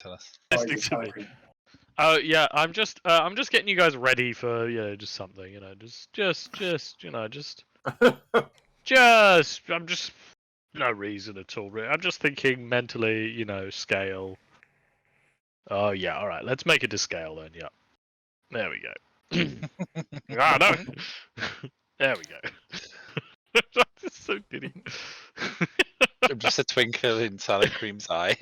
Tell us. Listening to me. Cream. Oh yeah, I'm just getting you guys ready for just something, I'm just no reason at all. I'm just thinking mentally, scale. Oh yeah, all right. Let's make it to scale then. Yeah, there we go. No. There we go. That's so giddy. Just a twinkle in Salad Cream's eye.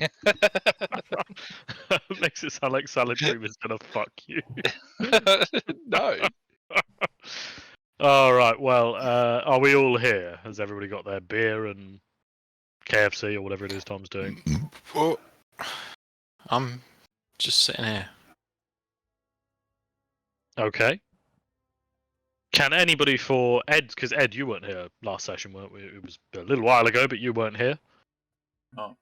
Makes it sound like Salad Cream is gonna fuck you. No. All right. Well, are we all here? Has everybody got their beer and KFC or whatever it is Tom's doing? Well, I'm just sitting here. Okay. Can anybody for Ed? Because Ed, you weren't here last session, weren't we? It was a little while ago, but you weren't here. Oh.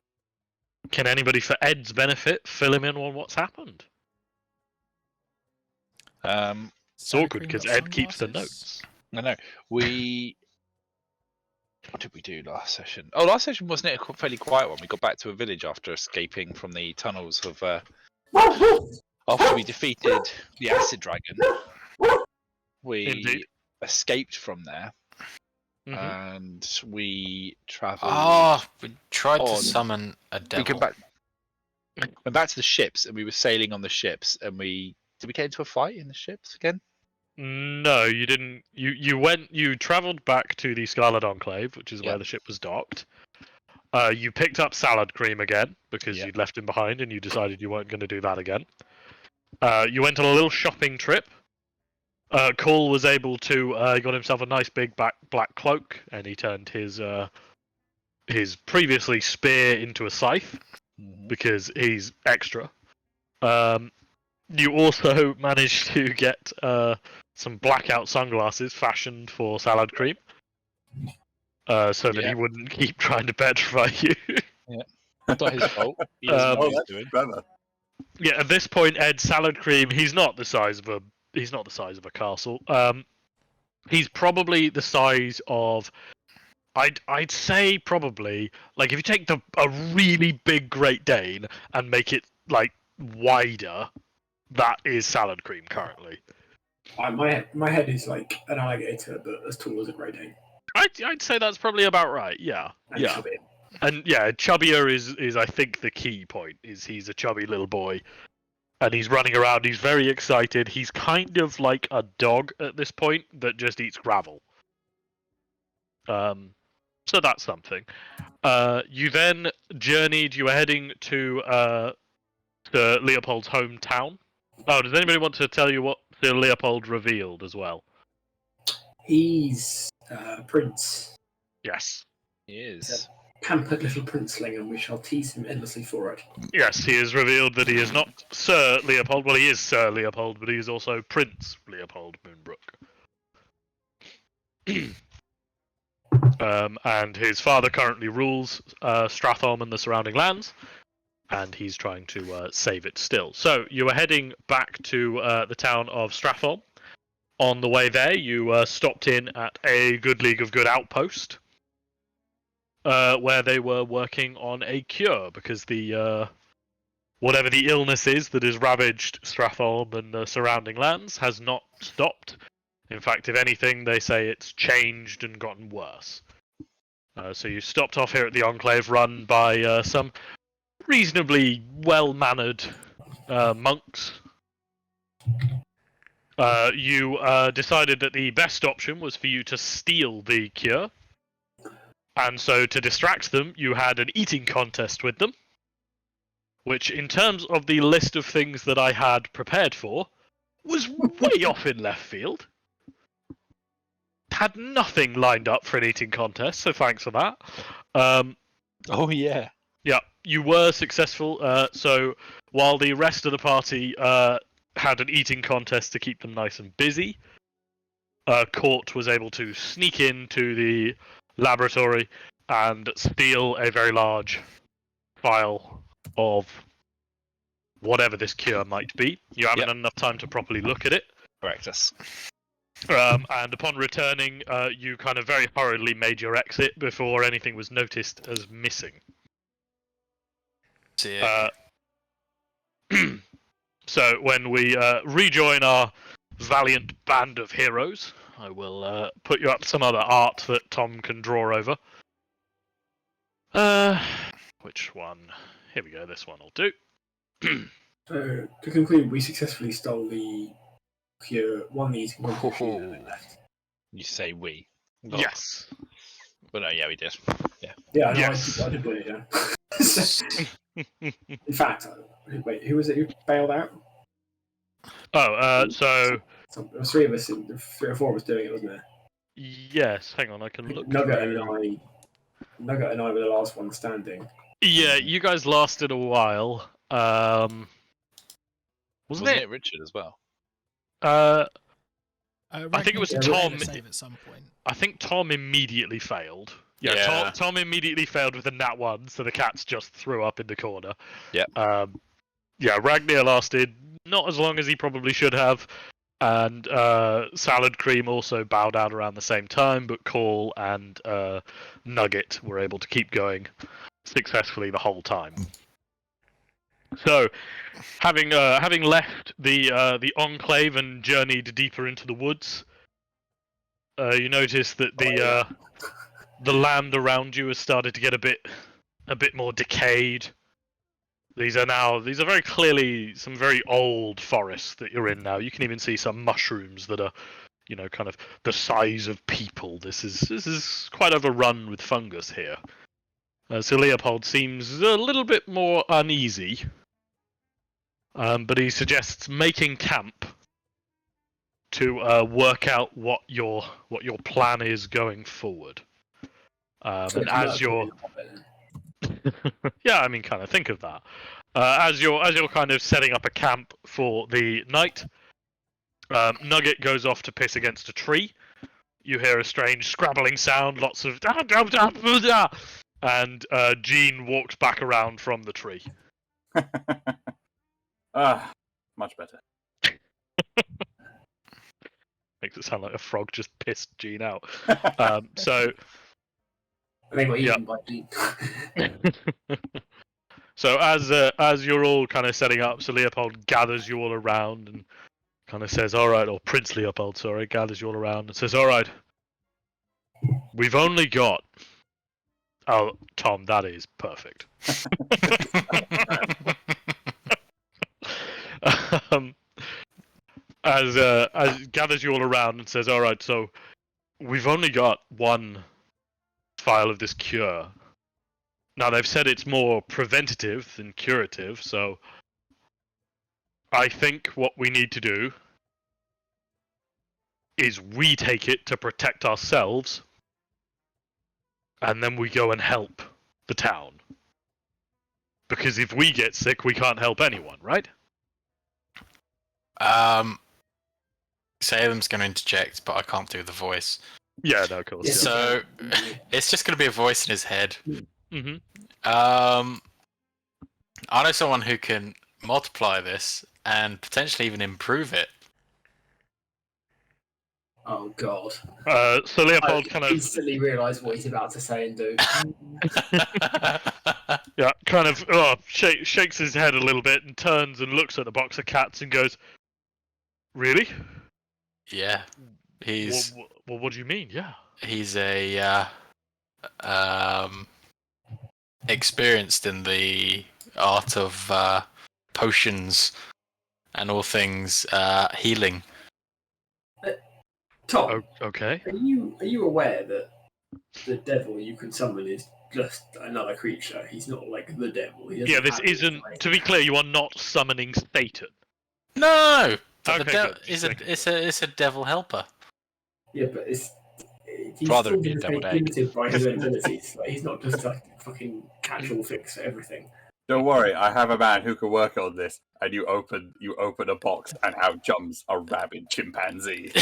Can anybody for Ed's benefit fill him in on what's happened? It's awkward because Ed keeps the notes. No. What did we do last session? Oh, last session wasn't it a fairly quiet one? We got back to a village after escaping from the tunnels of. After we defeated the acid dragon, we Indeed. escaped from there, Mhm. and we travelled. Oh, we tried to on. summon a devil. Went back to the ships, and we were sailing on the ships, and did we get into a fight in the ships again? No, you didn't. You travelled back to the Scarlet Enclave, which is where the ship was docked. You picked up Salad Cream again because you'd left him behind, and you decided you weren't going to do that again. You went on a little shopping trip. Cole was able to got himself a nice big black cloak, and he turned his previously spear into a scythe because he's extra. You also managed to get some blackout sunglasses fashioned for Salad Cream, so that he wouldn't keep trying to petrify you. It's not his fault. He doesn't know what he's doing. Clever. Yeah, at this point, Ed Salad Cream, he's not the size of a castle. He's probably the size of, I'd say probably, like if you take a really big Great Dane and make it like wider, that is Salad Cream currently. My head is like an alligator, but as tall as a Great Dane. I'd say that's probably about right. Yeah, And yeah. chubby. And yeah, chubbier is I think the key point. Is he's a chubby little boy, and he's running around. He's very excited. He's kind of like a dog at this point that just eats gravel. So that's something. You then journeyed. You were heading to Leopold's hometown. Oh, does anybody want to tell you what Sir Leopold revealed as well? He's Prince. Yes. He is. Pampered little princeling, and we shall tease him endlessly for it. Yes, he has revealed that he is not Sir Leopold. Well, he is Sir Leopold, but he is also Prince Leopold Moonbrook. And his father currently rules Stratholme and the surrounding lands, and he's trying to save it still. So you are heading back to the town of Stratholme. On the way there, you stopped in at a Good League of Good outpost, where they were working on a cure because the whatever the illness is that has ravaged Stratholme and the surrounding lands has not stopped. In fact, if anything, they say it's changed and gotten worse. So you stopped off here at the Enclave, run by some reasonably well-mannered monks. You decided that the best option was for you to steal the cure. And so to distract them, you had an eating contest with them, which in terms of the list of things that I had prepared for, was way off in left field. Had nothing lined up for an eating contest, so thanks for that. Oh, yeah. Yeah, you were successful. So while the rest of the party had an eating contest to keep them nice and busy, Court was able to sneak into the laboratory and steal a very large vial of whatever this cure might be. You haven't had enough time to properly look at it. Correct us. And upon returning, you kind of very hurriedly made your exit before anything was noticed as missing. So when we rejoin our valiant band of heroes, I will put you up some other art that Tom can draw over. Which one? Here we go. This one will do. So to conclude, we successfully stole the one of these Oh. and left. You say we? Not- Yes. Well, no, yeah, we did. Yeah, no, Yes. I did win it. Yeah. In fact, wait, who was it who bailed out? So There was three of us, 3 or 4 of us doing it, wasn't there? yes. Hang on, I can look. Nugget through. and I were the last one standing. Yeah, you guys lasted a while. Wasn't Wasn't it? it Richard as well? I think it was Ragnar Tom. made Save at some point. I think Tom immediately failed. Yeah, Yeah. Tom immediately failed with a nat 1, so the cats just threw up in the corner. Yep. Yeah, Ragnar lasted not as long as he probably should have, and Salad Cream also bowed out around the same time, but Call and Nugget were able to keep going successfully the whole time. So, having left the enclave and journeyed deeper into the woods, you notice that the land around you has started to get a bit more decayed. These are very clearly some very old forests that you're in now. You can even see some mushrooms that are, kind of the size of people. This is quite overrun with fungus here. So Leopold seems a little bit more uneasy. But he suggests making camp to work out what your plan is going forward. And as you're, yeah, I mean, kind of think of that. As you're kind of setting up a camp for the night, Nugget goes off to piss against a tree. You hear a strange scrabbling sound, lots of and Jean walks back around from the tree. Much better. Makes it sound like a frog just pissed Jean out. So They got Yeah. eaten by Dean. So as you're all kind of setting up, so Leopold gathers you all around and kind of says, "All right," or Prince Leopold, sorry, gathers you all around and says, "All right, we've only got." Oh, Tom, that is perfect. As gathers you all around and says, "All right, so we've only got one vial of this cure. Now they've said it's more preventative than curative, so I think what we need to do is we take it to protect ourselves, and then we go and help the town. Because if we get sick, we can't help anyone, right?" Salem's going to interject, but I can't do the voice. Yeah, no, of course. Yes. So it's just going to be a voice in his head. Mm-hmm. I know someone who can multiply this and potentially even improve it. Oh god! So Leopold I kind of, instantly realised what he's about to say and do. yeah, kind of shakes his head a little bit and turns and looks at the box of cats and goes, "Really? Yeah, he's Well, what do you mean? Yeah." he's a experienced in the art of potions and all things healing. Tom, Okay. are you aware that the devil you can summon is just another creature? He's not like the devil. He doesn't Yeah, this have isn't. anything. To be clear, you are not summoning Satan. No, but Okay, good. it's a devil helper. Yeah, but he's Rather still be a gonna deviled stay egg. limited by his own abilities. Like, he's not just like a fucking casual fix for everything. Don't worry, I have a man who can work on this. And you open a box, and out jumps a rabid chimpanzee.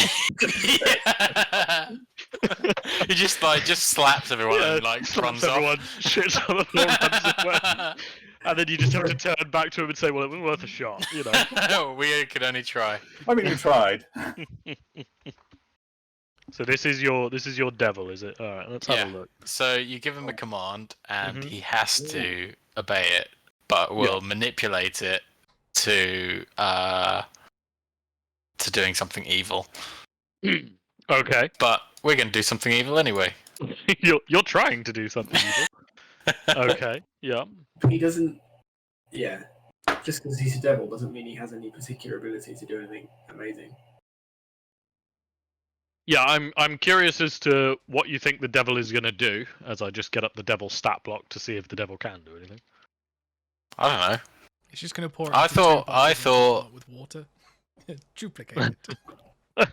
He just slaps everyone and slaps runs everyone, off. shits on the floor, runs away. And then you just have to turn back to him and say, "Well, it was worth a shot," you know. We could only try. I mean, you tried. So this is your devil, is it? All right, let's have Yeah. a look. So you give him a command, and Mhm. he has to obey it, but will manipulate it to doing something evil. Okay. But we're going to do something evil anyway. You're trying to do something evil. Okay. Yeah. He doesn't. Yeah. Just because he's a devil doesn't mean he has any particular ability to do anything amazing. Yeah, I'm curious as to what you think the devil is going to do, as I just get up the devil stat block to see if the devil can do anything. I don't know. It's just going to pour. I empty thought- tampons I into a thought- pot with water. Duplicate it.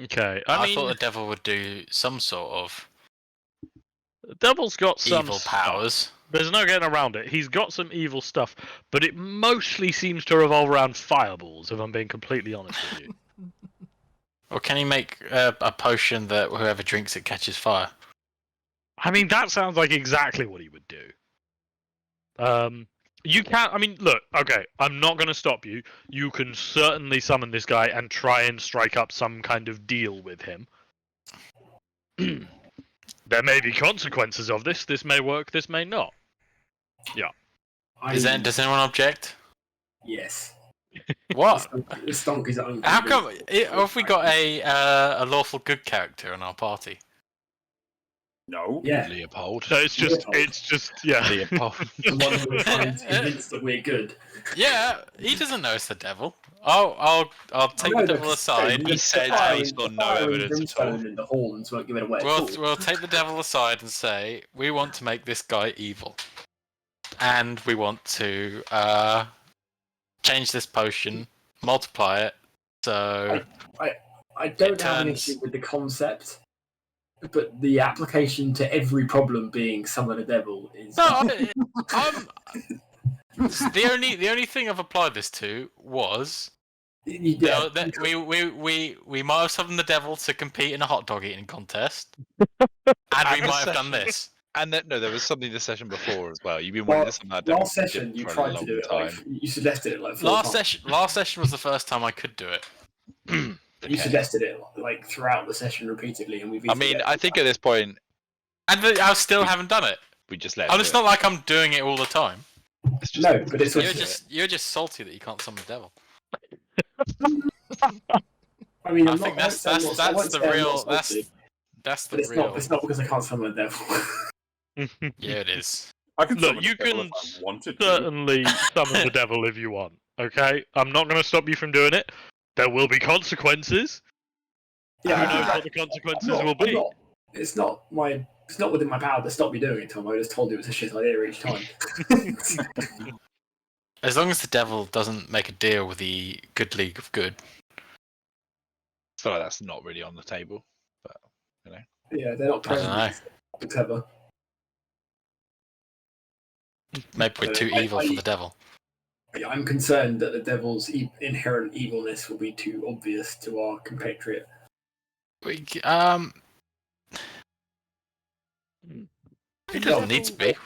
Okay. I I mean, thought the devil would do some sort of the devil's got some evil stuff. powers. There's no getting around it. He's got some evil stuff, but it mostly seems to revolve around fireballs, if I'm being completely honest with you. Or can he make a potion that whoever drinks it catches fire? I mean, that sounds like exactly what he would do. You can't. I mean, look. Okay, I'm not going to stop you. You can certainly summon this guy and try and strike up some kind of deal with him. There may be consequences of this. This may work. This may not. Does anyone object? Yes. What? The stonk is unconvinced. How come? Have we got a lawful good character in our party? No. Yeah. Leopold. So it's just. Leopold. It's just. Yeah. Leopold. The one who we're trying to convince that we're good. Yeah, he doesn't know it's the devil. I'll take No, the devil because aside. He said he saw no evidence at all. And the horns won't give it away. at all. We'll take the devil aside and say we want to make this guy evil, and we want to change this potion, multiply it. So I don't it have an turns- issue with the concept, but the application to every problem being summon a devil is. no, I'm the only thing I've applied this to was Yeah, that we might have summoned the devil to compete in a hot dog eating contest, and we And might have done session. this. And then, no, there was something the session before as well. You've been Well, wanting to summon that devil last session you for a tried to long do it. time. Like, you suggested it like 4 times. Last session was the first time I could do it. You Okay. suggested it like throughout the session repeatedly, and we've. I mean, I think at this point And I still haven't done it. we just let. Oh, him it's do not like I'm doing it all the time. it. It's just, No, but it's You're also- just salty that you can't summon the devil. I mean, I I'm think not, that's I won't say I'm the not real salty, that's the but it's real. not. It's not because I can't summon a devil. Yeah, it is. I can Look, summon you the devil can if I wanted to. Certainly summon the devil if you want. Okay, I'm not going to stop you from doing it. There will be consequences. Yeah, Who I knows think what the consequences I'm not- will be? I'm not- It's not my. It's not within my power to stop you doing it, Tom. I just told you it's a shit idea each time. As long as the devil doesn't make a deal with the good league of good. I feel like that's not really on the table. But Yeah, they're not I don't know. present. Clever. Maybe we're too evil for the devil. Yeah, I'm concerned that the devil's inherent evilness will be too obvious to our compatriot. It doesn't need to be.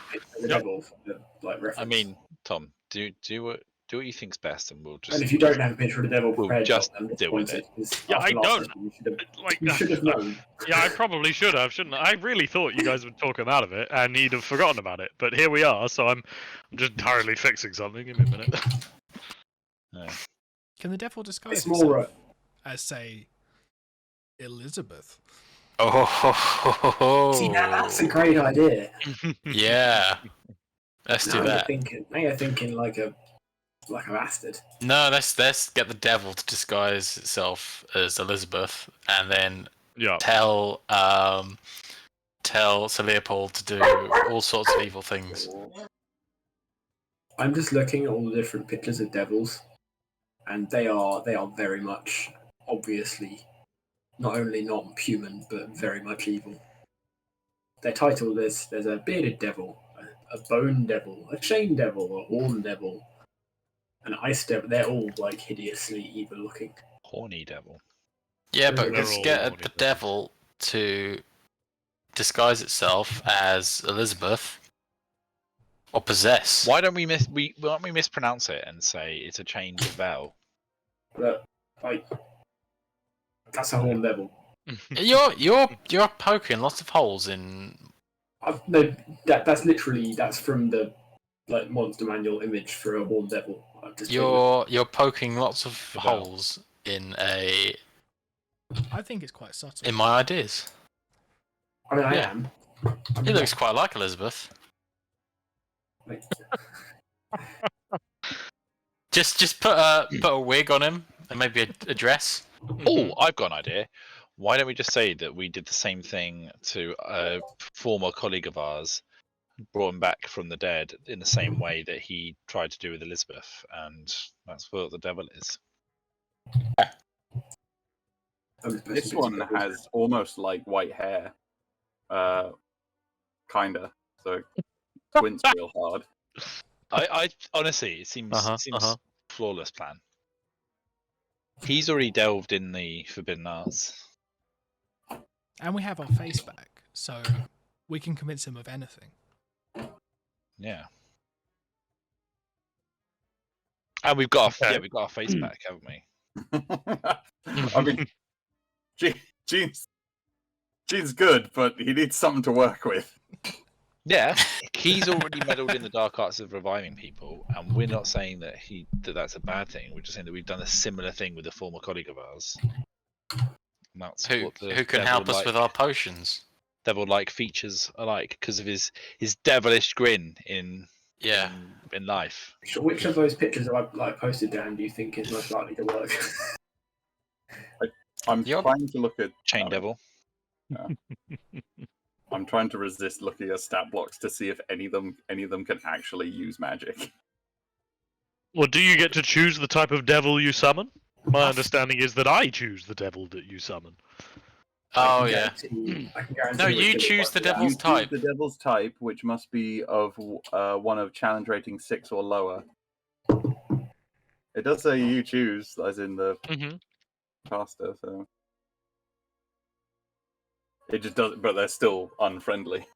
The devil, for the, like, I reference. mean, Tom, do what you think's best, and we'll just. and if you don't have a picture of the devil We'll prepared, just I'm deal with disappointed, 'cause Yeah, after I last don't. session, Like, You should have known. Yeah, I probably should have, shouldn't I? I really thought you guys would talk him out of it, and he'd have forgotten about it. But here we are, so I'm just hurriedly fixing something. Give me a minute. Can the devil disguise It's more. himself as, say, Elizabeth? Oh, See, that's a great idea. yeah. Let's do Now that. you're thinking like a bastard. No, let's get the devil to disguise itself as Elizabeth, and then Yeah. tell Sir Leopold to do all sorts of evil things. I'm just looking at all the different pictures of devils, and they are very much obviously not only not human but very much evil. Their title is there's a bearded devil, a bone devil, a chain devil, a horn devil, an ice devil. They're all like hideously evil looking. Horny devil. Yeah, but They're let's all get horny the devils. devil to disguise itself as Elizabeth or possess. Why don't we mispronounce it and say it's a change of vowel? But like that's a horn devil. You're poking lots of holes in. No, that's literally from the like monster manual image for a Horn Devil. I've just You're poking lots of Wow. holes in I think it's quite subtle. in my ideas. I mean, I yeah. am. He looks quite like Elizabeth. Like, Just put a wig on him and maybe a dress. Oh, I've got an idea. Why don't we just say that we did the same thing to a former colleague of ours, brought him back from the dead in the same way that he tried to do with Elizabeth, and that's what the devil is. This one has almost like white hair. Kinda. So squints real hard. I honestly, it seems flawless plan. He's already delved in the forbidden arts. And we have our face back, so we can convince him of anything. Yeah. And we've got our face back, haven't we? I mean, Gene's good, but he needs something to work with. Yeah, he's already meddled in the dark arts of reviving people, and we're not saying that that's a bad thing. We're just saying that we've done a similar thing with a former colleague of ours. And that's Who what the can help us with our potions? devil-like features are like because of his devilish grin in life. Which of those pictures that I posted, Dan, do you think is most likely to work? I'm trying to look at Chain Devil. I'm trying to resist looking at stat blocks to see if any of them can actually use magic. Well, do you get to choose the type of devil you summon? My understanding is that I choose the devil that you summon. Oh yeah. I can guarantee No, which you will choose work the for that. devil's You choose type. the devil's type, which must be of one of challenge rating 6 or lower. It does say you choose, as in the caster, so it just does. But they're still unfriendly.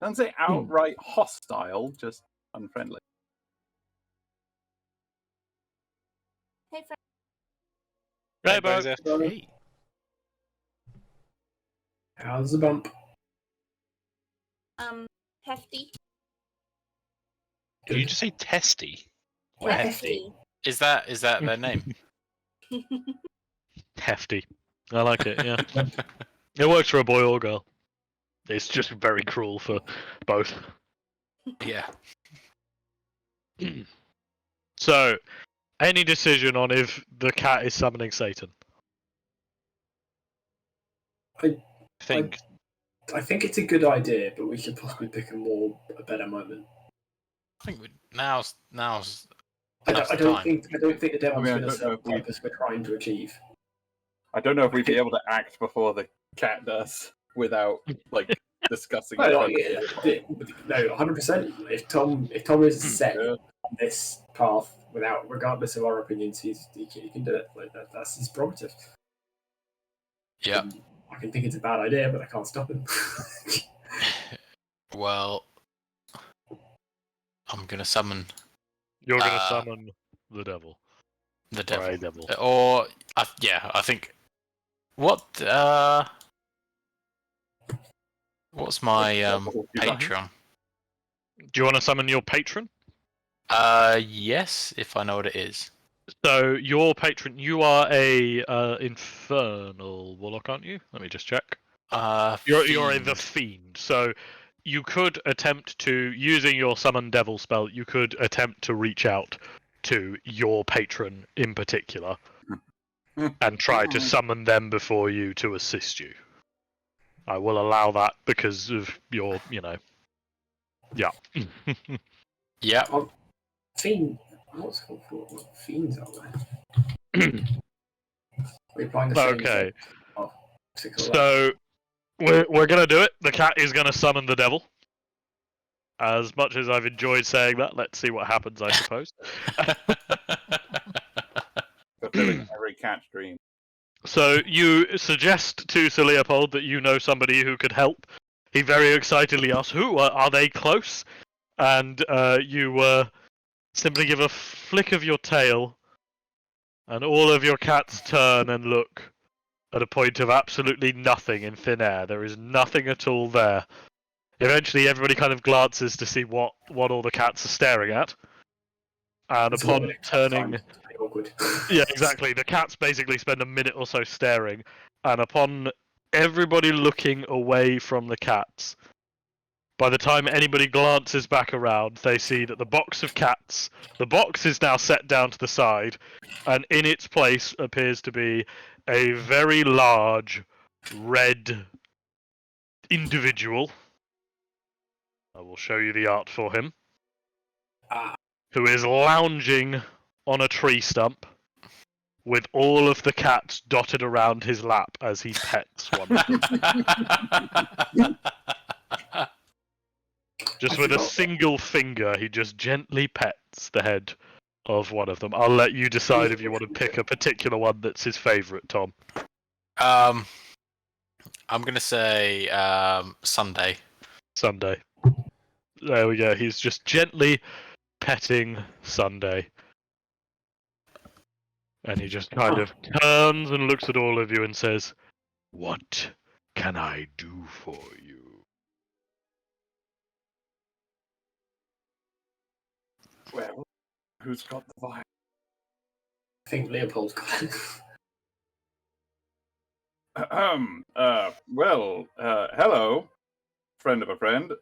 Doesn't say outright hostile, just unfriendly. Hey, friend. Hey, Bo. Hey, How's the bump? Hefty. Did you just say testy? Or Yeah, hefty? Is that their name? Hefty. I like it, yeah. It works for a boy or girl. It's just very cruel for both. Yeah. So, any decision on if the cat is summoning Satan? I think I think it's a good idea, but we should possibly pick a better moment. I think now's I enough don't time. think the devil's I mean, I going to don't know serve if the we- purpose we're trying to achieve. I don't know if we'd be able to act before the cat does without like discussing it. No, 100%. If Tom is set on this path regardless of our opinions, he can do it. Like that's his prerogative. Yeah. I can think it's a bad idea, but I can't stop him. Well, I'm gonna summon You're going to summon the devil. the Or devil. a devil. Or I think what's my Patreon? Do you want to summon your patron? Yes, if I know what it is. So, your patron, you are a infernal warlock, aren't you? Let me just check. You're a the fiend. So, you could attempt to, using your summon devil spell, you could attempt to reach out to your patron in particular and try to summon them before you to assist you. I will allow that because of your, yeah. Yeah. Fiend. What's called for? What fiends are there? We're applying the same Okay. particular So we're gonna do it. The cat is gonna summon the devil. As much as I've enjoyed saying that, let's see what happens, I suppose. Fulfilling every cat's dream. So you suggest to Sir Leopold that you know somebody who could help. He very excitedly asks, "Who are they close?" And you simply give a flick of your tail, and all of your cats turn and look at a point of absolutely nothing in thin air. There is nothing at all there. Eventually, everybody kind of glances to see what all the cats are staring at, and It's upon not really turning, time. It's pretty awkward. yeah, exactly, the cats basically spend a minute or so staring, and upon everybody looking away from the cats, by the time anybody glances back around, they see that the box is now set down to the side, and in its place appears to be a very large red individual. I will show you the art for him. Ah. Who is lounging on a tree stump with all of the cats dotted around his lap as he pets one of them. Just with a single finger, he just gently pets the head of one of them. I'll let you decide if you want to pick a particular one that's his favourite, Tom. I'm gonna say Sunday. Sunday. There we go. He's just gently petting Sunday. And he just kind of turns and looks at all of you and says, "What can I do for you?" Well, who's got the vial? I think Leopold's got it. Hello, friend of a friend.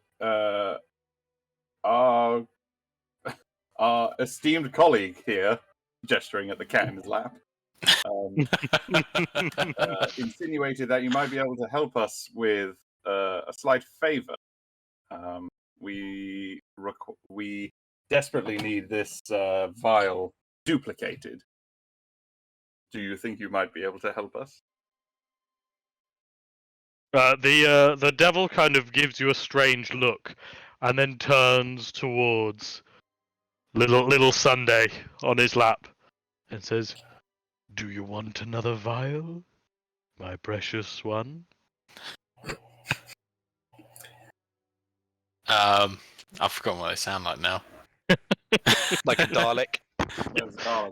Our esteemed colleague here, gesturing at the cat in his lap, insinuated that you might be able to help us with a slight favor. We desperately need this vial duplicated. Do you think you might be able to help us? The devil kind of gives you a strange look, and then turns towards little Sunday on his lap, and says, "Do you want another vial, my precious one?" I've forgotten what they sound like now. Like a Dalek.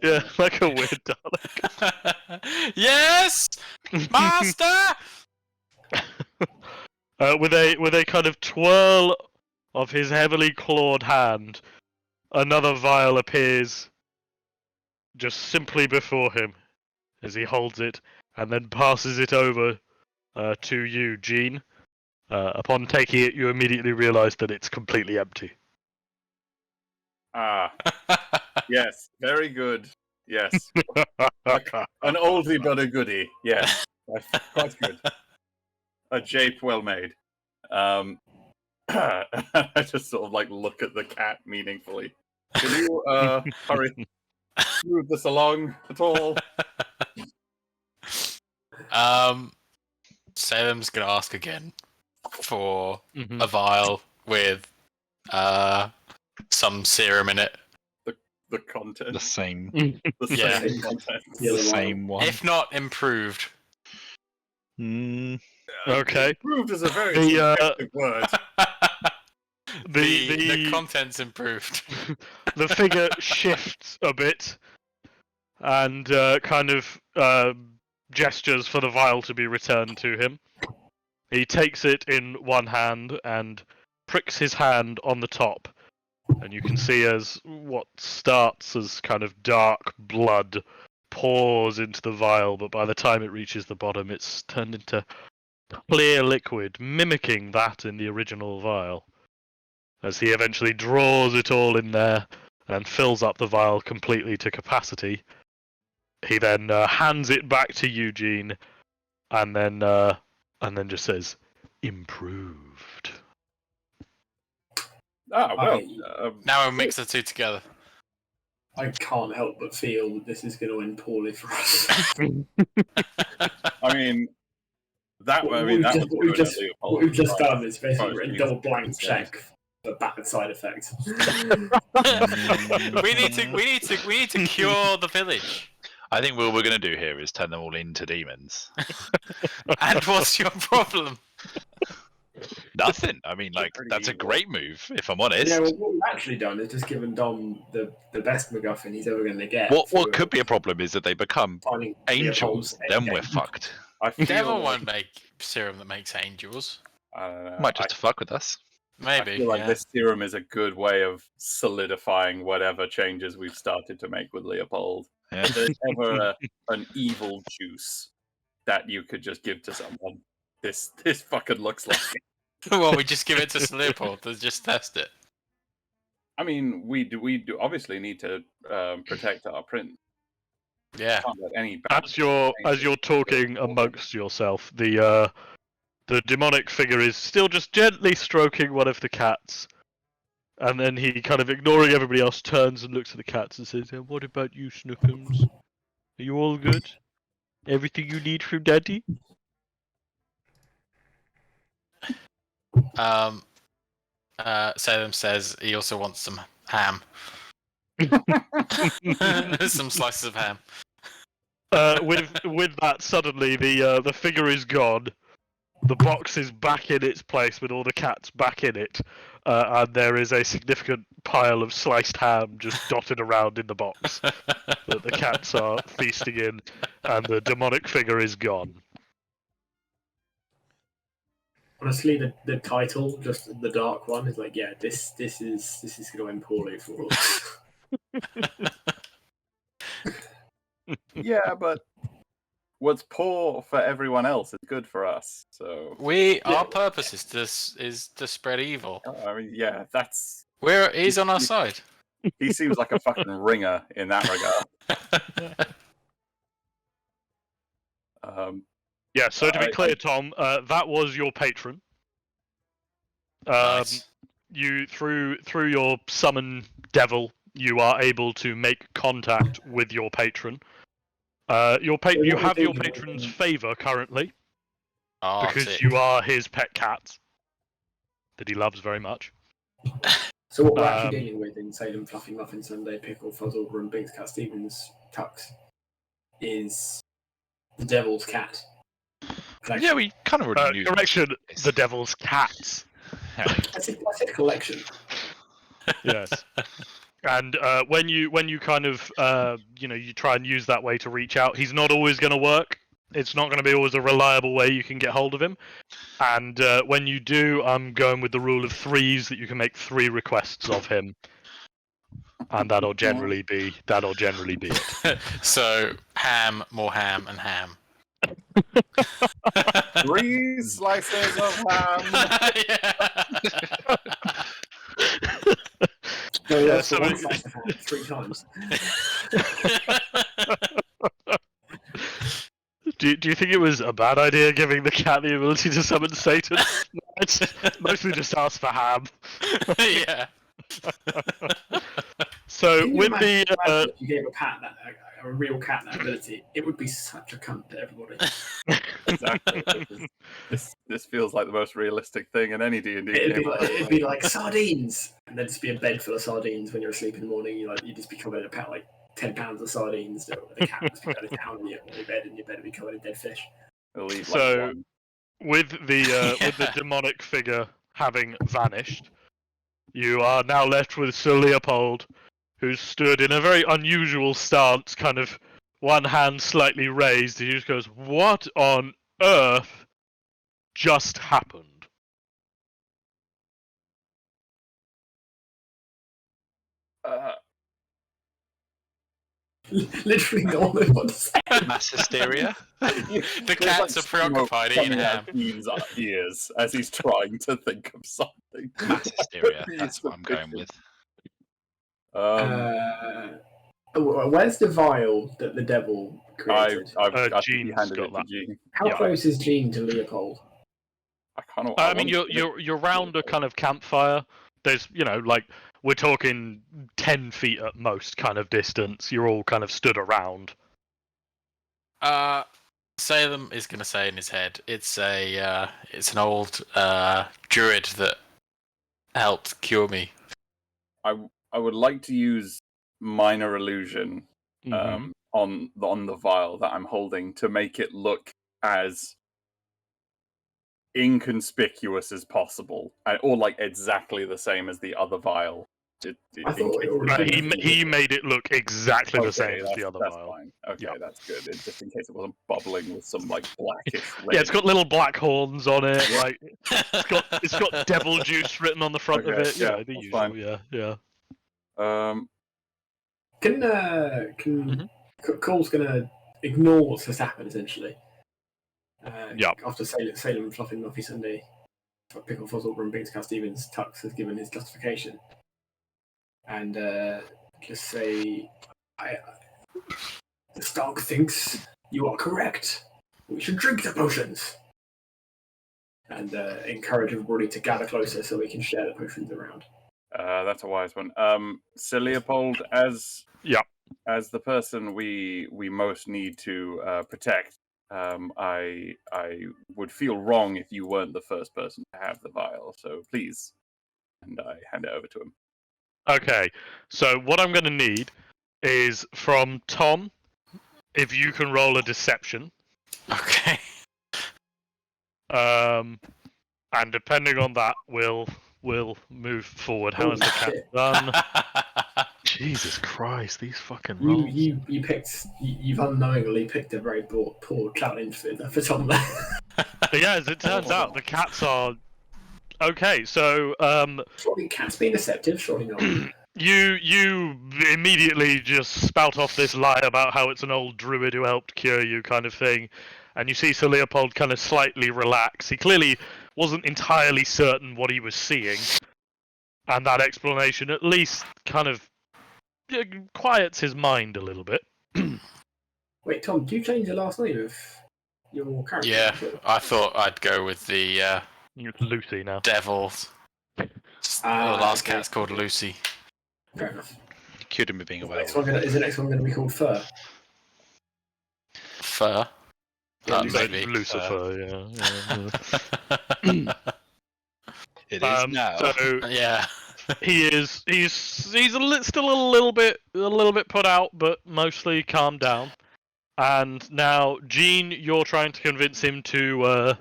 Yeah, like a weird Dalek. Yes, master. With a kind of twirl of his heavily clawed hand, another vial appears just simply before him as he holds it, and then passes it over to you, Jean. Upon taking it, you immediately realise that it's completely empty. Ah, yes, very good. Yes, an oldie but a goodie. Yes, quite good. A jape well made. I just sort of like look at the cat meaningfully. Can you hurry, move this along at all? Salem's gonna ask again for Mhm. a vial with some serum in it. The content, The same. the Yeah. same content. The same one. If not improved. Mm, Okay. Improved is a very The, subjective word. The content's improved. The figure shifts a bit and kind of gestures for the vial to be returned to him. He takes it in one hand and pricks his hand on the top, and you can see as what starts as kind of dark blood pours into the vial, but by the time it reaches the bottom, it's turned into clear liquid, mimicking that in the original vial. As he eventually draws it all in there and fills up the vial completely to capacity, he then hands it back to Eugene, and then just says, "Improved." Ah, well. Now we'll mix the two together. I can't help but feel that this is going to end poorly for us. I mean, that. What I mean, that we've what we've just done is basically written double blank check for bad side effects. we need to cure the village. I think what we're going to do here is turn them all into demons. And what's your problem? Nothing. I mean, like, Pretty that's a evil. great move, if I'm honest. Yeah, well, what we've actually done is just given Dom the best MacGuffin he's ever going to get. What could be a problem is that they become finding angels, Leopold's then endgame. we're fucked. I feel Devil like- won't make serum that makes angels. I don't know. Might just fuck with us. Maybe. I feel like yeah. this serum is a good way of solidifying whatever changes we've started to make with Leopold. Yeah. If there's ever an evil juice that you could just give to someone, this fucking looks like it. Well, we just give it to Leopold to just test it. I mean, we do obviously need to protect our prince. Yeah. Can't let any bad As you're talking amongst yourself, the demonic figure is still just gently stroking one of the cats, and then he, kind of ignoring everybody else, turns and looks at the cats and says, "What about you, Snookums? Are you all good? Everything you need from Daddy?" Salem says he also wants some ham. Some slices of ham. With that, suddenly the figure is gone. The box is back in its place with all the cats back in it, and there is a significant pile of sliced ham just dotted around in the box that the cats are feasting in, and the demonic figure is gone. Honestly, the title, just the dark one, is like, yeah, this is going to end poorly for us. Yeah, but what's poor for everyone else is good for us. So Our purpose is to spread evil. I mean, yeah, that's He's on our side. he seems like a fucking ringer in that regard. Yeah, so to be I- clear, Tom, that was your patron. Nice. You through your summon devil, you are able to make contact with your patron. You have your patron's favor currently Oh, because sick. you are his pet cat that he loves very much. So what we're actually dealing with in Salem Fluffy Muffin Sunday Pickle Fuzzle and Binks Cat Stevens Tux is the Devil's Cat. Collection. Yeah, we kind of already knew. Correction, this. the devil's cats. Yeah. I said collection. Yes. And when you kind of you try and use that way to reach out, he's not always going to work. It's not going to be always a reliable way you can get hold of him. And when you do, I'm going with the rule of threes, that you can make 3 requests of him, and that'll generally be it. So ham, more ham, and ham. 3 slices of ham. Yeah. No, Yeah, that's so one it- slice of ham 3 times. Do you think it was a bad idea giving the cat the ability to summon Satan? It's mostly just ask for ham. Yeah. So Can you with imagine the if you gave a real cat that ability, it would be such a cunt to everybody. Exactly. This feels like the most realistic thing in any D&D game. It'd be like sardines, and there'd just be a bed full of sardines when you're asleep in the morning. You'd just be covered in like 10 pounds of sardines. The cat would just be going down on your bed, and your bed would be covered in dead fish. It'll eat So- like one. with the demonic figure having vanished, you are now left with Sir Leopold, who stood in a very unusual stance, kind of one hand slightly raised. He just goes, "What on earth just happened?" Literally, no one knows what to say. Mass hysteria. The cats are preoccupied eating ham. Dean's ears as he's trying to think of something. Mass hysteria. That's what I'm going with. Where's the vial that the devil created? I think Gene's he handed got it to that. Gene. How yeah. close is Gene to Leopold? I mean, you're round a kind of campfire. There's, like, we're talking 10 feet at most kind of distance. You're all kind of stood around. Salem is going to say in his head, it's an old druid that helped cure me. I would like to use minor illusion on the vial that I'm holding to make it look as inconspicuous as possible, or like exactly the same as the other vial, I thought it already He made it look exactly the Okay, same as the other that's vial. fine. Okay, Yeah. that's good. Just in case it wasn't bubbling with some like blackish. Yeah, it's got little black horns on it. Yeah. Like it's got devil juice written on the front of Okay, it. You yeah, know, the that's usual. fine. Yeah. Can Cole's gonna ignore what's just happened essentially. Yep. After Salem fluffing Muffy Sunday, Pickle Fuzzle and Binkscow Stevens, Tux has given his justification, and just say, the Stark thinks you are correct. We should drink the potions, and encourage everybody to gather closer so we can share the potions around. That's a wise one. Sir Leopold, as the person we most need to protect, I would feel wrong if you weren't the first person to have the vial. So please, and I hand it over to him. Okay. So what I'm going to need is from Tom, if you can roll a deception. Okay. And depending on that, we'll move forward. How is the cat done? Jesus Christ, these fucking rolls. You've unknowingly picked a very poor challenge for Tom. Yeah, as it turns out, the cats are okay. So Surely cats being deceptive, surely not. you immediately just spout off this lie about how it's an old druid who helped cure you, kind of thing, and you see Sir Leopold kind of slightly relax. He clearly wasn't entirely certain what he was seeing, and that explanation at least kind of quiets his mind a little bit. Wait, Tom, do you change the last name of your character? Yeah, I thought I'd go with the It's Lucy now. devils. The last cat's called Lucy. Fair enough. Could him being a Is werewolf. the next one going to be called Fur? Fur. Yeah, Maybe. Lucifer, yeah. It is now. So Yeah. he's still a little bit put out, but mostly calmed down. And now, Jean, you're trying to convince him to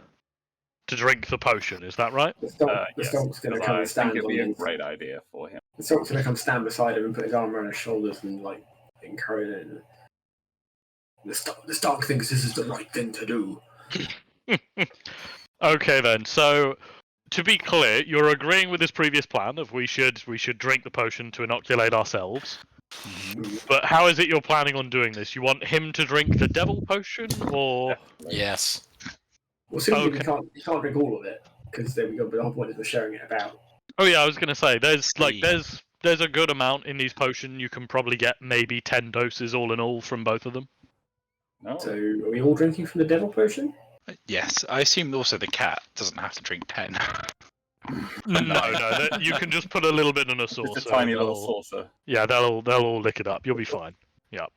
drink the potion. Is that right? The Yes, Stonk's going to because come I and stand think it'd on be a his. great idea for him. The Stonk's going to come stand beside him and put his arm around his shoulders and like encourage him. The Stark thinks this is the right thing to do. Okay then. So, to be clear, you're agreeing with his previous plan of we should drink the potion to inoculate ourselves. But how is it you're planning on doing this? You want him to drink the devil potion, or Yes. Well, simply Okay. you can't drink all of it because then we got the whole point is we're sharing it about. oh yeah, I was gonna say there's Yeah. there's a good amount in these potion. You can probably get maybe 10 doses all in all from both of them. No, So are we all drinking from the devil potion? Yes, I assume also the cat doesn't have to drink 10. No, you can just put a little bit in a saucer. just a tiny and little they'll- saucer. Yeah, they'll all lick it up. You'll be fine. Yeah.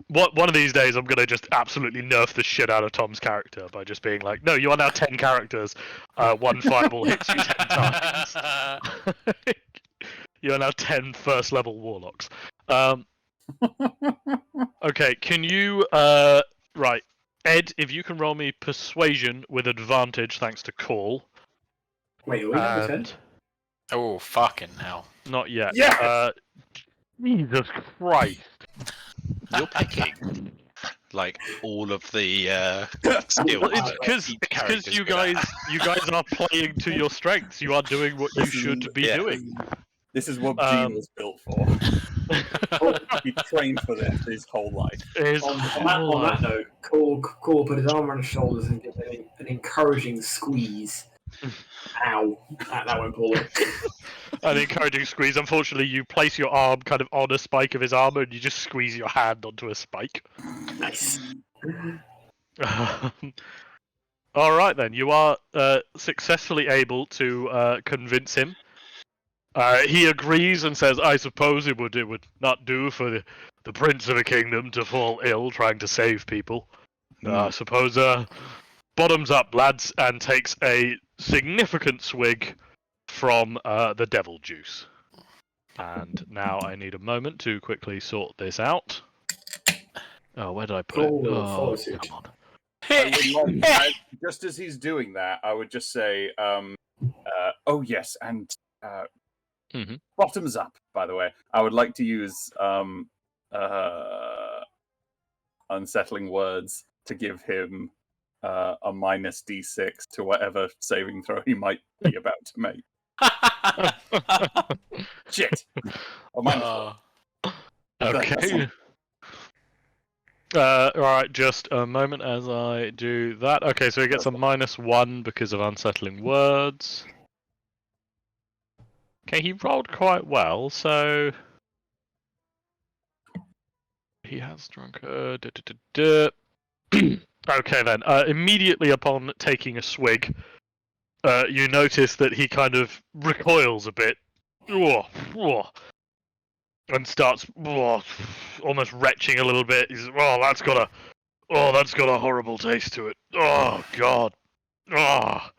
One of these days, I'm gonna just absolutely nerf the shit out of Tom's character by just being like, "No, you are now 10 characters. One fireball hits you 10 times. You are now 10 first level warlocks." Okay, can you right, Ed? If you can roll me persuasion with advantage, thanks to call. Wait, are we number 10? And Oh, fucking hell. not yet. Yeah! Jesus Christ. You're picking like all of the skills. Well, it's that because each character's you good at. guys are playing to your strengths. You are doing what you should be Yeah. doing. This is what Um, Gene was built for. He trained for this his whole life. Is On that note, Cole put his arm around his shoulders and gave an encouraging squeeze. Ow. That went poorly. an encouraging squeeze. Unfortunately, you place your arm kind of on a spike of his armor, and you just squeeze your hand onto a spike. Nice. All right, then. You are successfully able to convince him. He agrees and says, "I suppose it would not do for the prince of a kingdom to fall ill trying to save people. I suppose bottoms up, lads," and takes a significant swig from the devil juice. And now I need a moment to quickly sort this out. Oh, where did I put it? Cool, Oh, follow suit. come on. Just as he's doing that, I would just say, "Oh yes, and Mhm. Bottoms up, by the way. I would like to use unsettling words to give him a minus d6 to whatever saving throw he might be about to make. Shit! A minus one. Okay. Alright, just a moment as I do that. Okay, so he gets a -1 because of unsettling words. Okay, he rolled quite well, so he has drunk. Okay then. Immediately upon taking a swig, you notice that he kind of recoils a bit, and starts almost retching a little bit. He's that's got a horrible taste to it. Oh god. Oh.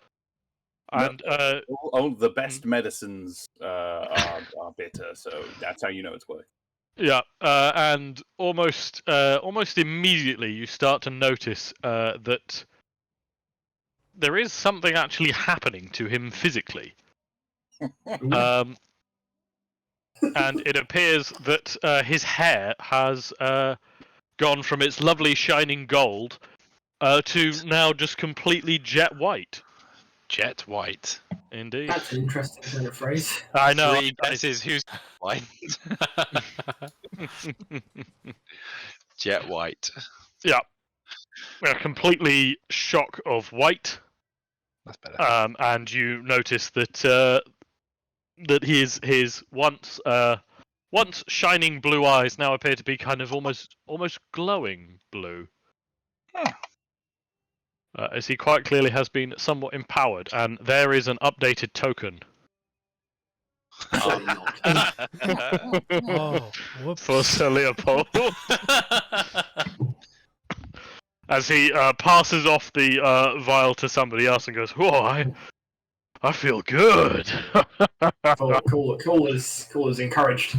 And the best medicines are bitter, so that's how you know it's working. yeah, and almost immediately you start to notice that there is something actually happening to him physically. And it appears that his hair has gone from its lovely shining gold to now just completely jet white. Jet white. Indeed. That's an interesting turn of phrase. I know. Three guesses. Who's white? Jet white. Yeah. A completely shock of white. That's better. And you notice that that his once shining blue eyes now appear to be kind of almost glowing blue. Huh. As he quite clearly has been somewhat empowered, and there is an updated token Surely not. Oh, whoops. for Sir Leopold. As he passes off the vial to somebody else and goes, "Whoa, I feel good." Call is encouraged.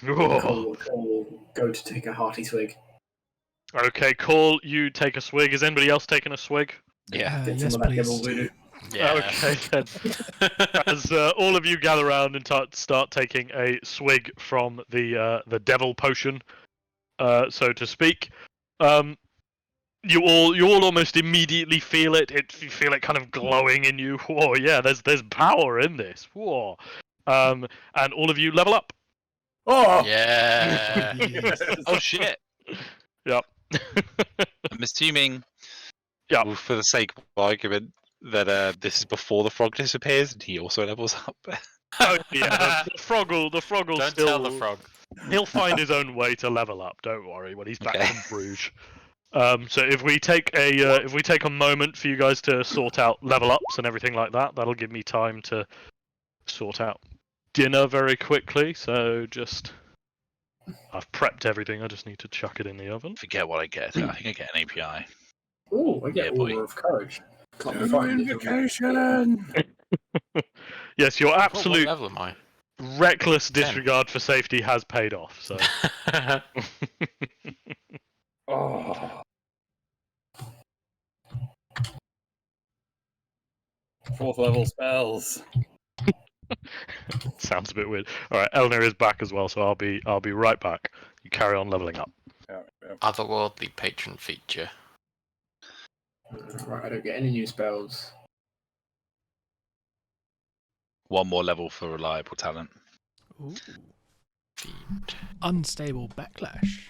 Whoa. Call will go to take a hearty swig. Okay, Call, you take a swig. Is anybody else taking a swig? Yeah. Get Yes, some of that please. devil voodoo. Yeah. Okay, then. As all of you gather around and start taking a swig from the devil potion, so to speak, you all almost immediately feel it. You feel it kind of glowing in you. Whoa, yeah, there's power in this. Whoa, and all of you level up. Oh! Yeah. Yes. Oh shit. Yep. I'm assuming, Yeah. well, for the sake of argument, that this is before the frog disappears and he also levels up. Oh yeah, the frog will Don't still. tell the frog. He'll find his own way to level up. Don't worry when he's back Okay. from Bruges. So if we take a moment for you guys to sort out level ups and everything like that, that'll give me time to sort out dinner very quickly. So I've prepped everything. I just need to chuck it in the oven. Forget what I get. I think I get an API. Ooh, I get Yeah, boy. Order of Courage. Can't be frightened. Yes, your What absolute level am I? reckless 10. disregard for safety has paid off. So. Oh. Fourth level spells. Sounds a bit weird. All right, Eleanor is back as well, so I'll be right back. You carry on leveling up. Otherworldly patron feature. Right, I don't get any new spells. One more level for reliable talent. Ooh. Feed. Unstable backlash.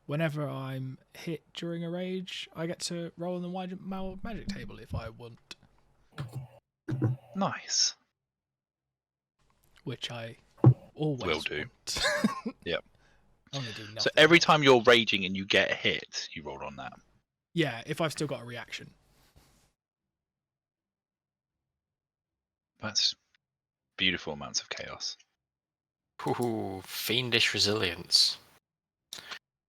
Whenever I'm hit during a rage, I get to roll on the magic table if I want, Nice. which I always Will do. want. Yep. I'm gonna do nothing. So every time you're raging and you get hit, you roll on that. Yeah, if I've still got a reaction. That's beautiful amounts of chaos. Ooh, fiendish resilience.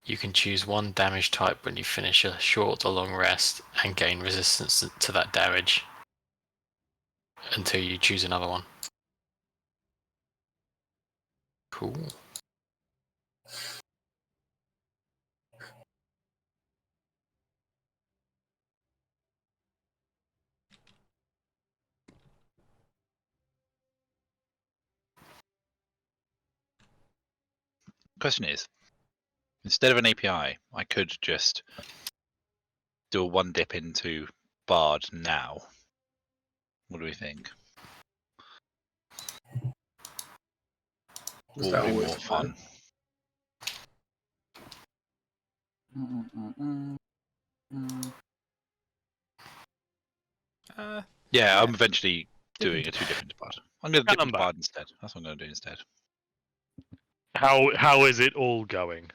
You can choose one damage type when you finish a short or long rest and gain resistance to that damage until you choose another one. Cool. Question is, instead of an API, I could just do a one dip into Bard now. What do we think? Was Will that be always more the plan? fun. Uh, Yeah, Yeah. I'm eventually Dip doing into a two Bard. dip into Bard. I'm going to Cut dip them into back. Bard instead. That's what I'm going to do instead. How is it all going?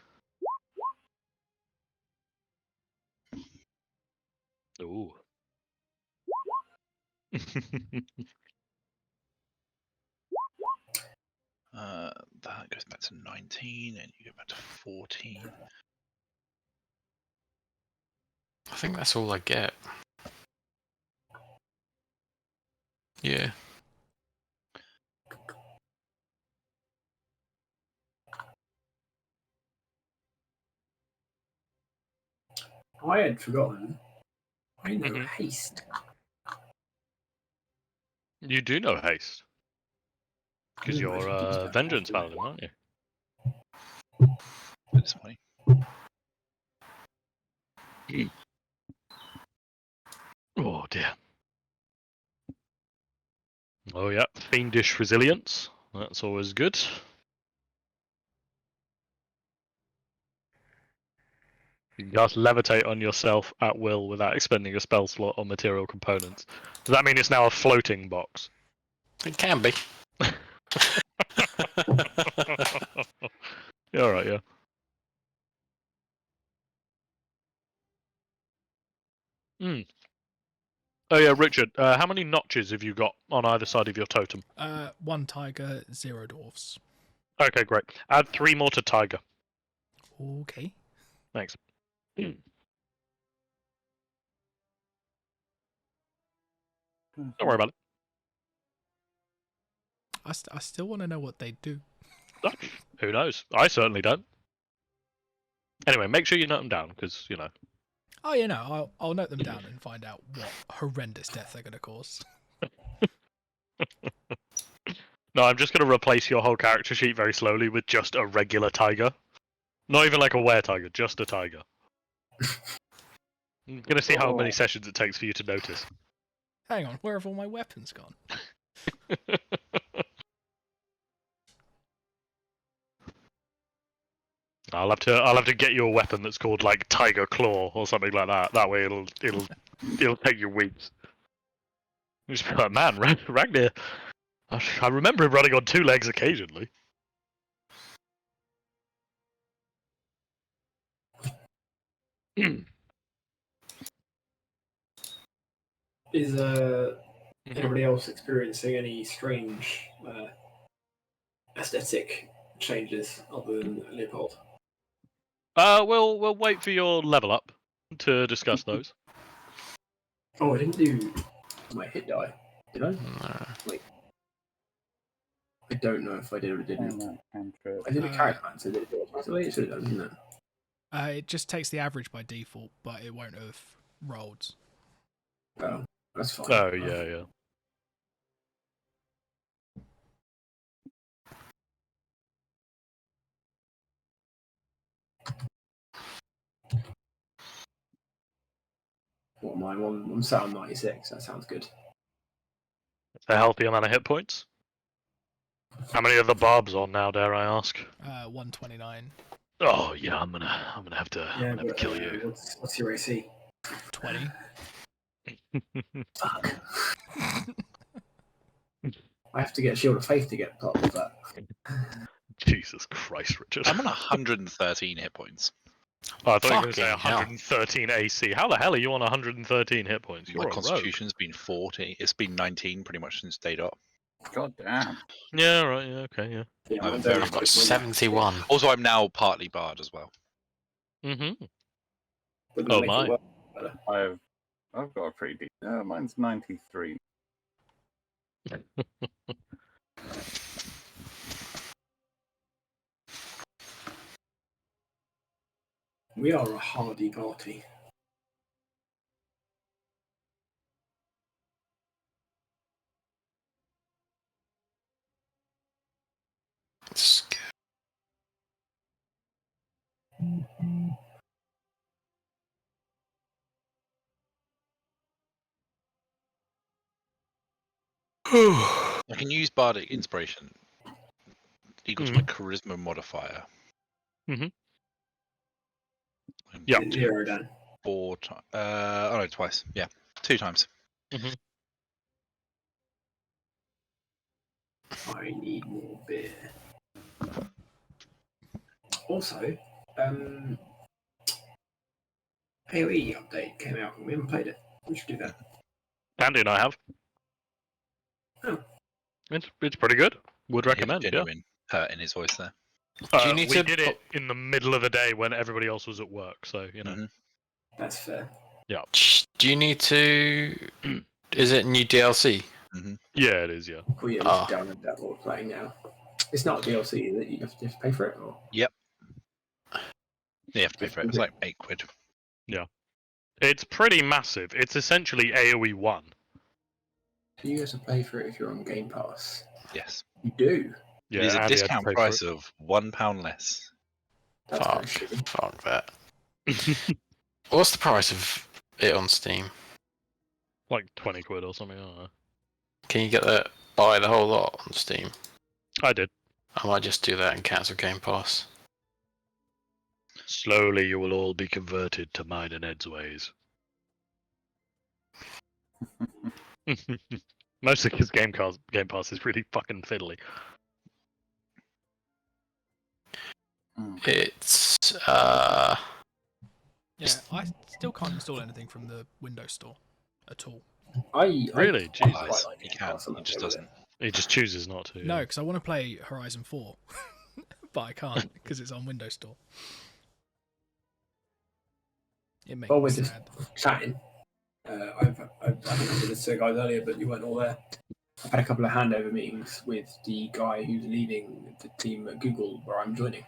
Ooh. That goes back to 19, and you go back to 14. I think that's all I get. Yeah. I had forgotten. I know Mhm. haste. You do know haste. Because I didn't you're imagine a Deepstone vengeance had to. paladin, aren't you? Bit disappointing. Oh dear. Oh yeah, fiendish resilience. That's always good. You can cast levitate on yourself at will without expending a spell slot or material components. Does that mean it's now a floating box? It can be. Yeah, alright, yeah. Oh yeah, Richard, how many notches have you got on either side of your totem? 1 tiger, 0 dwarfs. Okay, great. Add 3 more to tiger. Okay. Thanks. Don't worry about I still want to know what they do. it. Who knows? I certainly don't. Anyway, make sure you note them down, because, you know. Oh, you know, I'll note them down and find out what horrendous death they're going to cause. No, I'm just going to replace your whole character sheet very slowly with just a regular tiger. Not even like a were-tiger, just a tiger. I'm going to see how many sessions it takes for you to notice. Hang on, where have all my weapons gone? I'll have to get you a weapon that's called like Tiger Claw or something like that. That way it'll take you weeks. You just be like, man, Ragnar. I remember him running on 2 legs occasionally. Is anybody else experiencing any strange aesthetic changes other than Leopold? We'll wait for your level up to discuss those. Oh, I didn't do my hit die. Did I? No. I don't know if I did or didn't. I did a character man, so did it automatically? It should have done, didn't it? It just takes the average by default, but it won't have rolled. Oh, that's fine. Oh yeah. What am I on? I'm sat on 96. That sounds good. A healthy amount of hit points. How many are the barbs on now, dare I ask? 129. Oh yeah, I'm gonna have to, I'm gonna have to kill you. What's your AC? 20. Fuck. I have to get Shield of Faith to get part of that. Jesus Christ, Richard. I'm on 113 hit points. Oh, I thought you were going to say Fucking hell. 113 AC. How the hell are you on 113 hit points? You're My a rogue. constitution's been 40. It's been 19 pretty much since day dot. God damn. Yeah, right. Yeah, okay, yeah. Yeah, I'm I'm very I've got much- 71. Also, I'm now partly Bard as well. Mm-hmm. Wouldn't Oh, make it my. work better. I've got a pretty decent. Mine's 93. We are a hardy party. It's good. I can use Bardic Inspiration equal to my charisma modifier. Mhm. And Yeah. do 0 down. 4 times. Oh no, twice. Yeah, 2 times. I need more beer. Also, AoE update came out and we haven't played it. We should do that. Andy and I have. Oh. It's pretty good. Would Hear the recommend. Yeah. genuine hurt in his voice there. Do you need we to did it in the middle of the day when everybody else was at work, so you know. Mhm. That's fair. Do you need to? Is it new DLC? Yeah, it is. Yeah. We should download that what we're playing now. It's not DLC, is it? You have to pay for it? Or? Yep. You have to pay for it. It's like £8. It's pretty massive. It's essentially AoE 1. You have to pay for it if you're on Game Pass. Yes. You do. Yeah, it is a Andy had to discount pay for price of £1 less. That's very shitty. Fuck that. it. What's the price of it on Steam? Like 20 quid or something. I don't know. Can you buy the whole lot on Steam? I did. I might just do that and cancel Game Pass. Slowly, you will all be converted to mine and Ed's ways. Mostly because Game Pass is really fucking fiddly. It's Yeah, I still can't install anything from the Windows Store at all. Really? I Jesus. quite like He Game can. Pass, I'm He okay just with doesn't. it. He just chooses not to. No, yeah. because I want to play Horizon 4, but I can't because it's on Windows Store. It makes While we're me just sad. chatting, I think I did this to the guys earlier, but you weren't all there. I've had a couple of handover meetings with the guy who's leading the team at Google, where I'm joining,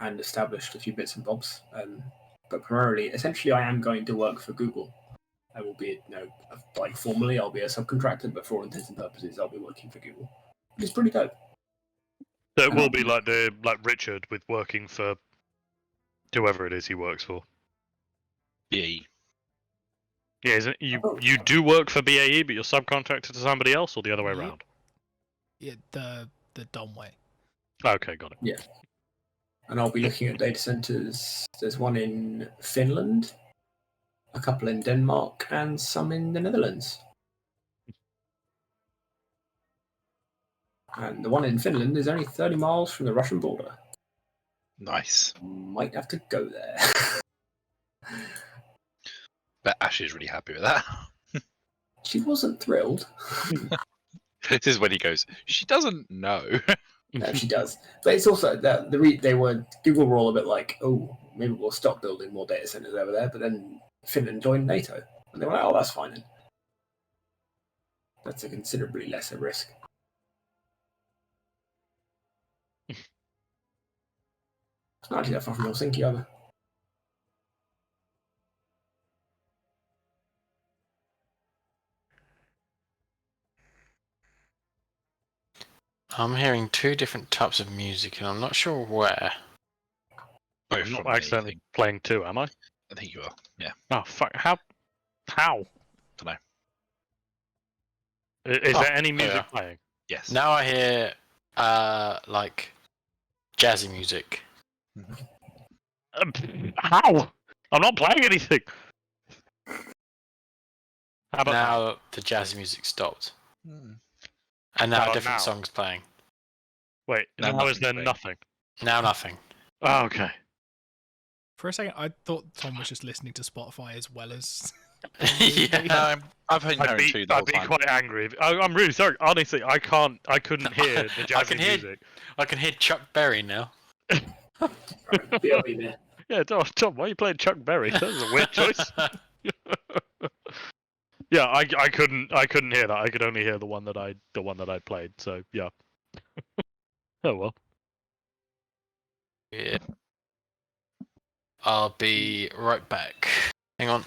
and established a few bits and bobs. But primarily, essentially, I am going to work for Google. I will be, like formally, I'll be a subcontractor, but for all intents and purposes, I'll be working for Google. It's pretty dope. So it will be like Richard with working for whoever it is he works for. BAE. Yeah, isn't you do work for BAE, but you're subcontracted to somebody else, or the other way Yep. around? Yeah, the dumb way. Okay, got it. Yeah. And I'll be looking at data centers. There's one in Finland, a couple in Denmark, and some in the Netherlands. And the one in Finland is only 30 miles from the Russian border. Nice. Might have to go there. Bet Ash is really happy with that. She wasn't thrilled. This is when he goes, she doesn't know. No, she does. But it's also that Google were all a bit like, oh, maybe we'll stop building more data centers over there. But then Finland joined NATO, and they were like, oh, that's fine. Then. That's a considerably lesser risk. It's not actually that far from Helsinki either. I'm hearing two different types of music, and I'm not sure where. Both I'm not from me, I accidentally think. playing two, am I? I think you are. Yeah. Oh fuck! How? Dunno. Is Oh, there any music yeah. playing? Yes. Now I hear like jazzy music. How? I'm not playing anything. How about Now the jazzy music stopped, Hmm. and How now about different now? songs playing. Wait, No, now is nothing's there playing. nothing? Now nothing. Oh, okay. For a second, I thought Tom was just listening to Spotify as well as. Yeah. No, I've been I'd hearing be, two the whole I'd be time. quite angry. I'm really sorry. Honestly, I couldn't hear the jazzy I can hear- music. I can hear Chuck Berry now. Right, BRB there. Yeah, Tom, why are you playing Chuck Berry? That was a weird choice. Yeah, I couldn't hear that. I could only hear the one that I played. So yeah. Oh well. Yeah. I'll be right back. Hang on.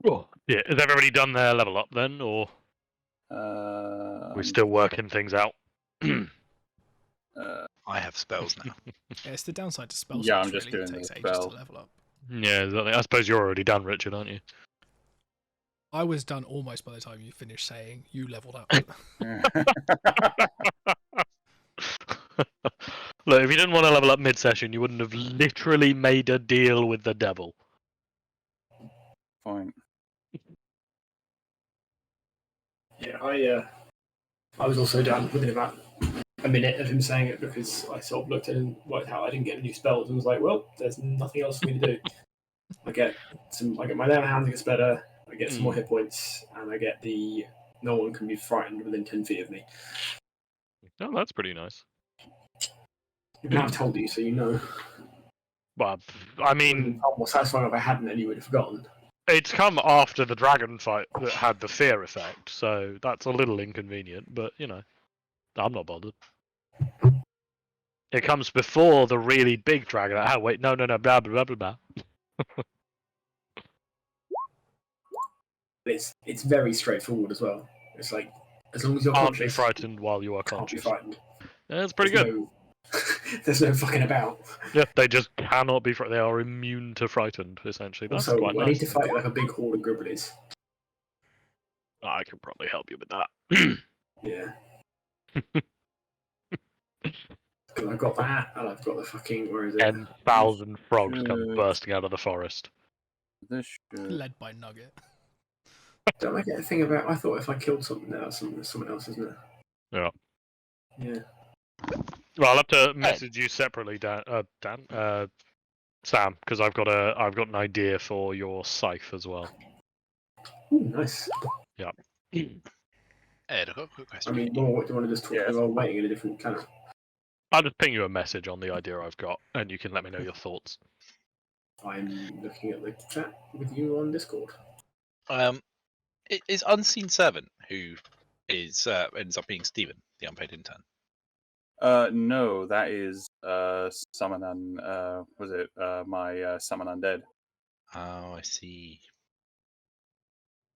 Oh. Yeah, has everybody done their level up then, or we're still working things out? I have spells now. Yeah, it's the downside to spell Yeah, slots, I'm just really. It doing takes the ages to spell. level up. Yeah, exactly. I suppose you're already done, Richard, aren't you? I was done almost by the time you finished saying you leveled up. Look, if you didn't want to level up mid-session, you wouldn't have literally made a deal with the devil. Fine. Yeah, I was also done within about a minute of him saying it because I sort of looked at it and worked out I didn't get any new spells and was like, well, there's nothing else for me to do. I get my lay on hands gets better, I get some more hit points, and I get the no one can be frightened within 10 feet of me. Oh, that's pretty nice. Even I've told you, so you know. But I It would have mean, been far more satisfying if I hadn't and you would have forgotten. it's come after the dragon fight that had the fear effect, so that's a little inconvenient. But you know, I'm not bothered. It comes before the really big dragon. Oh wait, no, blah blah blah blah blah. It's very straightforward as well. It's like as long as you're Can't be conscious, frightened while you are can't be conscious. frightened. Yeah, that's pretty good. There's no fucking about. Yeah, they just cannot be. They are immune to frightened. Essentially, that's Also, quite I nice. need to fight like a big horde of gribblies. I can probably help you with that. Yeah. Because I've got that, and I've got the fucking where is it? 10,000 frogs come Should- bursting out of the forest. This should... Led by Nugget. Don't I get a thing about? I thought if I killed something, that's someone else, isn't it? Yeah. Yeah. Well, I'll have to message you separately, Sam, because I've got an idea for your scythe as well. Ooh, nice. Ed, I've got a quick I question. mean, more. What do you want to just talk about? Waiting in a different channel. I'll just ping you a message on the idea I've got, and you can let me know your thoughts. I'm looking at the chat with you on Discord. It is Unseen Servant who is ends up being Stephen, the unpaid intern. No, that is Summon was it my Summon Undead? Oh, I see.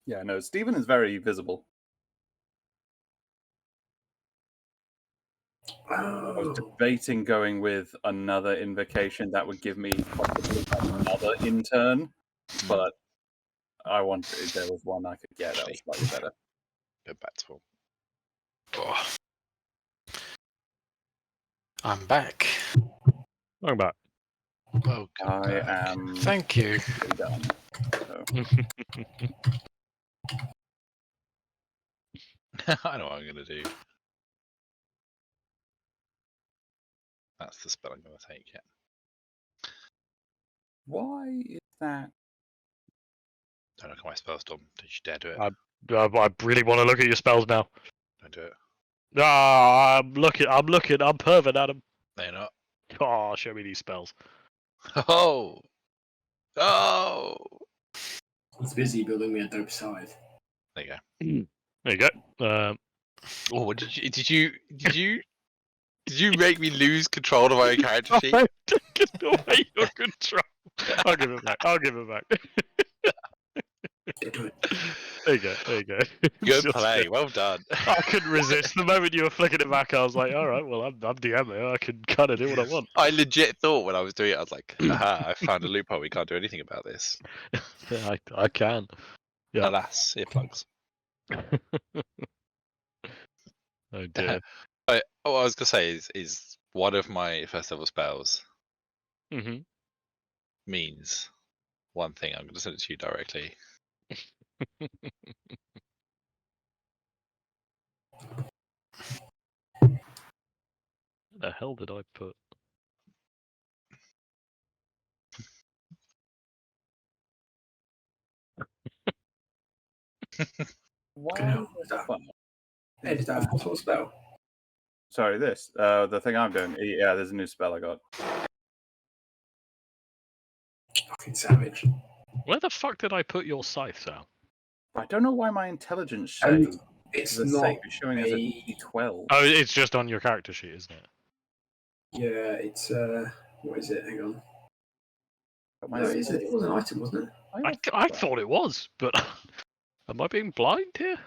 Yeah, no, Stephen is very visible. I was Oh, debating going with another invocation that would give me possibly another intern, but I wanted there was one I could get that was slightly better. Go back to him. Oh. I'm back. Welcome back. Welcome I back. am Thank you. done. So, I know what I'm gonna do. That's the spell I'm gonna take. Yeah. why is that? Don't look at my spell storm. Did you dare do it? I really want to look at your spells now. Don't do it. Ah, I'm looking. I'm pervert, Adam. No, you're not. Oh, show me these spells. Oh. Oh. he's busy building me a dope scythe. There you go. There you go. Oh, what did you make me lose control of my own character sheet? I've taken away your control. I'll give it back. Yeah, do it. There you go. Good Just- play. Well done. I couldn't resist. The moment you were flicking it back, I was like, all right, well, I'm DMing. I can kind of do what I want. I legit thought when I was doing it, I was like, aha, I found a loophole. We can't do anything about this. Yeah, I can. Yeah. Alas, earplugs. Oh dear. But what I was gonna say is one of my first level spells hmm means one thing. I'm gonna send it to you directly. Where the hell did I put? Why? hell, is that- Ed, is that a full sort of spell? Sorry, this the thing I'm doing. Yeah, there's a new spell I got. Fucking savage. Where the fuck did I put your scythe, Sal? I don't know why my intelligence Um, shade It's the not. same. It's showing as a a- D12. Oh, it's just on your character sheet, isn't it? Yeah, it's what is it? Hang on. But No, it was an item, wasn't it? I thought it was, but Am I being blind here?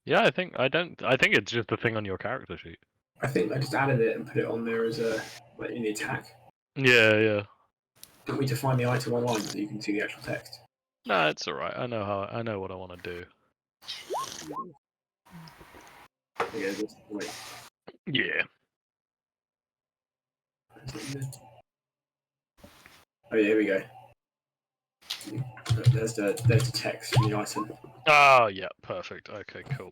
Yeah, I think it's just a thing on your character sheet. I think I just added it and put it on there as a like in the attack. Yeah, yeah. Do we define the item online so you can see the actual text? No, it's alright. I know what I want to do. Yeah, just wait. Yeah. Oh yeah, here we go. There's the text in the item. Oh, yeah, perfect. Okay, cool.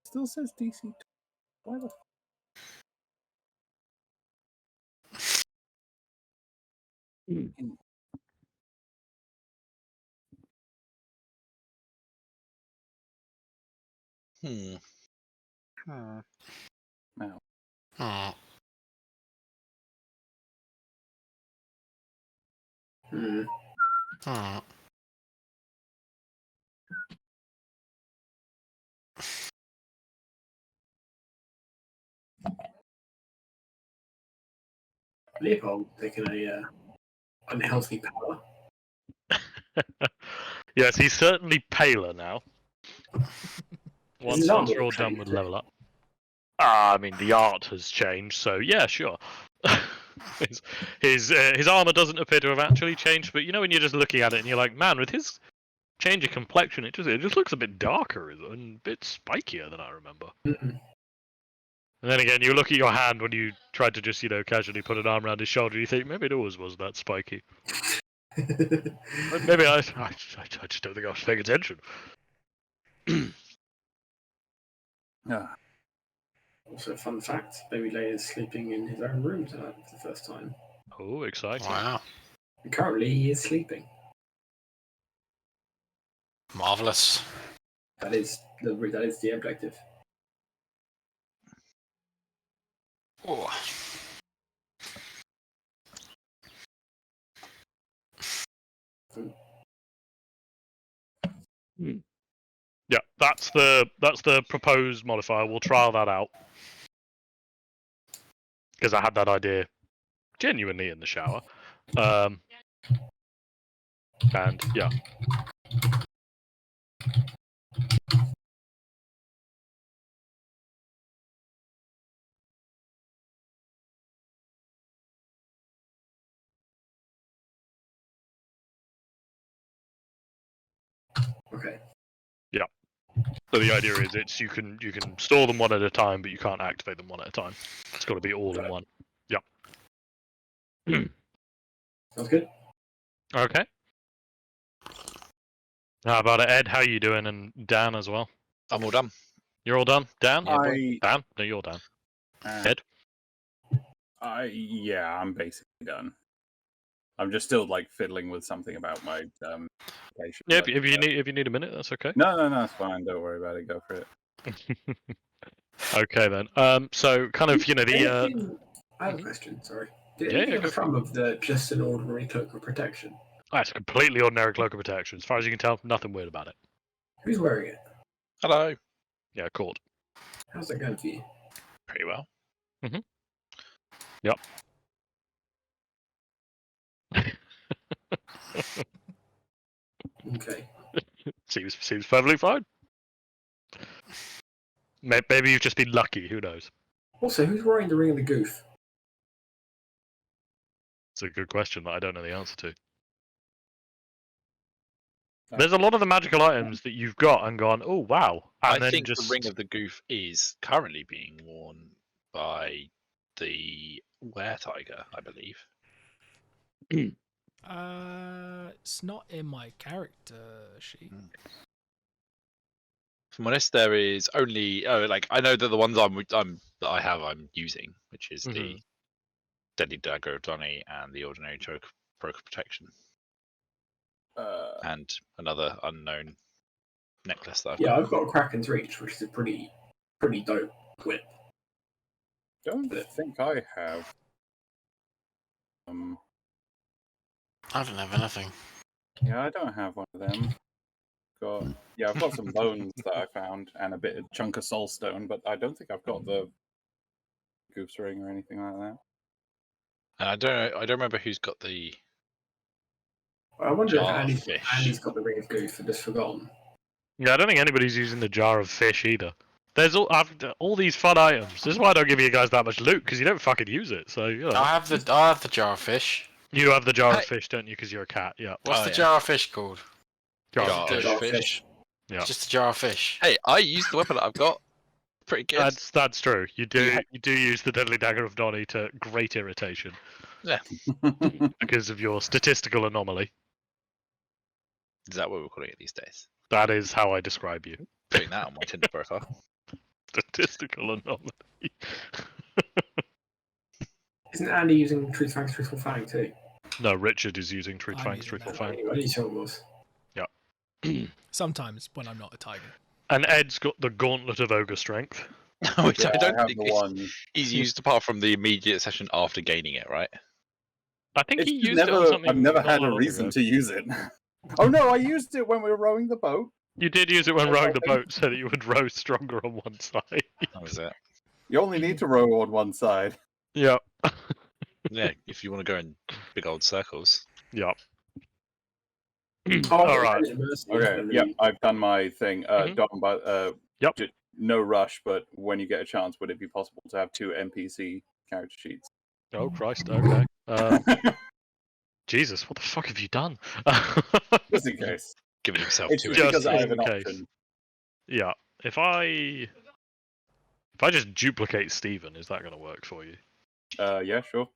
Still says DC. Why the? Hmm. No. Hmm. Hmm. Hmm. Leopold taking a unhealthy power. Yes, he's certainly paler now. his Once armor you're all done changed, with isn't it? level up. I mean, the art has changed, so yeah, sure. his armor doesn't appear to have actually changed, but you know when you're just looking at it and you're like, man, with his change of complexion, it just looks a bit darker and a bit spikier than I remember. Mm. And then again, you look at your hand when you tried to just casually put an arm around his shoulder, you think maybe it always was that spiky. Maybe I just don't think I was paying attention. Ah, Also, fun fact: Baby Lay is sleeping in his own room tonight for the first time. Oh, exciting! Wow. And currently, he is sleeping. Marvelous. That is the objective. Oh. Yeah, that's the proposed modifier. We'll trial that out because I had that idea genuinely in the shower. And yeah. Okay. So the idea is you can store them one at a time, but you can't activate them one at a time. It's got to be all in one. Yeah. Sounds good. Okay. How about it, Ed? How you doing? And Dan as well. I'm all done. You're all done, Dan. I Dan? No, you're done. uh, Ed? yeah, I'm basically done. I'm just still like fiddling with something about my patient. Yeah. but, If you need a minute, that's okay. No, it's fine. Don't worry about it. Go for it. Okay then. So kind of the I have a question. Sorry. Did Yeah, anything go for it. come of the just an ordinary cloak of protection? That's a completely ordinary cloak of protection. As far as you can tell, nothing weird about it. Who's wearing it? Hello. Yeah, cool. How's that going for you? Pretty well. Yep. Okay. Seems perfectly fine. Maybe you've just been lucky. Who knows? Also, who's wearing the ring of the goof? It's a good question that I don't know the answer to. There's a lot of the magical items that you've got and gone, oh wow, and I then think just the Ring of the Goof is currently being worn by the Were-Tiger, I believe. It's not in my character sheet. From honest, there is only I know that the ones I'm using, which is the Deadly Dagger of Donny and the Ordinary Cloak of Protection, and another unknown necklace that I've got a Kraken's Reach, which is a pretty dope whip. Don't think I have. I don't have anything. Yeah, I don't have one of them. I've got some bones that I found and a chunk of soulstone, but I don't think I've got the Goof's ring or anything like that. And I don't remember who's got the. I wonder if Jar of Andy's, fish. Andy's got the ring of goof and just forgotten. Yeah, I don't think anybody's using the jar of fish either. There's all these fun items. This is why I don't give you guys that much loot, because you don't fucking use it. So you know. I have the jar of fish. You have the jar of Hey. fish, don't you? Because you're a cat. Yeah. What's Oh, the yeah. jar of fish called? Jar Jar of of fish. Jar of fish. Yeah. It's just a jar of fish. Hey, I used the weapon that I've got. Pretty good. That's true. You do use the deadly dagger of Donny to great irritation because of your statistical anomaly. Is that what we're calling it these days? That is how I describe you. Putting that on my Tinder profile. Statistical anomaly. Isn't Andy using Truth Fangs, Truthful Fang too? No, Richard is using Truth I'm Fangs, using Truthful that. Fang. I didn't sure it was. Sometimes when I'm not a tiger. And Ed's got the Gauntlet of Ogre Strength. Which Yeah, I don't have think the he's, one. he's used apart from the immediate session after gaining it, right? I think It's he just used it on something. I've never not had that a long reason ago. to use it. Oh no, I used it when we were rowing the boat. You did use it when That's rowing the okay. boat so that you would row stronger on one side. That was it. You only need to row on one side. Yeah. Yeah, if you want to go in big old circles. Yeah. Oh, All right. Okay, yep, I've done my thing. Mhm. Dom, but Yep. no rush. But when you get a chance, would it be possible to have 2 NPC character sheets? Oh Christ. Okay. Jesus, what the fuck have you done? Just in case. Giving himself It's to just it. because I have in an case. option. Yeah. If I just duplicate Steven, is that going to work for you? Yeah, sure.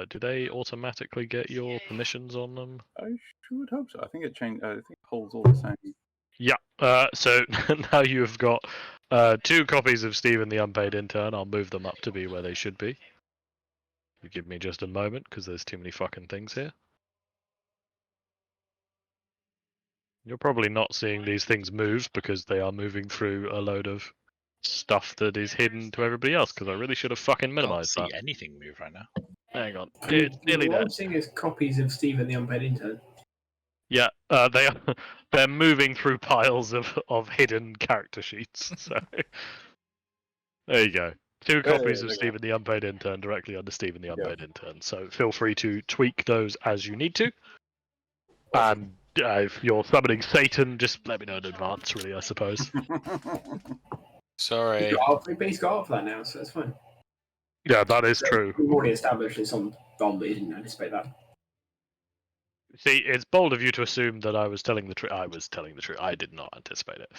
Do they automatically get your permissions on them? I should hope so. I think it changed. I think it holds all the same. Yeah. So now you've got 2 copies of Steven the Unpaid Intern. I'll move them up to be where they should be. You give me just a moment, because there's too many fucking things here. You're probably not seeing these things move because they are moving through a load of stuff that is hidden to everybody else, because I really should have fucking Can't minimized see that. anything move right now. Hang on. It's nearly What there. I'm seeing is copies of Stephen the Unpaid Intern. Yeah, they're moving through piles of hidden character sheets. So there you go. 2 copies of there you Stephen the Unpaid Intern directly under Stephen the Yeah. Unpaid Intern. So feel free to tweak those as you need to. And if you're summoning Satan, just let me know in advance, really, I suppose. Sorry. He's got off that now, so it's fine. Yeah, that is true. We've already established it's on Dom, but he didn't anticipate that. See, it's bold of you to assume that I was telling the truth. I was telling the truth. I did not anticipate it.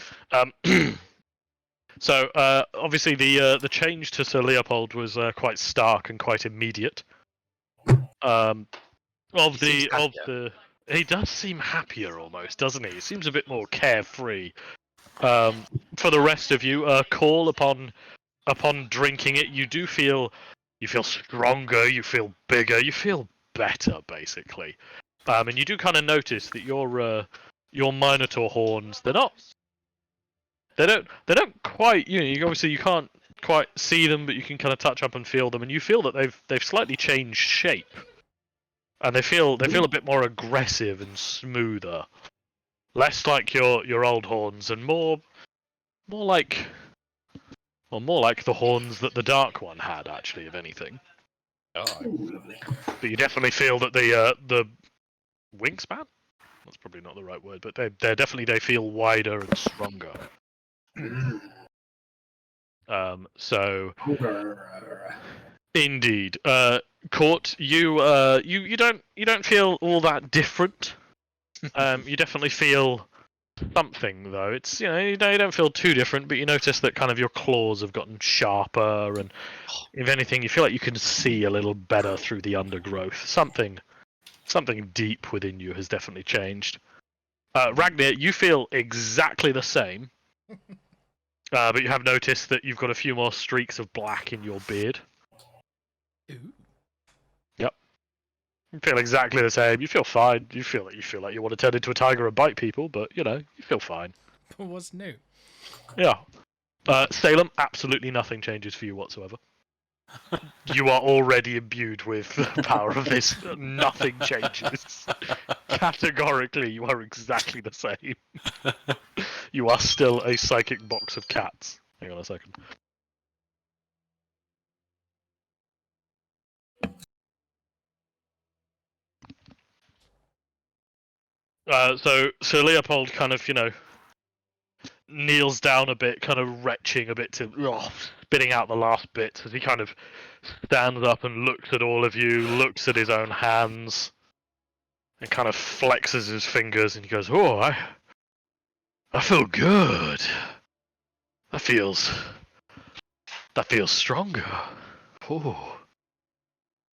So obviously the change to Sir Leopold was quite stark and quite immediate. He does seem happier almost, doesn't he? He seems a bit more carefree. For the rest of you, Call upon drinking it, you feel stronger, you feel bigger, you feel better basically. And you do kind of notice that your Minotaur horns, they don't quite, you obviously you can't quite see them, but you can kind of touch up and feel them, and you feel that they've slightly changed shape, and they feel a bit more aggressive and smoother, less like your old horns, and more like the horns that the Dark One had, actually, if anything. Oh, Ooh, lovely. But you definitely feel that the wingspan, that's probably not the right word, but they feel wider and stronger. So indeed, Court, you don't feel all that different. You definitely feel something though. It's you don't feel too different, but you notice that kind of your claws have gotten sharper, and if anything, you feel like you can see a little better through the undergrowth. Something deep within you has definitely changed. Ragnar, you feel exactly the same. But you have noticed that you've got a few more streaks of black in your beard. Ooh. Yep. You feel exactly the same. You feel fine. You feel like you want to turn into a tiger and bite people, but you feel fine. What's new? Yeah. Salem, absolutely nothing changes for you whatsoever. You are already imbued with the power of this. Nothing changes. Categorically, you are exactly the same. You are still a psychic box of cats. Hang on a second. So Sir Leopold kind of, kneels down a bit, kind of retching a bit spitting out the last bits as he kind of stands up and looks at all of you, looks at his own hands, and kind of flexes his fingers, and he goes, "Oh, I feel good. That feels stronger. Oh,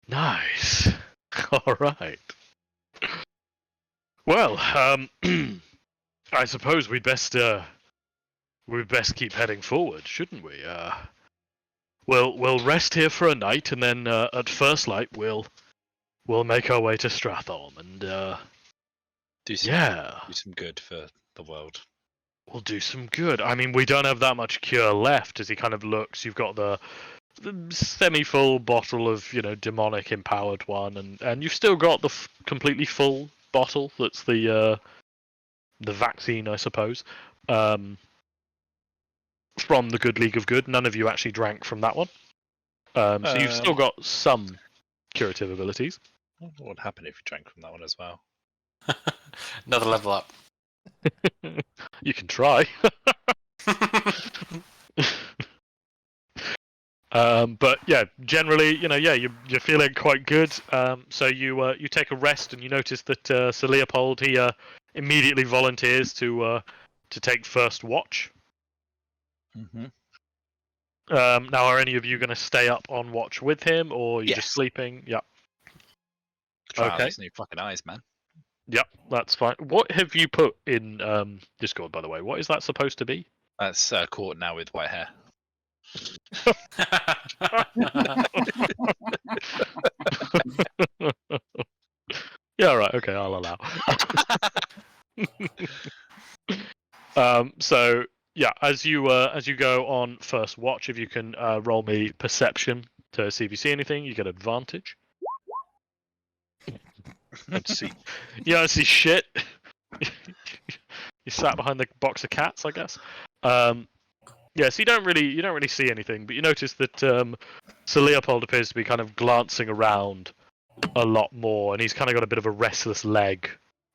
nice. All right. Well, I suppose we'd best keep heading forward, shouldn't we? We'll rest here for a night, and then at first light we'll make our way to Stratholme, and Do some good for the world. we'll do some good. I mean, we don't have that much cure left. As he kind of looks, you've got the semi-full bottle of demonic empowered one, and you've still got the completely full bottle. That's the vaccine, I suppose. From the Good League of Good. None of you actually drank from that one. So you've still got some curative abilities. What would happen if you drank from that one as well? Another level up. You can try. But yeah, generally, you're feeling quite good. So you take a rest, and you notice that Sir Leopold, he immediately volunteers to take first watch. Mm-hmm. Now, are any of you going to stay up on watch with him, or are you just sleeping? Yep. Try these new fucking eyes, man. Yep, that's fine. What have you put in Discord, by the way? What is that supposed to be? That's Court now with white hair. Yeah, right. Okay, I'll allow. So yeah, as you go on first watch, if you can roll me perception to see if you see anything, you get advantage. Let's see. You don't see shit. You sat behind the box of cats, I guess. Yeah, so you don't really see anything, but you notice that Sir Leopold appears to be kind of glancing around a lot more, and he's kind of got a bit of a restless leg.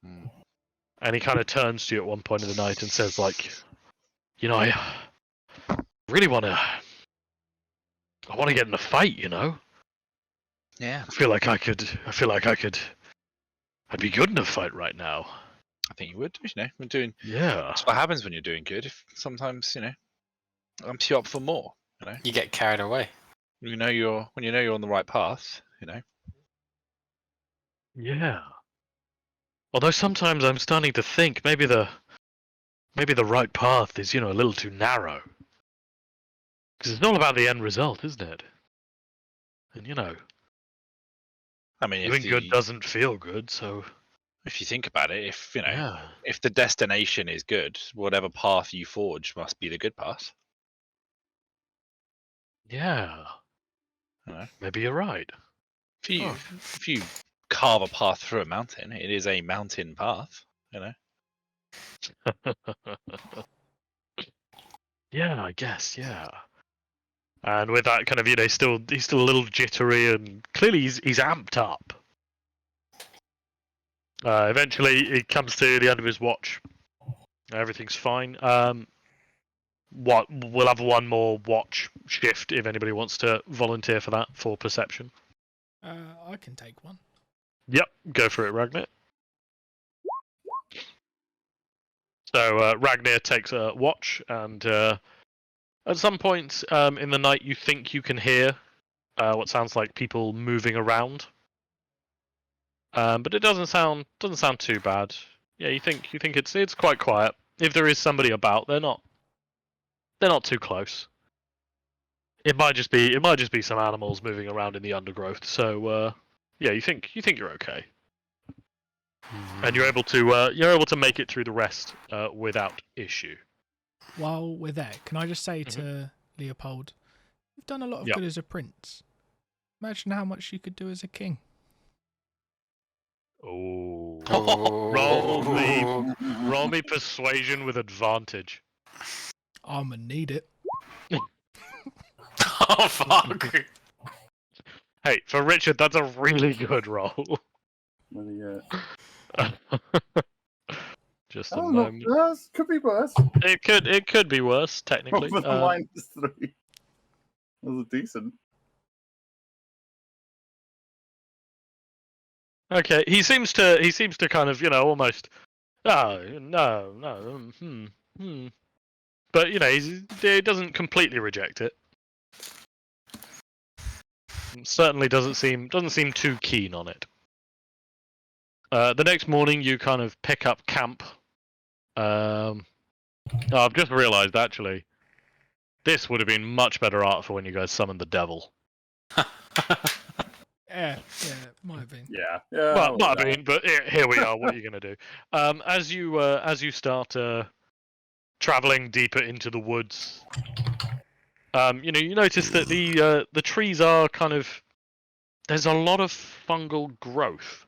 Mm. And he kind of turns to you at one point of the night and says, like, I really want to get in a fight, Yeah. I feel like I could. I'd be good in a fight right now. I think you would. We're doing. Yeah. That's what happens when you're doing good. If sometimes amps you up for more. You get carried away. When you know you're on the right path. Yeah. Although sometimes I'm starting to think maybe the right path is a little too narrow. Because it's all about the end result, isn't it? And I mean, doing good doesn't feel good, so. If you think about it, if the destination is good, whatever path you forge must be the good path. Yeah. Maybe you're right. If you carve a path through a mountain, it is a mountain path. Yeah, I guess. Yeah. And with that kind of, he's still a little jittery, and clearly he's amped up. Eventually, it comes to the end of his watch. Everything's fine. We'll have one more watch shift if anybody wants to volunteer for that for perception. I can take one. Yep, go for it, Ragnar. So Ragnar takes a watch, and at some point in the night, you think you can hear what sounds like people moving around. But it doesn't sound too bad. Yeah, you think it's quite quiet. If there is somebody about, they're not too close. It might just be some animals moving around in the undergrowth. So yeah, you think you're okay, and you're able to make it through the rest without issue. While we're there, can I just say to Leopold, you've done a lot of good as a prince. Imagine how much you could do as a king. Oh. Oh. Roll me persuasion with advantage. I'm gonna need it. Oh fuck! Hey, for Richard, that's a really good roll. What do you get? Just a Oh, not moment. worse. Could be worse. It could be worse technically. Over the -3. That was decent. Okay, he seems to kind of, almost. Oh no. But he doesn't completely reject it. Certainly doesn't seem too keen on it. The next morning, you kind of pick up camp. I've just realised actually, this would have been much better art for when you guys summoned the devil. Yeah, might have been. Yeah. Well, might have been, but here we are. What are you going to do? As you start traveling deeper into the woods, you notice that the trees are kind of. There's a lot of fungal growth.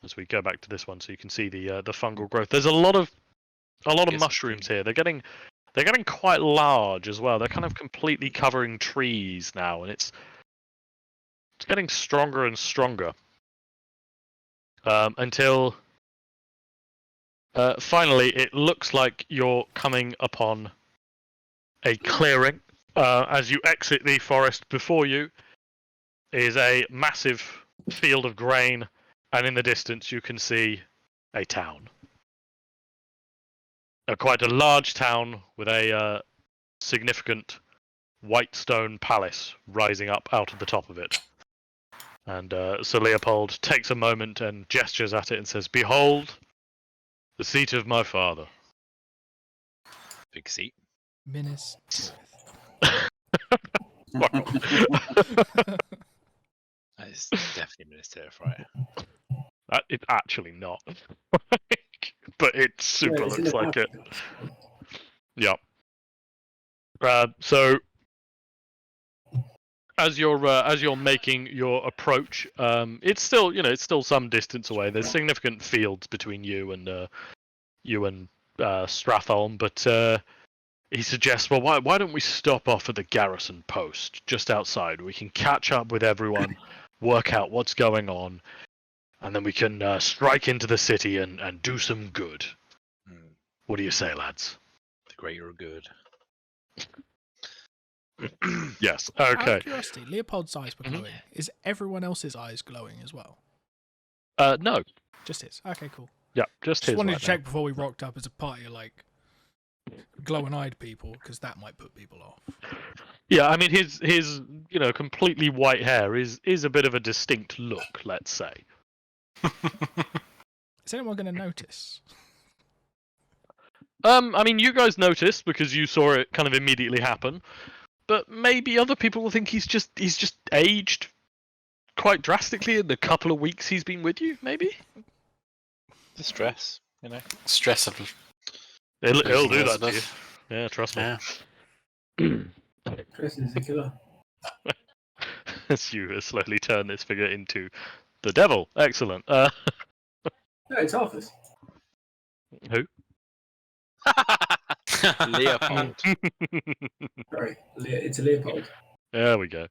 As we go back to this one, so you can see the fungal growth. There's a lot of mushrooms here. They're getting quite large as well. They're kind of completely covering trees now, and it's getting stronger and stronger. Until finally, it looks like you're coming upon a clearing. As you exit the forest before you is a massive field of grain, and in the distance you can see a town. Quite a large town with a significant white stone palace rising up out of the top of it. And Sir Leopold takes a moment and gestures at it and says, "Behold, the seat of my father." Big seat. Minas Tirith. That is definitely Minas Tirith, right? It's actually not. But it super looks like it. Yeah. So as you're making your approach, it's still some distance away. There's significant fields between you and Stratholm, but he suggests, well, why don't we stop off at the garrison post just outside? We can catch up with everyone, work out what's going on, and then we can strike into the city and do some good. What do you say, lads? The greater good. Yes. Out Okay. of curiosity, Leopold's eyes were glowing. Is everyone else's eyes glowing as well? No. Just his. Okay, cool. Yeah, just his. Wanted right to check before we rocked up as a party of like glowing-eyed people, because that might put people off. Yeah, I mean his completely white hair is a bit of a distinct look, let's say. Is anyone going to notice? I mean, you guys noticed because you saw it kind of immediately happen, but maybe other people will think he's just aged quite drastically in the couple of weeks he's been with you. Maybe the stress, Stress of. It'll do that to you. Elizabeth. Yeah, trust me. Yeah. Chris is a killer. As you slowly turn this figure into the devil. Excellent. No, it's Arthur's. Who? Leopold. Sorry, it's a Leopold. There we go.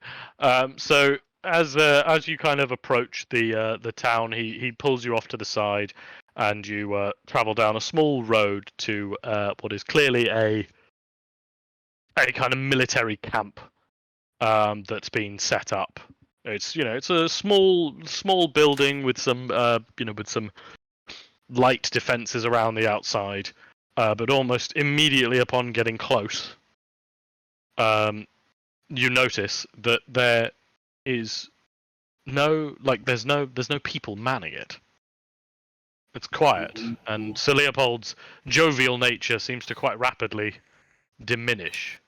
So as you kind of approach the town, he pulls you off to the side, and you travel down a small road to what is clearly a kind of military camp that's been set up. It's a small building with some light defenses around the outside, but almost immediately upon getting close, you notice that there is there's no people manning it. It's quiet, and Sir Leopold's jovial nature seems to quite rapidly diminish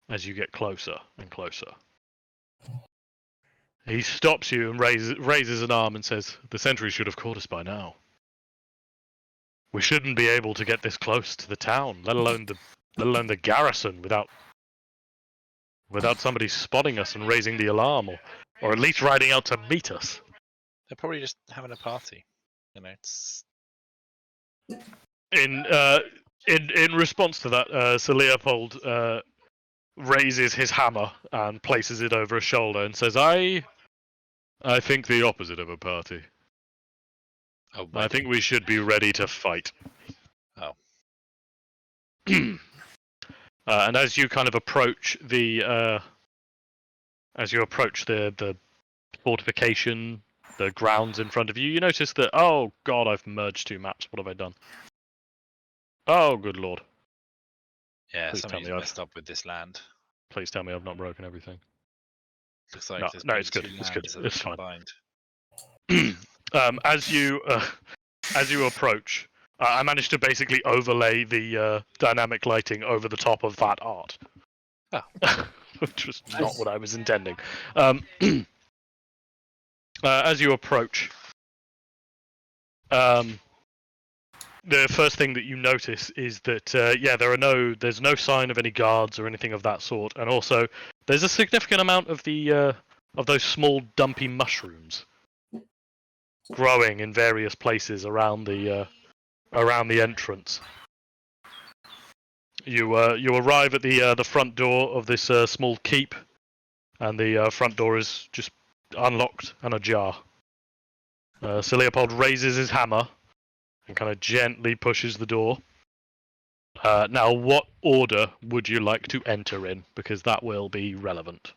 as you get closer and closer. He stops you and raises an arm and says, "The sentries should have caught us by now. We shouldn't be able to get this close to the town, let alone the garrison, without somebody spotting us and raising the alarm, or at least riding out to meet us." They're probably just having a party. It's In response to that, Sir Leopold raises his hammer and places it over his shoulder and says, I think the opposite of a party. Oh, I think we should be ready to fight. Oh. And as you kind of approach the fortification, the grounds in front of you, you notice that, oh god, I've merged 2 maps. What have I done? Oh, good lord. Yeah, Please tell somebody's me I've- messed up with this land. Please tell me I've not broken everything. Looks like No, there's no, been it's good, 2 it's good, lands that it's have fine. combined. As you approach, I managed to basically overlay the dynamic lighting over the top of that art. Oh. Which was not Nice. what I was intending. As you approach, the first thing that you notice is that there's no sign of any guards or anything of that sort, and also there's a significant amount of the of those small dumpy mushrooms growing in various places around the entrance. You arrive at the front door of this small keep, and the front door is just unlocked and ajar. So Leopold raises his hammer and kind of gently pushes the door. Now, what order would you like to enter in? Because that will be relevant.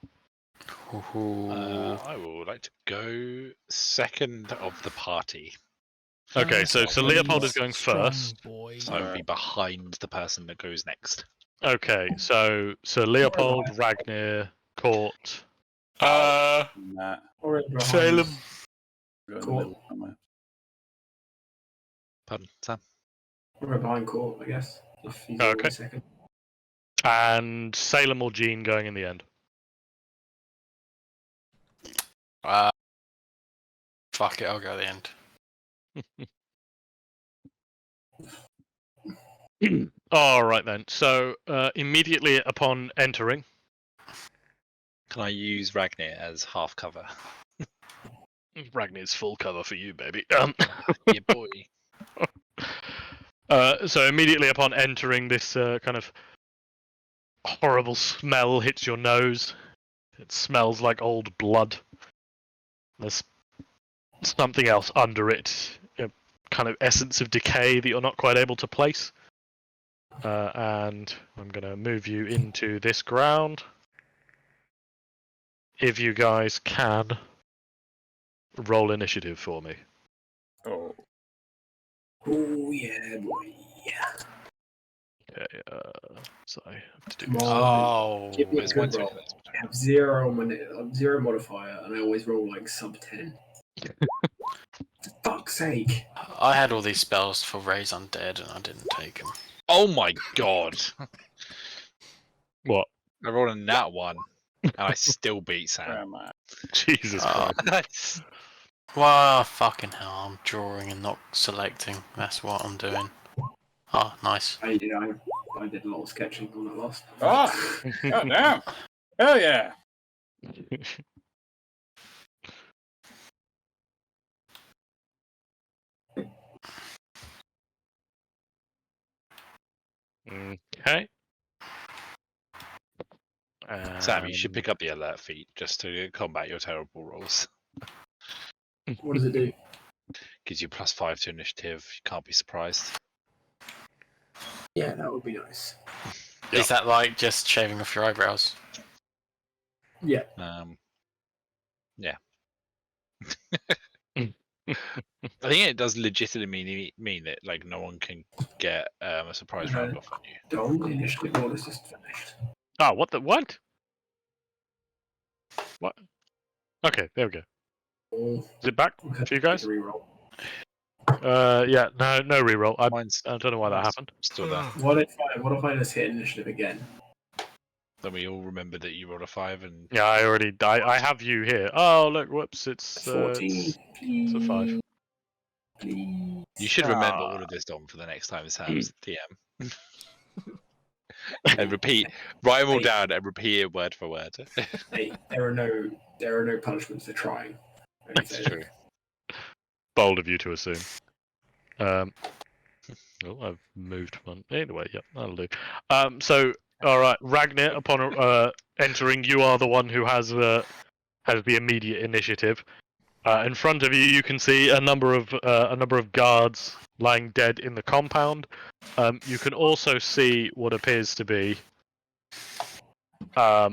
I would like to go second of the party. Okay, so First, Leopold is please, going strong first. Boy. So I would be behind the person that goes next. Okay, so Leopold, Ragnir, Court. Nah. Or in behind. Salem. Go in the Cool. middle somewhere. Pardon, Sam? Or behind court, I guess. If he's Okay. always second. And Salem or Jean going in the end. Fuck it, I'll go at the end. All right then. So immediately upon entering, Can I use Ragnir as half cover? Ragnir's full cover for you, baby. Yeah, boy. So immediately upon entering, this kind of horrible smell hits your nose. It smells like old blood. There's something else under it, a kind of essence of decay that you're not quite able to place. And I'm going to move you into this ground. If you guys can, roll initiative for me. Oh. Oh yeah, boy. Yeah. Okay, so I have to do Come this. on. Oh, Give me a Where's good my roll. second? I have zero modifier, and I always roll like sub 10. For fuck's sake. I had all these spells for Raise Undead and I didn't take them. Oh my god! What? I rolled a nat 1, and I still beat Where Sam. am I? Jesus Oh. Christ. Well, fucking hell, I'm drawing and not selecting. That's what I'm doing. Oh, nice. I did a lot of sketching on that last. Oh! God damn! Hell yeah! Okay. Sam, you should pick up the alert feat just to combat your terrible rolls. What does it do? Gives you +5 to initiative. You can't be surprised. Yeah, that would be nice. Yeah. Is that like just shaving off your eyebrows? Yeah. Yeah. I think it does legitimately mean that like no one can get a surprise round off on you. Don't initiative roll is just finished. Oh, what the what? What? Okay, there we go. Oh, Is it back okay. for you guys? Reroll. Yeah, no reroll. I Mine's don't know why that mine's happened. still there. What if I just hit initiative again? Then we all remember that you rolled a 5 and Yeah, I have you here. Oh look, whoops, it's 14. it's a 5. Please. you should remember Ah. all of this, Dom, for the next time Sam's DM. And repeat, write them all Hey. down and repeat it word for word. Hey, there are no punishments for trying. Only That's failing. True. Bold of you to assume. Oh, I've moved one. Anyway, yeah, that'll do. So All right, Ragnar. Upon entering, you are the one who has the immediate initiative. In front of you, you can see a number of guards lying dead in the compound. You can also see what appears to be what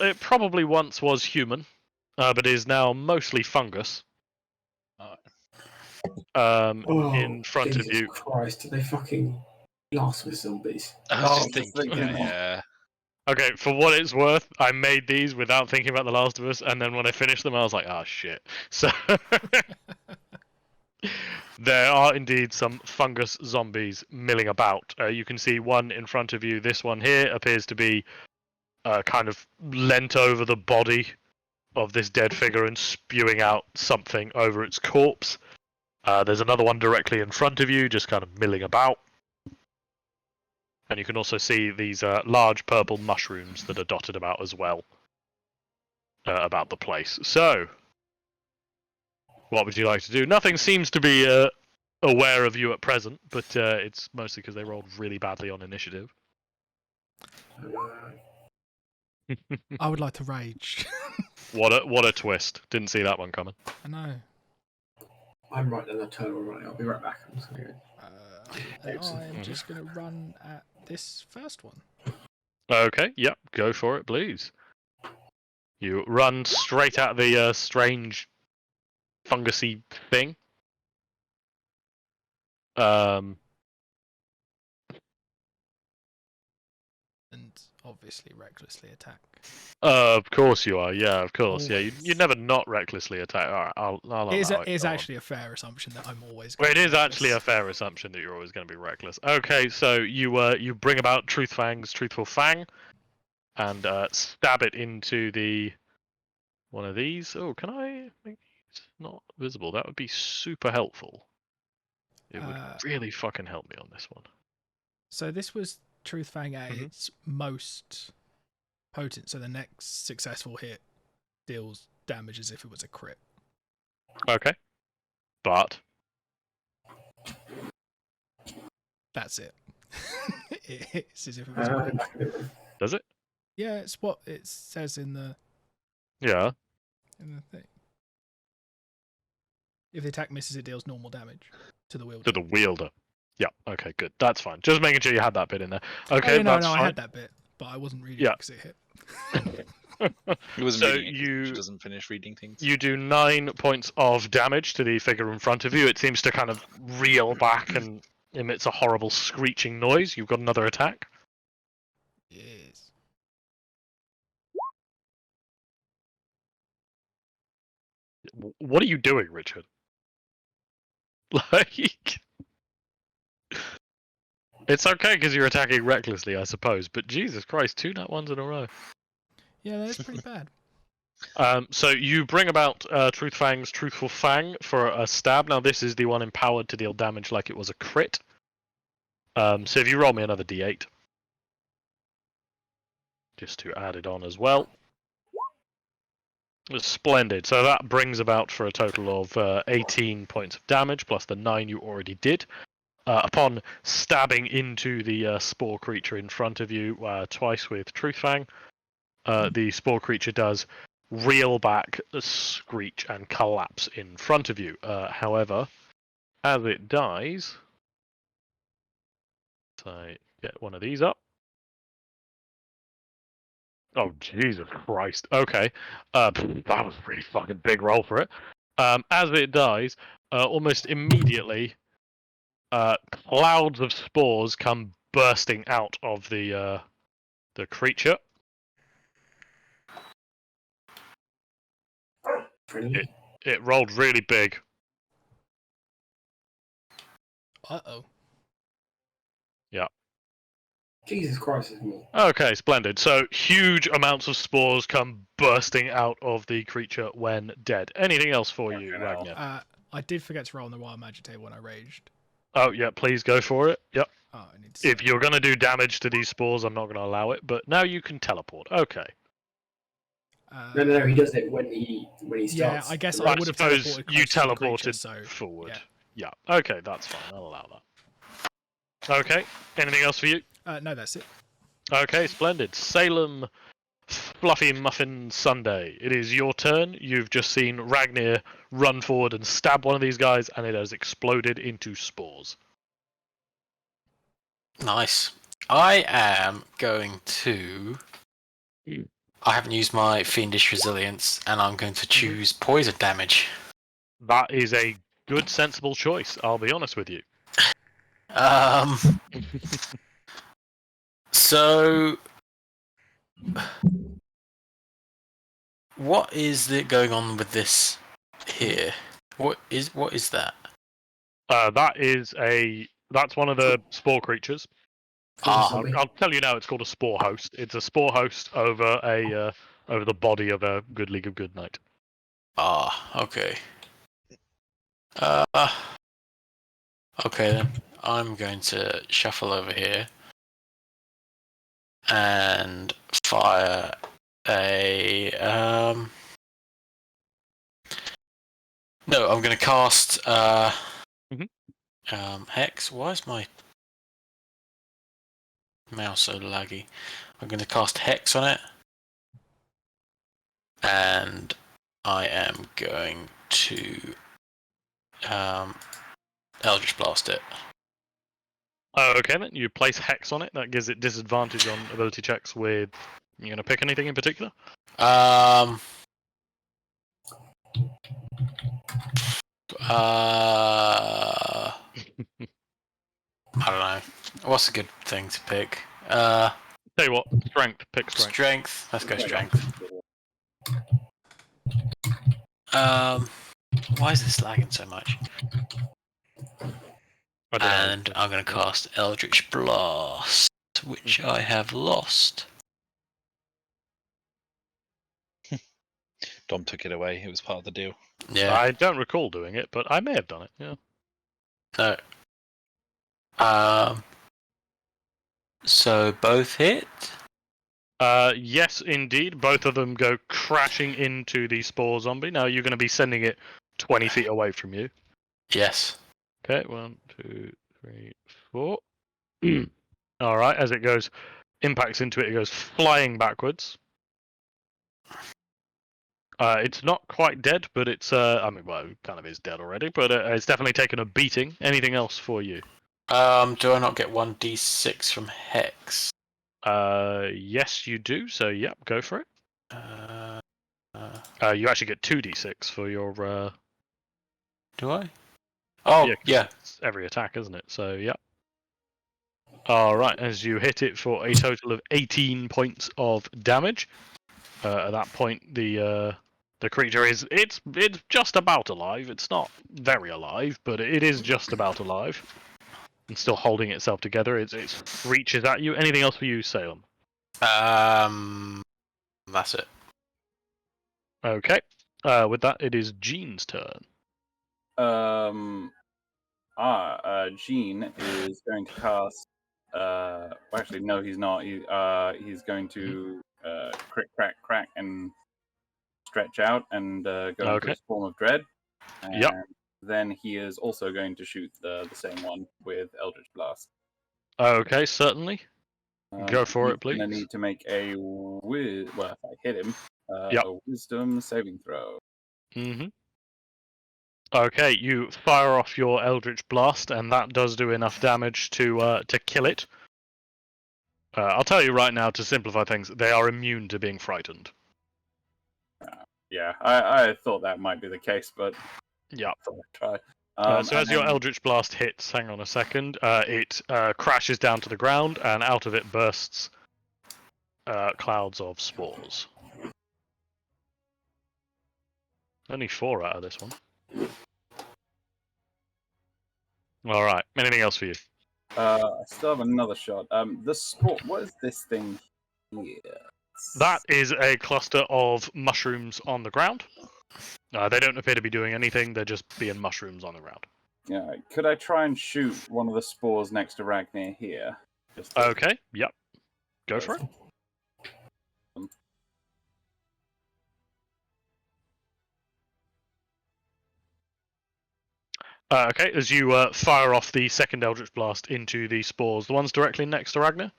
it probably once was human, but is now mostly fungus. In front of Jesus you. Christ, do they fucking last with zombies? I was Oh, just just thinking thinking that, yeah. Okay, for what it's worth, I made these without thinking about The Last of Us, and then when I finished them, I was like, "Ah, shit." So there are indeed some fungus zombies milling about. You can see one in front of you. This one here appears to be kind of leant over the body of this dead figure and spewing out something over its corpse. There's another one directly in front of you, just kind of milling about. And you can also see these large purple mushrooms that are dotted about as well, about the place. So, what would you like to do? Nothing seems to be aware of you at present, but it's mostly because they rolled really badly on initiative. I would like to rage. What a twist! Didn't see that one coming. I know. I'm right in the tunnel running. I'll be right back. I'm just gonna go. And Excellent. I'm just going to run at this first one. Okay, yep, go for it, please. You run straight at the strange fungusy thing. And obviously recklessly attack. Of course you are. Yeah, of course. Yeah, you'd never not recklessly attack. All right, I'll allow It it. is Go on. actually a fair assumption that I'm always. Well, gonna it be is actually a reckless. fair assumption that you're always going to be reckless. Okay, so you bring about Truthful Fang, and stab it into the one of these. Oh, can I make these not visible? That would be super helpful. It would really fucking help me on this one. So this was Truth Fang at Mhm. its most potent. So the next successful hit deals damage as if it was a crit. Okay, but That's it. It's as if it was a crit. does it? Yeah, it's what it says in the Yeah. thing. If the attack misses, it deals normal damage to the wielder. To the wielder. Yeah. Okay. Good. That's fine. Just making sure you had that bit in there. Oh, Okay. yeah, no, that's I fine. had that bit, but I wasn't reading Yeah. it because it hit. He wasn't So reading it 'cause you- she doesn't finish reading things. You do 9 points of damage to the figure in front of you. It seems to kind of reel back and emits a horrible screeching noise. You've got another attack. Yes. What are you doing, Richard? Like, it's okay because you're attacking recklessly, I suppose. But Jesus Christ, 2 nat ones in a row. Yeah, that's pretty bad. So you bring about Truthful Fang for a stab. Now this is the one empowered to deal damage like it was a crit. So if you roll me another d8, just to add it on as well. Splendid. So that brings about for a total of 18 points of damage plus the 9 you already did. Upon stabbing into the spore creature in front of you twice with Truthfang, the spore creature does reel back, screech, and collapse in front of you. However, as it dies, so get one of these up. Oh, Jesus Christ. Okay. That was a really fucking big roll for it. As it dies, almost immediately, clouds of spores come bursting out of the creature. Brilliant. It rolled really big. Uh-oh. Jesus Christ, there's more. Okay, splendid. So huge amounts of spores come bursting out of the creature when dead. Anything else for you, Fucking hell. Ragnar? I did forget to roll on the wild magic table when I raged. Oh yeah, please go for it. Yep. Oh, I need to If you're gonna do damage to these spores, I'm not gonna allow it. But now you can teleport. Okay. No, he does it when he Yeah, starts. I guess I I would have suppose teleported you closer to the teleported creature, so forward. yeah. Yeah. Okay, that's fine. I'll allow that. Okay. Anything else for you? No, that's it. Okay, splendid. Salem Fluffy Muffin Sunday. It is your turn. You've just seen Ragnir run forward and stab one of these guys, and it has exploded into spores. Nice. I am going to. I haven't used my Fiendish Resilience, and I'm going to choose poison damage. That is a good, sensible choice, I'll be honest with you. So, what is going on with this here? What is that? That's one of the spore creatures. Zombie. I'll tell you now. It's called a spore host. It's a spore host over over the body of a good League of Good Knight. Okay. Okay then. I'm going to shuffle over here and fire a No, I'm going to cast Hex. Why is my mouse so laggy? I'm going to cast Hex on it, and I am going to Eldritch Blast it. Okay then. You place Hex on it. That gives it disadvantage on ability checks with. You going to pick anything in particular? I don't know. What's a good thing to pick? Tell you what, strength. Pick strength. Strength. Let's go strength. Why is this lagging so much? And I'm going to cast Eldritch Blast, which I have lost. Dom took it away. It was part of the deal. Yeah. I don't recall doing it, but I may have done it. Yeah. No. So both hit? Yes, indeed. Both of them go crashing into the spore zombie. Now you're going to be sending it 20 feet away from you. Yes. Okay, 1, 2, 3, 4. All right, as it goes, impacts into it, it goes flying backwards. It's not quite dead, but it's, I mean, well, it kind of is dead already, but it's definitely taken a beating. Anything else for you? Do I not get 1d6 from Hex? Yes, you do, so yep, go for it. You actually get 2d6 for your, Do I? Oh, yeah. It's every attack, isn't it? So, yep. Alright, as you hit it for a total of 18 points of damage. At that point, the creature it's just about alive. It's not very alive, but it is just about alive. And still holding itself together. It reaches at you. Anything else for you, Salem? That's it. Okay. With that, it is Jean's turn. Gene is going to cast. Actually, no, he's not. He's going to crack, crack, crack, and stretch out and go into his form of dread. And Yep. Then he is also going to shoot the same one with Eldritch Blast. Okay, certainly. Go for it, He's please. going to need to make a if I hit him, Yep. a Wisdom saving throw. Mm-hmm. Okay, you fire off your Eldritch Blast, and that does do enough damage to kill it. I'll tell you right now, to simplify things, they are immune to being frightened. Yeah, I thought that might be the case, but Yeah. I thought I'd try. So as your Eldritch Blast hits, hang on a second, it crashes down to the ground, and out of it bursts clouds of spores. Only 4 out of this one. Alright, anything else for you? I still have another shot. The sport. What is this thing here? That is a cluster of mushrooms on the ground. They don't appear to be doing anything, they're just being mushrooms on the ground. Yeah. Could I try and shoot one of the spores next to Ragnir here? Okay, yep. Go for it. Okay, as you fire off the second Eldritch Blast into the spores, the ones directly next to Ragnar.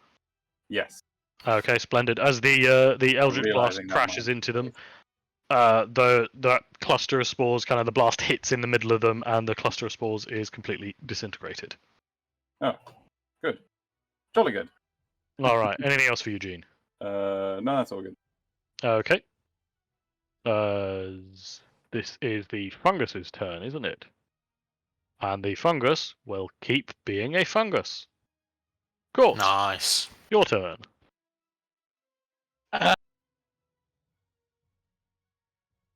Yes. Okay, splendid. As the Eldritch Blast realising that crashes might- into them, that cluster of spores, kind of the blast hits in the middle of them, and the cluster of spores is completely disintegrated. Good. Jolly good. All right. Anything else for Eugene? No, that's all good. Okay. This is the fungus's turn, isn't it? And the fungus will keep being a fungus. Cool. Nice. Your turn.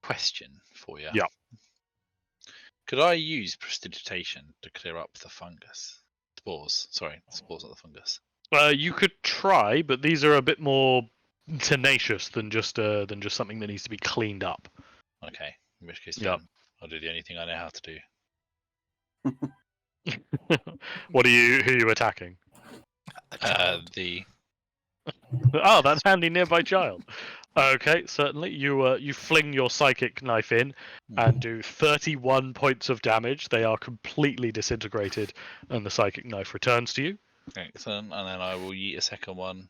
Question for you. Yeah. Could I use prestidigitation to clear up the fungus? Spores. Sorry, spores, not the fungus. You could try, but these are a bit more tenacious than just something that needs to be cleaned up. Okay. In which case, Yep. then I'll do the only thing I know how to do. Who are you attacking? The Oh, that handy nearby child. Okay, certainly. You fling your psychic knife in and do 31 points of damage. They are completely disintegrated, and the psychic knife returns to you. excellent, and then I will yeet a second one.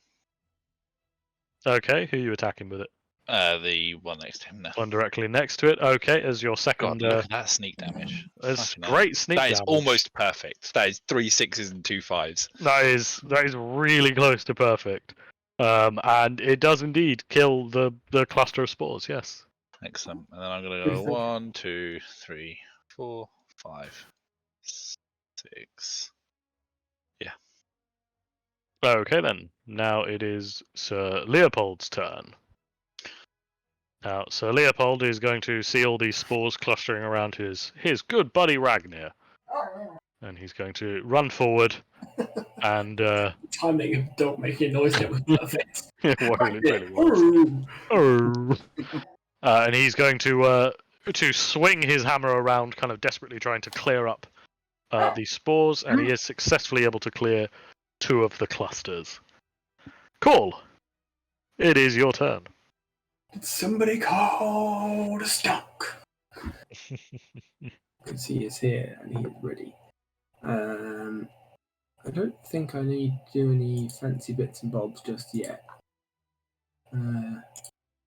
Okay, who are you attacking with it? The one next to him now. One directly next to it. Okay, as your God, second. look at that sneak damage. That's Fucking hell. great sneak That is damage. almost perfect. That is 3 6s and 2 5s. That is really close to perfect. And it does indeed kill the cluster of spores. Yes. Excellent. And then I'm gonna What do go you think? 1, 2, 3, 4, 5, 6. Okay then. Now it is Sir Leopold's turn. Now Sir Leopold is going to see all these spores clustering around his good buddy Ragnar, and he's going to run forward and Timing of dog making noise there was perfect. it really was. And he's going to swing his hammer around, kind of desperately trying to clear up these spores, and he is successfully able to clear 2 of the clusters. Cool. It is your turn. Did somebody call the stock? I can see he's here and he is ready. I don't think I need to do any fancy bits and bobs just yet.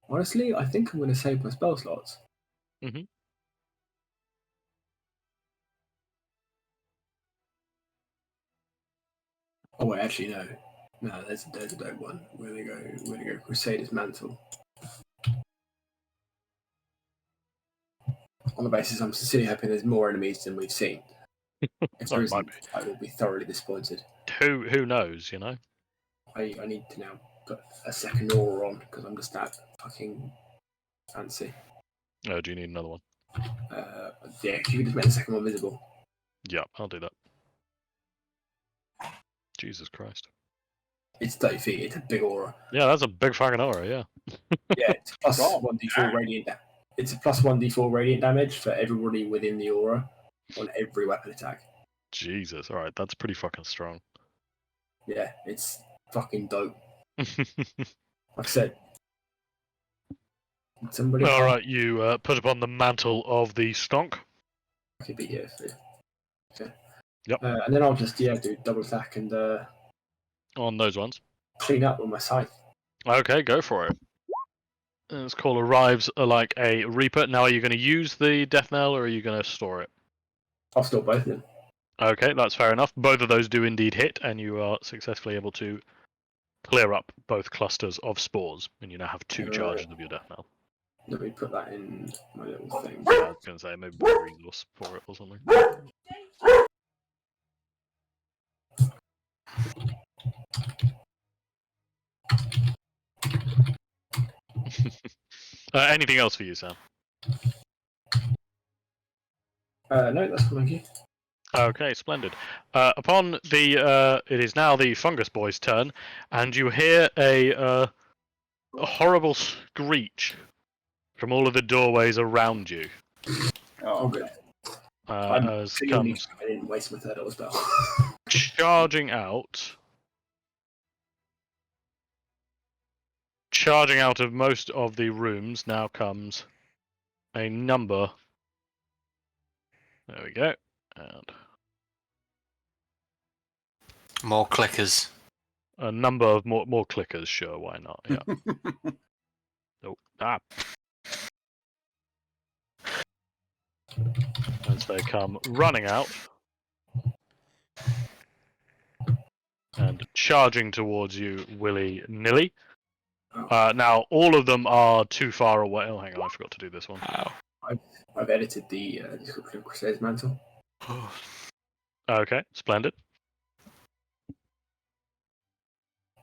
Honestly, I think I'm going to save my spell slots. Mhm. Oh wait, actually no. No, there's a dope one. We're gonna go Crusader's Mantle. On the basis I'm sincerely hoping there's more enemies than we've seen. If there Well, it might isn't, I will be thoroughly disappointed. Who knows? You know. I need to now put a second aura on because I'm just that fucking fancy. Oh, do you need another one? Yeah, if you could just make the second one visible. Yeah, I'll do that. Jesus Christ. It's 30 feet. It's a big aura. Yeah, that's a big fucking aura. Yeah. Yeah, it's a plus God. 1d4 radiant. It's a plus 1d4 radiant damage for everybody within the aura on every weapon attack. Jesus. All right, that's pretty fucking strong. Yeah, it's fucking dope. Like I said. Somebody. All right, you put upon the mantle of the stonk. I could be here. Okay. Yep. And then I'll just do double attack and On those ones. clean up with my scythe. Okay, go for it. This call arrives like a Reaper. Now, are you going to use the Death Knell or are you going to store it? I'll store both of them. Okay, that's fair enough. Both of those do indeed hit, and you are successfully able to clear up both clusters of spores, and you now have 2 charges of your Death Knell. Let me put that in my little thing. Yeah, I was going to say maybe a resource for it or something. Anything else for you, Sam? No, that's fine, thank you. Okay, splendid. Upon the, it is now the Fungus Boy's turn, and you hear a horrible screech from all of the doorways around you. Oh, good. As comes I didn't waste my third level spell. charging out of most of the rooms. Now comes a number. There we go. And More clickers. a number of more clickers, sure, why not? Yeah. Oh, as they come running out and charging towards you, willy-nilly. Now, all of them are too far away. Oh, hang on, I forgot to do this one. Wow. I've edited the description of Crusader's Mantle. Okay, splendid.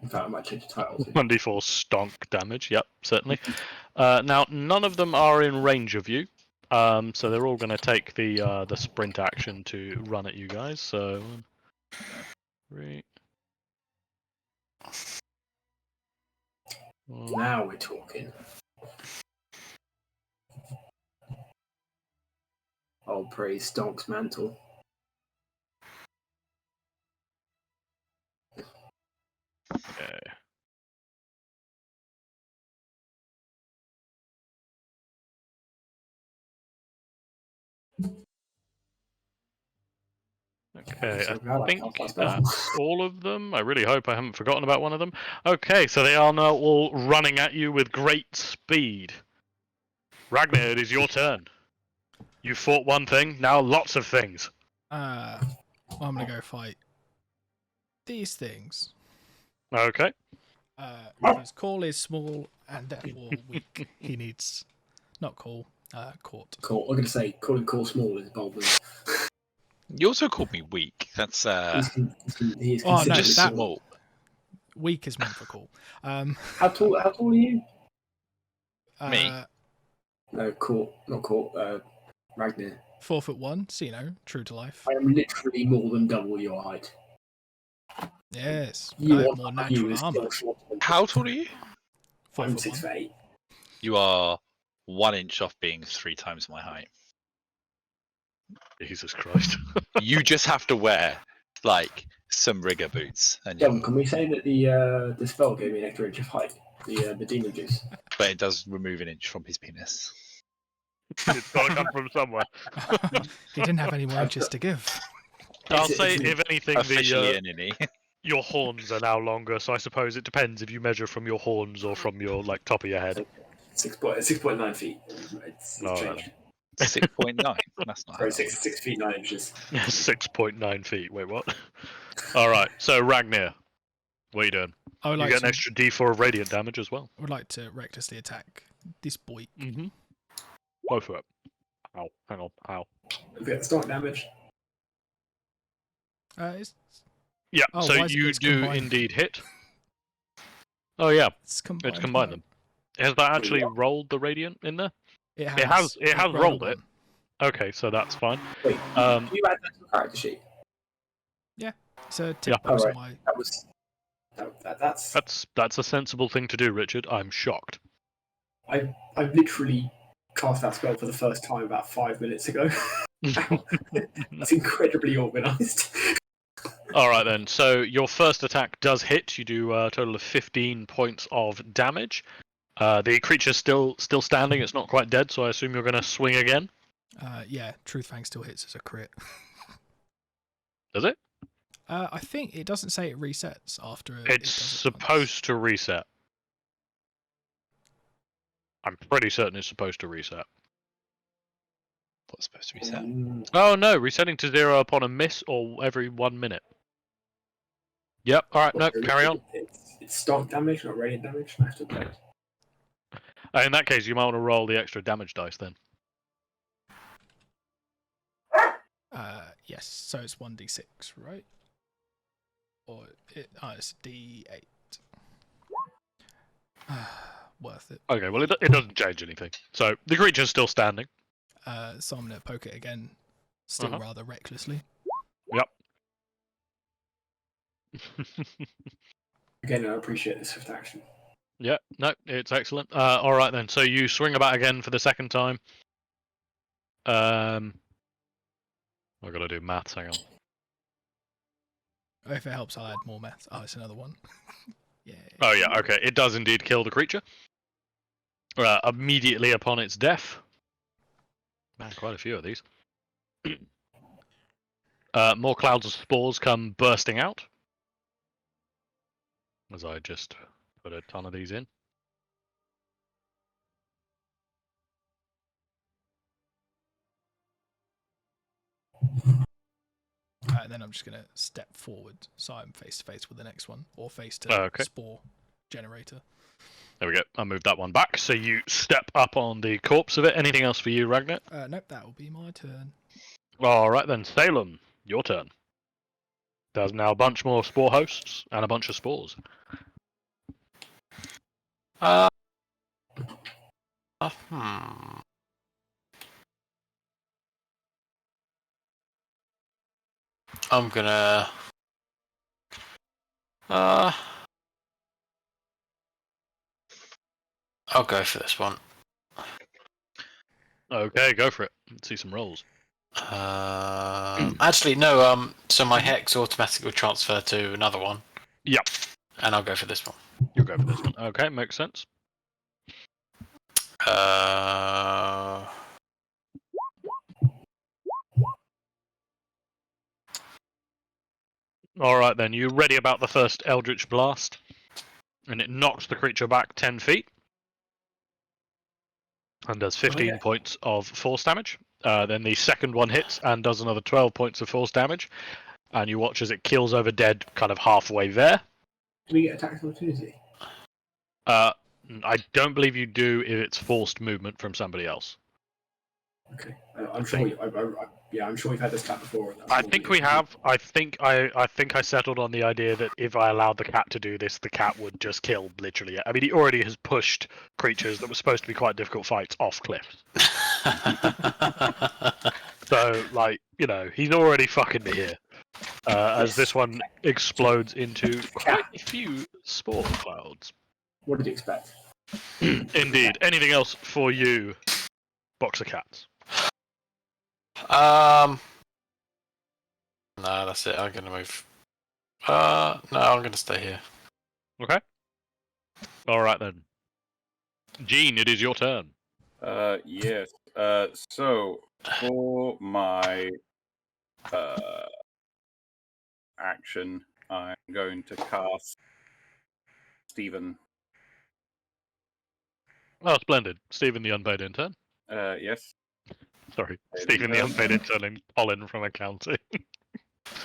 In fact, I might change the title to 1d4 stonk damage, yep, certainly. Now, none of them are in range of you, so they're all going to take the sprint action to run at you guys. So, 1, 3. Now we're talking. I'll praise Stonk's mantle. Okay. Okay, I think that's all of them. I really hope I haven't forgotten about one of them. Okay, so they are now all running at you with great speed. Ragnar, it is your turn. You fought one thing, now lots of things. I'm gonna go fight these things. Okay. His call is small and therefore weak. He needs not call, court. Cool. I'm going to say calling call small is a bold move. You also called me weak. That's He is Oh, no, considered just that- small. Weak is meant for call. How tall are you? Me? No, court, not court. Ragnar. 4'1", so you know, true to life. I am literally more than double your height. Yes, I You have are more you natural is armor. still shorter than How tall are you? I'm 4'1". 6'8". You are 1 inch off being 3 times my height. Jesus Christ. You just have to wear like some rigger boots, and John, can we say that the spell gave me an extra inch of height? The demon juice. but it does remove an inch from his penis. It's got to come from somewhere. He didn't have any more inches to give. I'll It's- say, it's- if anything, Officially a ninny. your horns are now longer, so I suppose it depends if you measure from your horns or from your top of your head. 6.9 feet. It's All right, changed. 6.9. That's not. Sorry, how that works. 6 feet 9 inches. 6.9 feet. Wait, what? All right. So Ragnar, what are you doing? I would You like get to, an extra D4 of radiant damage as well. I would like to recklessly attack this boy. Mm-hmm. Go for it. Ow. Hang on. Ow. Don't forget the stock damage. It's Yeah. Oh, so why is it- you it's do combined? indeed hit. Oh yeah, it's combined. it's combined them. Has that actually rolled the radiant in there? It has rolled a it. one. Okay, so that's fine. Wait, Um, can you add that to the character sheet? It's a tick Yeah. box on Alright. my. That's a sensible thing to do, Richard. I'm shocked. I've literally cast that spell for the first time about 5 minutes ago. That's incredibly organised. All right then. So your first attack does hit. You do a total of 15 points of damage. The creature's still standing. It's not quite dead, so I assume you're going to swing again. Yeah, Truth Fang still hits as a crit. Does it? I think it doesn't say it resets after. It's it does it once. supposed to reset. I'm pretty certain it's supposed to reset. What's supposed to be set? Oh no, resetting to 0 upon a miss or every 1 minute. Yep. All right. No, carry on. It's stock damage, not radiant damage. I have to play. In that case, you might want to roll the extra damage dice then. Yes, so it's 1d6, right? Or it's d8. Worth it. Okay. Well, it doesn't change anything. So the creature's still standing. So I'm gonna poke it again, still rather recklessly. Again, I appreciate the swift action. Yeah, no, it's excellent. All right then. So you swing about again for the second time. I've got to do maths. Hang on. If it helps, I'll add more math. Oh, it's another one. Yeah. Oh yeah, okay. It does indeed kill the creature. Immediately upon its death. Man, quite a few of these. More clouds of spores come bursting out. As I just put a ton of these in. And then I'm just going to step forward so I'm face to face with the next one, or face to Okay. spore generator. There we go. I moved that one back. So you step up on the corpse of it. Anything else for you, Ragnar? Nope, that will be my turn. All right then, Salem, your turn. There's now a bunch more spore hosts and a bunch of spores. I'm gonna. I'll go for this one. Okay, go for it. Let's see some rolls. Actually, no. So my hex automatically will transfer to another one. Yep. And I'll go for this one. You'll go for this one. Okay, makes sense. All right then, you ready about the first Eldritch Blast? And it knocks the creature back 10 feet. And does 15 points of force damage. Then the second one hits and does another 12 points of force damage. And you watch as it kills over dead kind of halfway there. Do we get attack of opportunity? I don't believe you do if it's forced movement from somebody else. Okay, I'm sure. I'm sure we've had this chat before. I think we have. I think I settled on the idea that if I allowed the cat to do this, the cat would just kill literally. I mean, he already has pushed creatures that were supposed to be quite difficult fights off cliffs. So, like, you know, he's already fucking me here. As this one explodes into quite a few spore clouds. What did you expect? Indeed. Anything else for you, Boxer Cats? No, that's it. I'm gonna move. No, I'm gonna stay here. Okay. All right then. Gene, it is your turn. Yes. So for my action, I'm going to cast Stephen. Oh, splendid. Stephen, the unpaid intern. Yes. Sorry, Paid Stephen, the intern. unpaid intern, and Colin from accounting.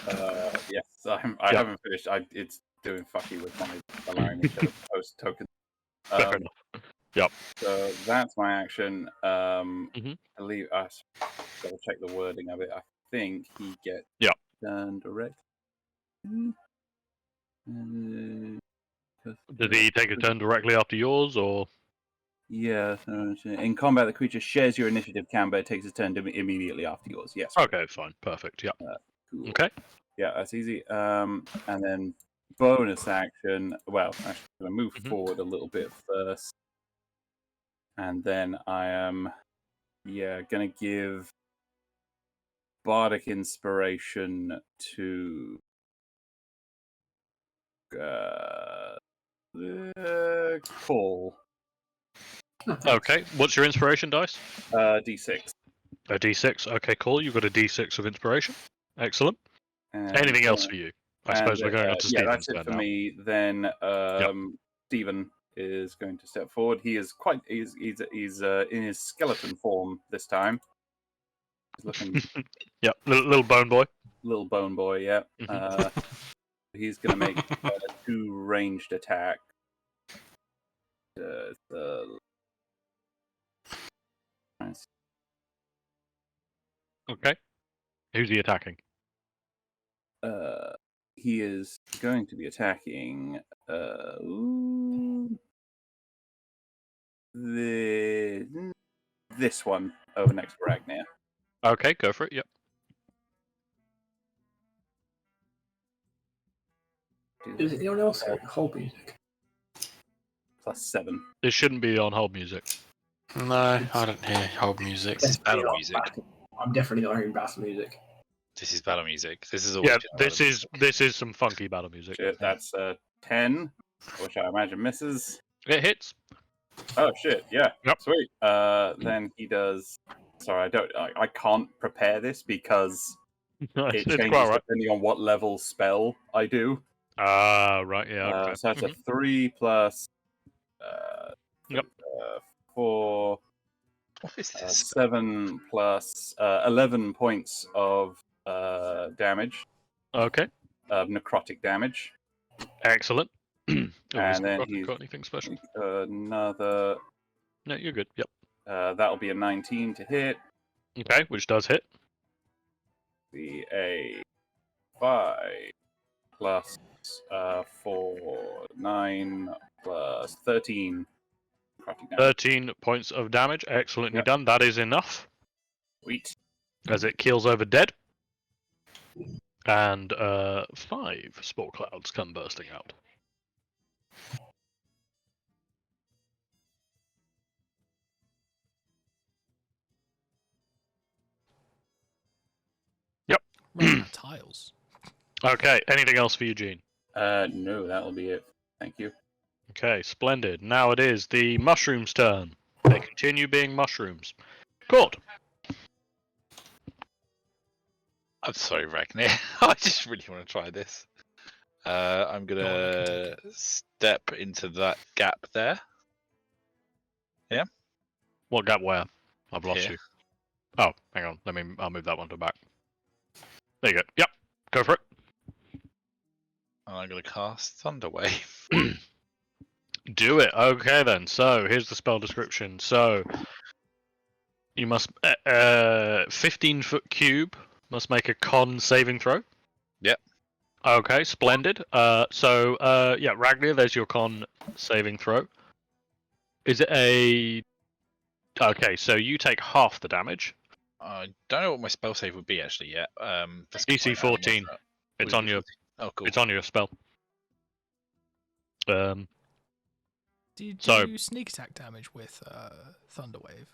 Yes. I haven't finished. It's doing fucky with my allowing me to post tokens. Fair enough. Yep. So that's my action. Mhm. I believe I gotta check the wording of it. I think he gets Yep. done direct. Did he take a turn directly after yours, or? Yeah. In combat, the creature shares your initiative count, but it takes its turn immediately after yours. Yes. Okay, fine, perfect. Yep. Cool. Okay. Yeah, that's easy. And then bonus action. Well, actually, I'm gonna move forward a little bit first, and then I am, gonna give bardic inspiration to Paul. Okay. What's your inspiration dice? D6. A D6. Okay, cool. You've got a D6 of inspiration. Excellent. And, Anything else for you? I suppose we're going on to Stephen's that's it turn for now. me. Then Stephen is going to step forward. He is he's in his skeleton form this time. He's looking Yep, little bone boy. little bone boy. Yeah. He's going to make 2 ranged attack. Okay. Who's he attacking? He is going to be attacking this one over next to Ragnar. Okay, go for it. Yep. Is it anyone else hearing hold music? +7. This shouldn't be on hold music. No, I don't hear hold music. This is battle music. I'm definitely not hearing battle music. This is battle music. This is all. Yeah, this is some funky battle music. Shit, that's 10, which I imagine misses. It hits. Oh shit! Yeah. Yep. Sweet. Then he does. Sorry, I can't prepare this because Nice. It It's changes quite right. depending on what level spell I do. Ah, right. Yeah. Okay. So that's a 3 plus Yep. 4, What is this? 7 plus 11 points of damage, Okay. necrotic damage. Excellent. And then got he's anything special? another. No, you're good. Yep. That'll be a 19 to hit. Okay, which does hit. Be a 5 plus 4, 9 plus 13. Necrotic damage. 13 points of damage. Excellently Yep. done. That is enough Sweet. as it keels over dead. And 5 spore clouds come bursting out. Running out of tiles. Okay, anything else for Eugene? No, that'll be it. Thank you. Okay, splendid. Now it is the mushrooms' turn. They continue being mushrooms. Good. I'm sorry, Ragnar. I just really want to try this. I'm Go on, gonna step into that gap there. What gap where? I've lost Here. you. Oh, hang on. I'll move that one to back. There you go. Yep. Go for it. And I'm gonna cast Thunder Wave. Do it. Okay then. So here's the spell description. So you must 15-foot cube must make a con saving throw. Yep. Okay, splendid. Yeah, Ragnar, there's your con saving throw. Is it a? Okay, so you take half the damage. I don't know what my spell save would be actually yet. That's DC quite random, 14. wasn't it? It's Would it on be your. 14? Oh, cool. It's on your spell. Do you So- do sneak attack damage with Thunder Wave?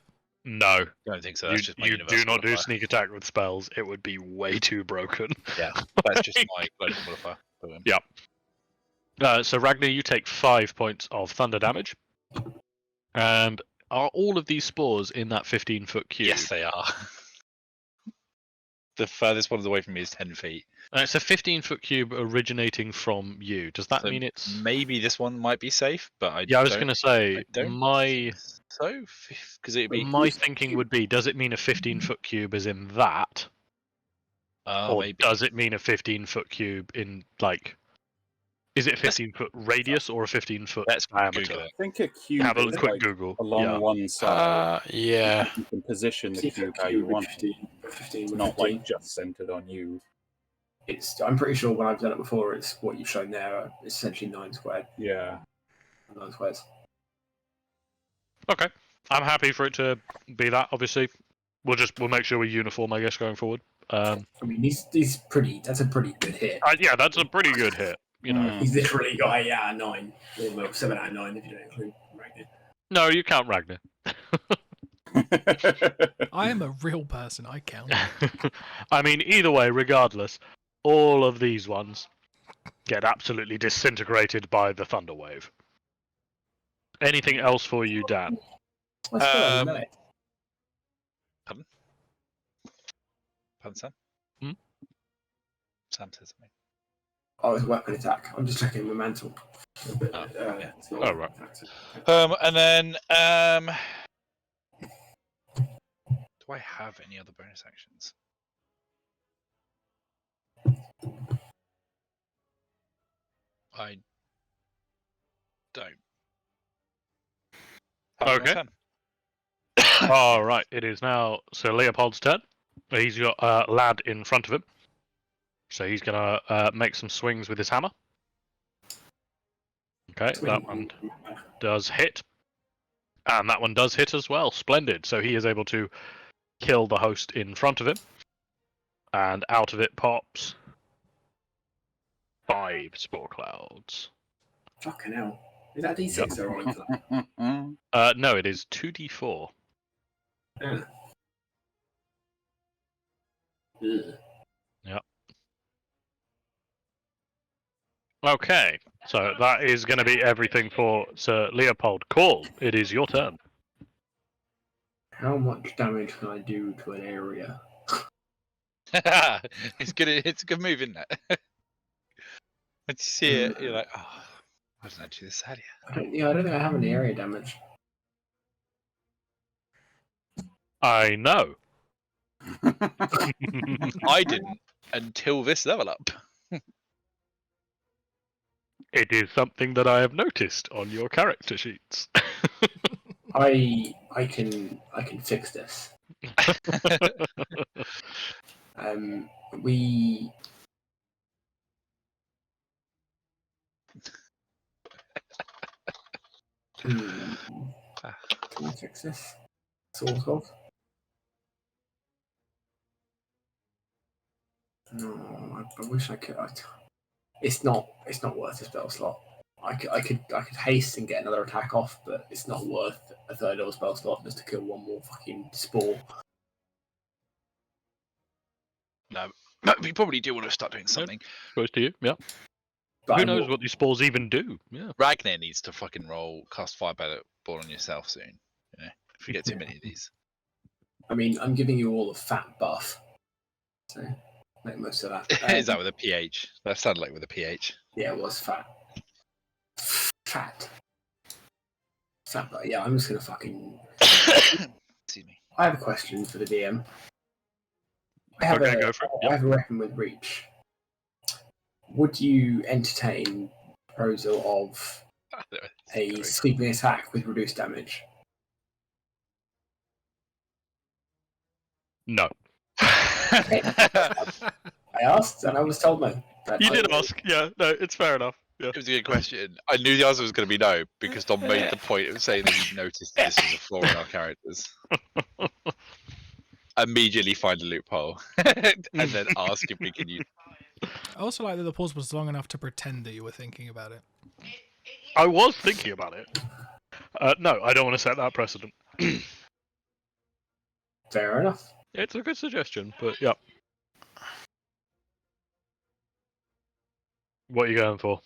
No, I don't think so. That's just my you do universal not do modifier. sneak attack with spells. It would be way too broken. Yeah, that's just my global modifier. Boom. Yeah. So Ragnar, you take 5 points of thunder damage. And are all of these spores in that 15-foot cube? Yes, they are. The furthest one away from me is 10 feet. And it's a 15-foot cube originating from you. Does that So mean it's? Maybe this one might be safe, but I Yeah, I was don't- going to say I don't my think so, because it'd be thinking would be: does it mean a 15-foot cube is in that, or maybe. does it mean a 15-foot cube in like? Is it a 15-foot radius or a 15-foot Let's diameter? Google it. I think a cube Have a is quick like Google. along Yeah. one side. Yeah. You can position the 15 cube how you want. 15 with Not 15. like just centered on you. I'm pretty sure when I've done it before, it's what you've shown there. It's essentially 9 squared. Yeah. 9 squares. Okay, I'm happy for it to be that. Obviously, we'll make sure we're uniform, I guess, going forward. I mean, he's pretty. That's a pretty good hit. Yeah, that's a pretty good hit. You know, He's literally got 8 out of 9. Or well, 7 out of 9 if you don't include Ragnar. no, you count Ragnar. I am a real person. I count. I mean, either way, regardless, all of these ones get absolutely disintegrated by the thunder wave. Anything else for you, Dan? What's that? Um, Melee? Pardon, Sam? Hmm? Sam says something. Oh, it's weapon attack. I'm just checking my mantle. Oh, yeah. It's not Oh, weapon right. attack. And then, do I have any other bonus actions? I don't. Have my Okay. turn. All right, it is now Sir Leopold's turn. He's got a lad in front of him, so he's gonna make some swings with his hammer. Okay, that one does hit, and that one does hit as well. Splendid. So he is able to kill the host in front of him, and out of it pops 5 spore clouds. Fucking hell. Is that D6 they're rolling for that? No, it is 2d4. Yeah. Ugh. Okay, so that is going to be everything for Sir Leopold. Call. It is your turn. How much damage can I do to an area? It's good. It's a good move, isn't it? When you see it, you're like, oh, why didn't I do this earlier? I don't think I have any area damage. I know. I didn't until this level up. It is something that I have noticed on your character sheets. I can fix this. We can I fix this? Sort of. No, I wish I could. It's not worth a spell slot. I could haste and get another attack off, but it's not worth a third level spell slot just to kill one more fucking spore. No, we probably do want to start doing something. Goes to you, yeah. But Who I'm knows not- what these spores even do? Yeah. Ragnar needs to fucking cast Fireball on yourself soon. You know, if you get too many of these. I mean, I'm giving you all a fat buff, so make most of that. Is that with a PH? That sounded like with a PH. Yeah, it was fat. Fat. But yeah, I'm just gonna fucking. Excuse me. I have a question for the DM. I have Okay, go for it. I have a weapon with reach. Would you entertain the proposal of a sweeping attack with reduced damage? No. I asked, and I was told no. You did ask. Yeah, no, it's fair enough. Yeah. It was a good question. I knew the answer was going to be no because Dom made the point of saying that he noticed that this was a flaw in our characters. Immediately find a loophole and then ask if we can use. I also like that the pause was long enough to pretend that you were thinking about it. I was thinking about it. No, I don't want to set that precedent. Fair enough. It's a good suggestion, but yeah. What are you going for?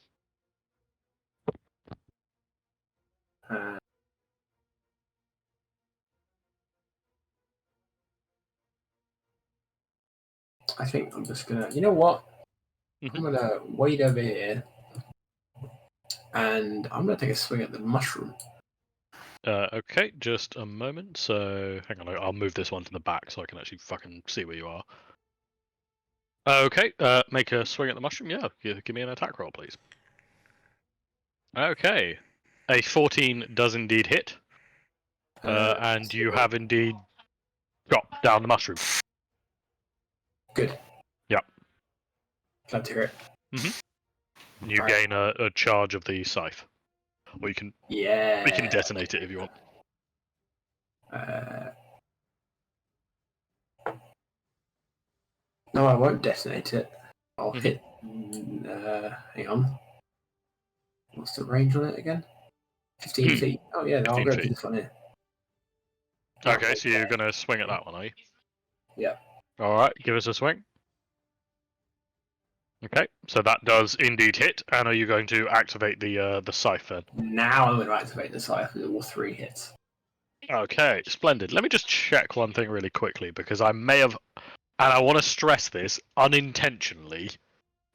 I think I'm just gonna. You know what? Mhm. I'm gonna wait over here, and I'm gonna take a swing at the mushroom. Okay, just a moment. So, hang on, I'll move this one to the back so I can actually fucking see where you are. Okay, make a swing at the mushroom. Yeah, give me an attack roll, please. Okay, a 14 does indeed hit, and you have indeed got down the mushroom. Good. Yep. Glad to hear it. You Right. gain a charge of the scythe, or you can Yeah. detonate it if you want. No, I won't detonate it. I'll Mhm. hit. Hang on. What's the range on it again? 15 feet. Oh yeah, I'll 15 go for feet. this one here. Okay, so you're gonna swing at that one, are you? Yeah. All right, give us a swing. Okay, so that does indeed hit, and are you going to activate the scythe then? Now I'm going to activate the scythe with all 3 hits. Okay, splendid. Let me just check one thing really quickly because I may have, and I want to stress this unintentionally,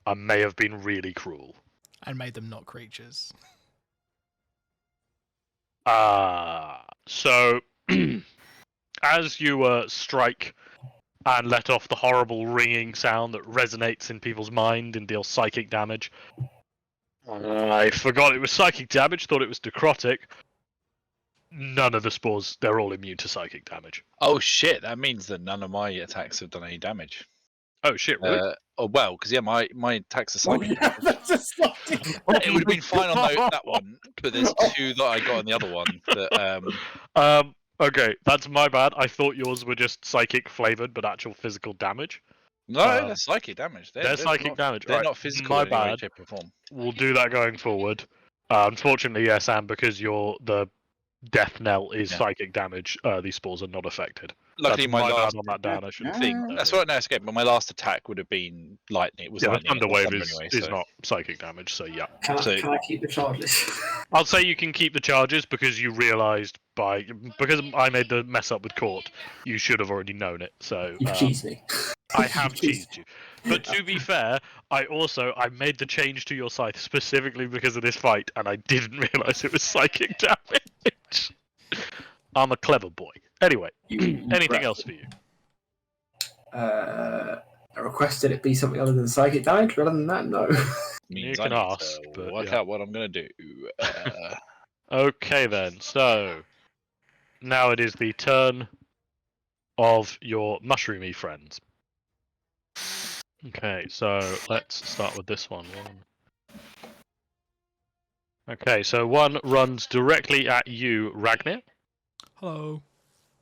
I may have been really cruel. And made them not creatures. So as you strike and let off the horrible ringing sound that resonates in people's mind and deals psychic damage, I forgot it was psychic damage, thought it was necrotic. None of the spores, they're all immune to psychic damage. Oh shit! That means that none of my attacks have done any damage. Oh shit, really? Well, because yeah, my attacks are psychic. That's a slotting. It would have been fine on that one, but there's 2 that I got on the other one. That Okay, that's my bad. I thought yours were just psychic flavored, but actual physical damage. no, Um, they're psychic damage. They're psychic not, damage. They're Right. not physical My in any way, bad. shape, or form. We'll do that going forward. Unfortunately, yes, and because the death knell is Yeah. psychic damage, these spores are not affected. Luckily, That's my last bad on that down. I should thing. That's what I escape. But my last attack would have been lightning. It was Yeah, the lightning. thunder or wave thunder is, anyway, is so- not psychic damage, so yeah. Can So- I keep the charges? I'll say you can keep the charges because you realised because I made the mess up with court, you should have already known it. So You've cheated me. I have cheesed you. But to be fair, I made the change to your scythe specifically because of this fight, and I didn't realise it was psychic damage. I'm a clever boy. Anyway, anything else for you? I requested it be something other than psychic damage. Rather than that, no. Means You I can need ask, to but work yeah. out what I'm gonna do. Okay then, so now it is the turn of your mushroomy friends. Okay, so let's start with this one. Okay, so one runs directly at you, Ragnir, Hello.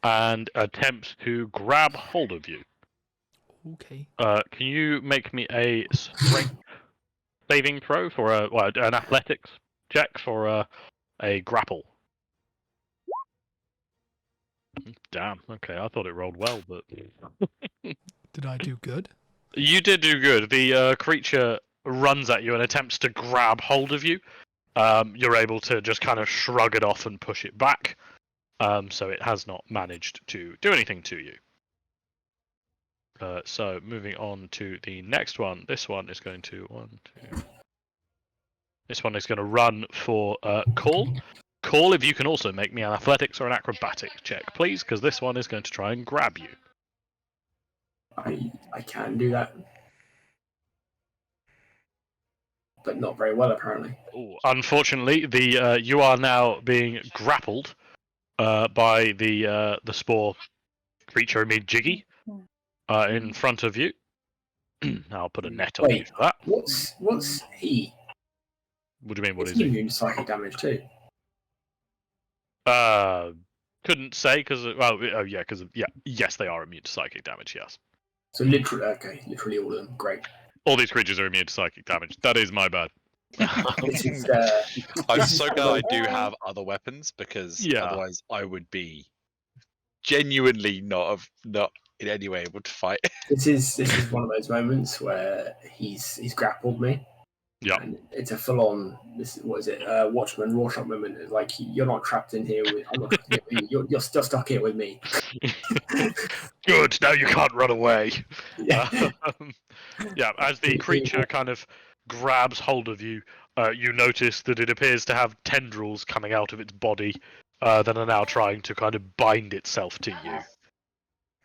and attempts to grab hold of you. Okay. Can you make me a strength saving throw for an athletics check for a grapple? Damn. Okay, I thought it rolled well, but Did I do good? you did do good. The creature runs at you and attempts to grab hold of you. You're able to just kind of shrug it off and push it back. So it has not managed to do anything to you. So moving on to the next one. This one is going to This one is going to run for Call. Call, if you can also make me an athletics or an acrobatic check, please, because this one is going to try and grab you. I can do that, but not very well apparently. Ooh, unfortunately, you are now being grappled by the spore creature, Jiggy, in front of you. I'll put a net on you Wait, for that. what's he? What do you mean? What Is is he he? immune to psychic damage too? Couldn't say because yes, they are immune to psychic damage. Yes, So literally all of them. Great. all these creatures are immune to psychic damage. That is my bad. This is, I'm this is so kind glad of I like- do have other weapons because Yeah. otherwise I would be genuinely not in any way able to fight. This is one of those moments where he's grappled me. Yeah. And it's a full on. What is it? Watchman Rorschach moment. It's like you're not trapped in here. I'm not trapped in here with you. You're still stuck here with me. Good. Now you can't run away. Yeah. Yeah. As the creature kind of grabs hold of you, you notice that it appears to have tendrils coming out of its body that are now trying to kind of bind itself to you.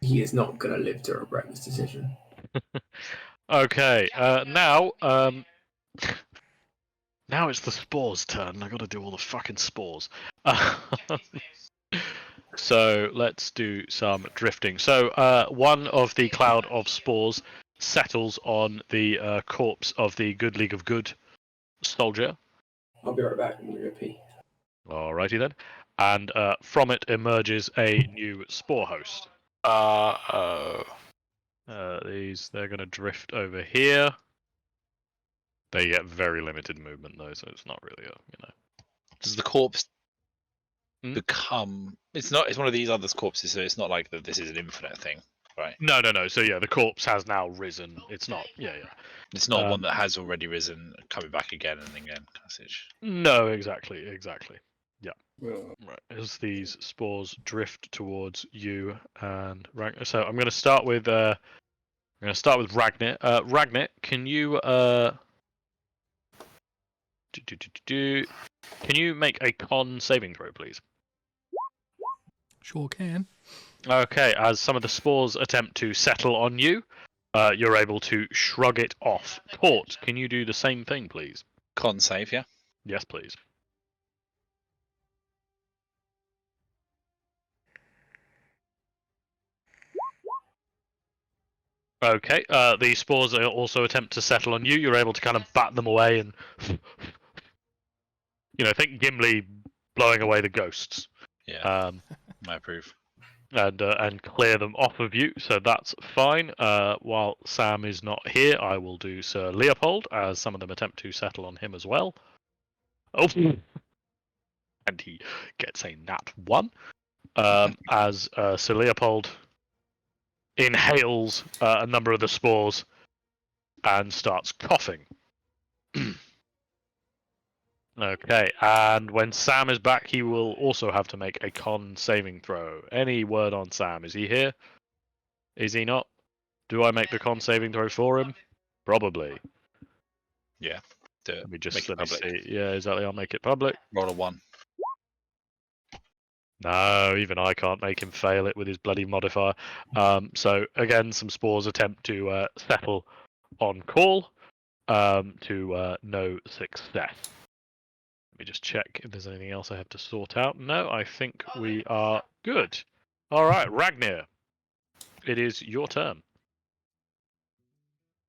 He is not going to live to regret this decision. Okay. Now. Now it's the spores' turn. I got to do all the fucking spores. So let's do some drifting. So one of the cloud of spores settles on the corpse of the Good League of Good soldier. I'll be right back. I'm going to go pee. Alrighty then. And from it emerges a new spore host. They're going to drift over here. They get very limited movement though, so it's not really Does the corpse Hmm? become? It's not. It's one of these other corpses, so it's not like that. This is an infinite thing, right? No. So yeah, the corpse has now risen. It's not. Yeah. It's not one that has already risen, coming back again and again. Kind of situation. No, exactly. Yeah. Well, Right. As these spores drift towards you and Ragnar. So I'm going to start with Ragnar. Ragnar, can you can you make a con saving throw, please? Sure can. Okay. As some of the spores attempt to settle on you, you're able to shrug it off. Tort, can you do the same thing, please? Con save, yeah. Yes, please. Okay, the spores also attempt to settle on you. You're able to kind of bat them away and, think Gimli blowing away the ghosts. Yeah, I approve. And clear them off of you, so that's fine. While Sam is not here, I will do Sir Leopold, as some of them attempt to settle on him as well. Oh, and he gets a nat 1. As Sir Leopold inhales a number of the spores and starts coughing. Okay, and when Sam is back, he will also have to make a con saving throw. Any word on Sam? Is he here? Is he not? Do I make the con saving throw for him? Probably. Yeah. Do it. Let me just Make it let me public. see. Yeah, exactly. I'll make it public. Roll a 1. No, even I can't make him fail it with his bloody modifier. So again, some spores attempt to settle on call to no success. Let me just check if there's anything else I have to sort out. No, I think we are good. All right, Ragnar, it is your turn.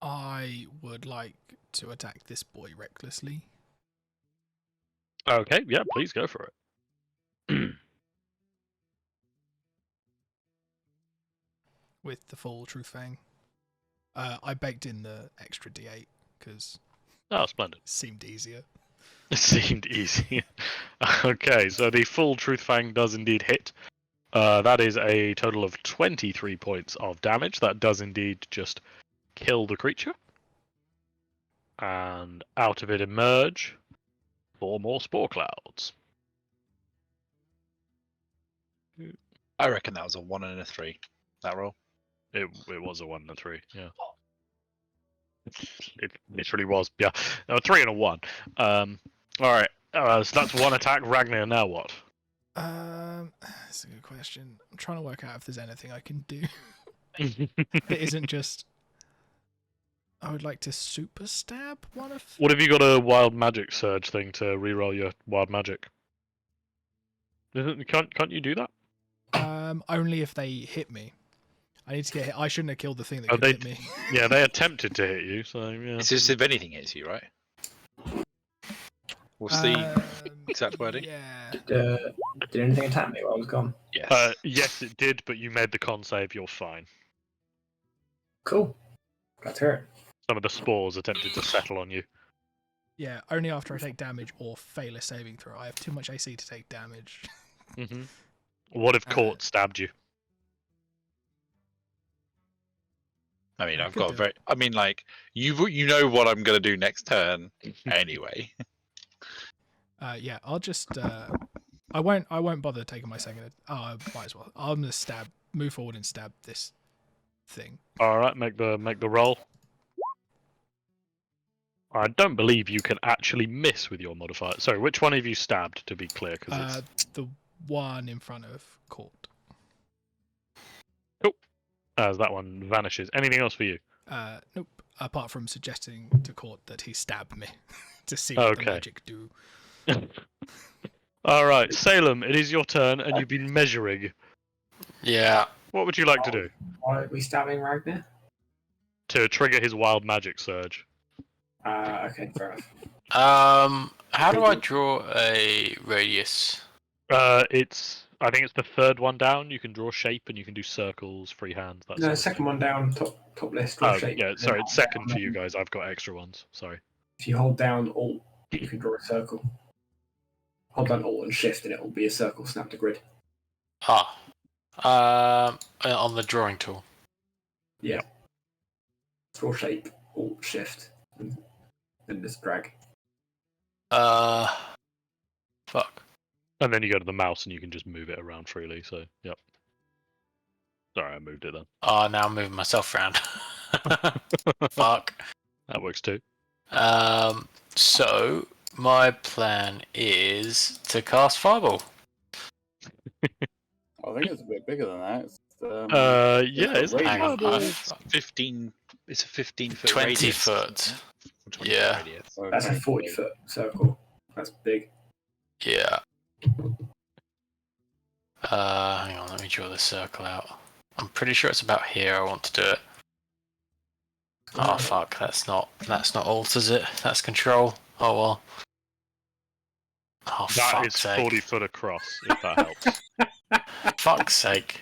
I would like to attack this boy recklessly. Okay, yeah, please go for it. With the full Truth Fang. I baked in the extra D8 because Oh, splendid. it seemed easier. It seemed easy. Okay, so the full Truth Fang does indeed hit. That is a total of 23 points of damage. That does indeed just kill the creature. And out of it emerge 4 more spore clouds. I reckon that was a 1 and a 3. That roll. It was a 1 and a 3, yeah. It literally was, yeah. A 3 and a 1. Alright, so that's one attack. Ragnar, now what? That's a good question. I'm trying to work out if there's anything I can do. It isn't just. I would like to super stab one of. What have you got a wild magic surge thing to reroll your wild magic? Can't you do that? Only if they hit me. I need to get hit. I shouldn't have killed the thing that Oh, could hit me. Yeah, they attempted to hit you, so yeah. It's just if anything hits you, right? What's the exact wording? Yeah. Did anything attack me while I was gone? Yes. Yes, it did, but you made the con save. You're fine. Cool. Glad to hear it. Some of the spores attempted to settle on you. Yeah, only after I take damage or fail a saving throw. I have too much AC to take damage. Mm-hmm. What if Court stabbed you? I mean, I I've could got do it. very. I mean, like you know what I'm gonna do next turn anyway. Yeah, I'll just. I won't bother taking my second. Oh, I might as well. I'm gonna move forward and stab this thing. All right, make the roll. I don't believe you can actually miss with your modifier. Sorry, which one have you stabbed? To be clear, because it's The one in front of Court. as that one vanishes. Anything else for you? Nope. Apart from suggesting to Court that he stab me to see what the Okay. magic do. All right, Salem, it is your turn, and you've been measuring. Yeah. What would you like to do Why are we stabbing Ragnar? to trigger his wild magic surge? Okay, fair enough. How do I draw a radius? I think it's the third one down. You can draw shape, and you can do circles, free hands. That No, sort of second thing. one down, top list. Oh, shape. yeah, sorry, it's second for you Then guys. I've got extra ones. Sorry. If you hold down Alt, you can draw a circle. Hold down Alt and Shift, and it will be a circle. Snap to grid. On the drawing tool. Yeah. Draw shape, Alt, Shift, and then just drag. Fuck. And then you go to the mouse, and you can just move it around freely. So, yep. Sorry, I moved it then. Oh, now I'm moving myself around. Fuck. That works too. So my plan is to cast Fireball. I think it's a bit bigger than that. It's, Yeah, it's radius. Hang on, fireball. I've- 15. It's a 15-foot 20 radius. foot. 20 Yeah. foot radius. That's a Okay. 40-foot circle. That's big. Yeah. Hang on, let me draw the circle out. I'm pretty sure it's about here. I want to do it. Oh fuck, that's not alt, is it? That's control. Oh well. Oh That fuck's is sake. 40 foot across, if that helps. Fuck's sake.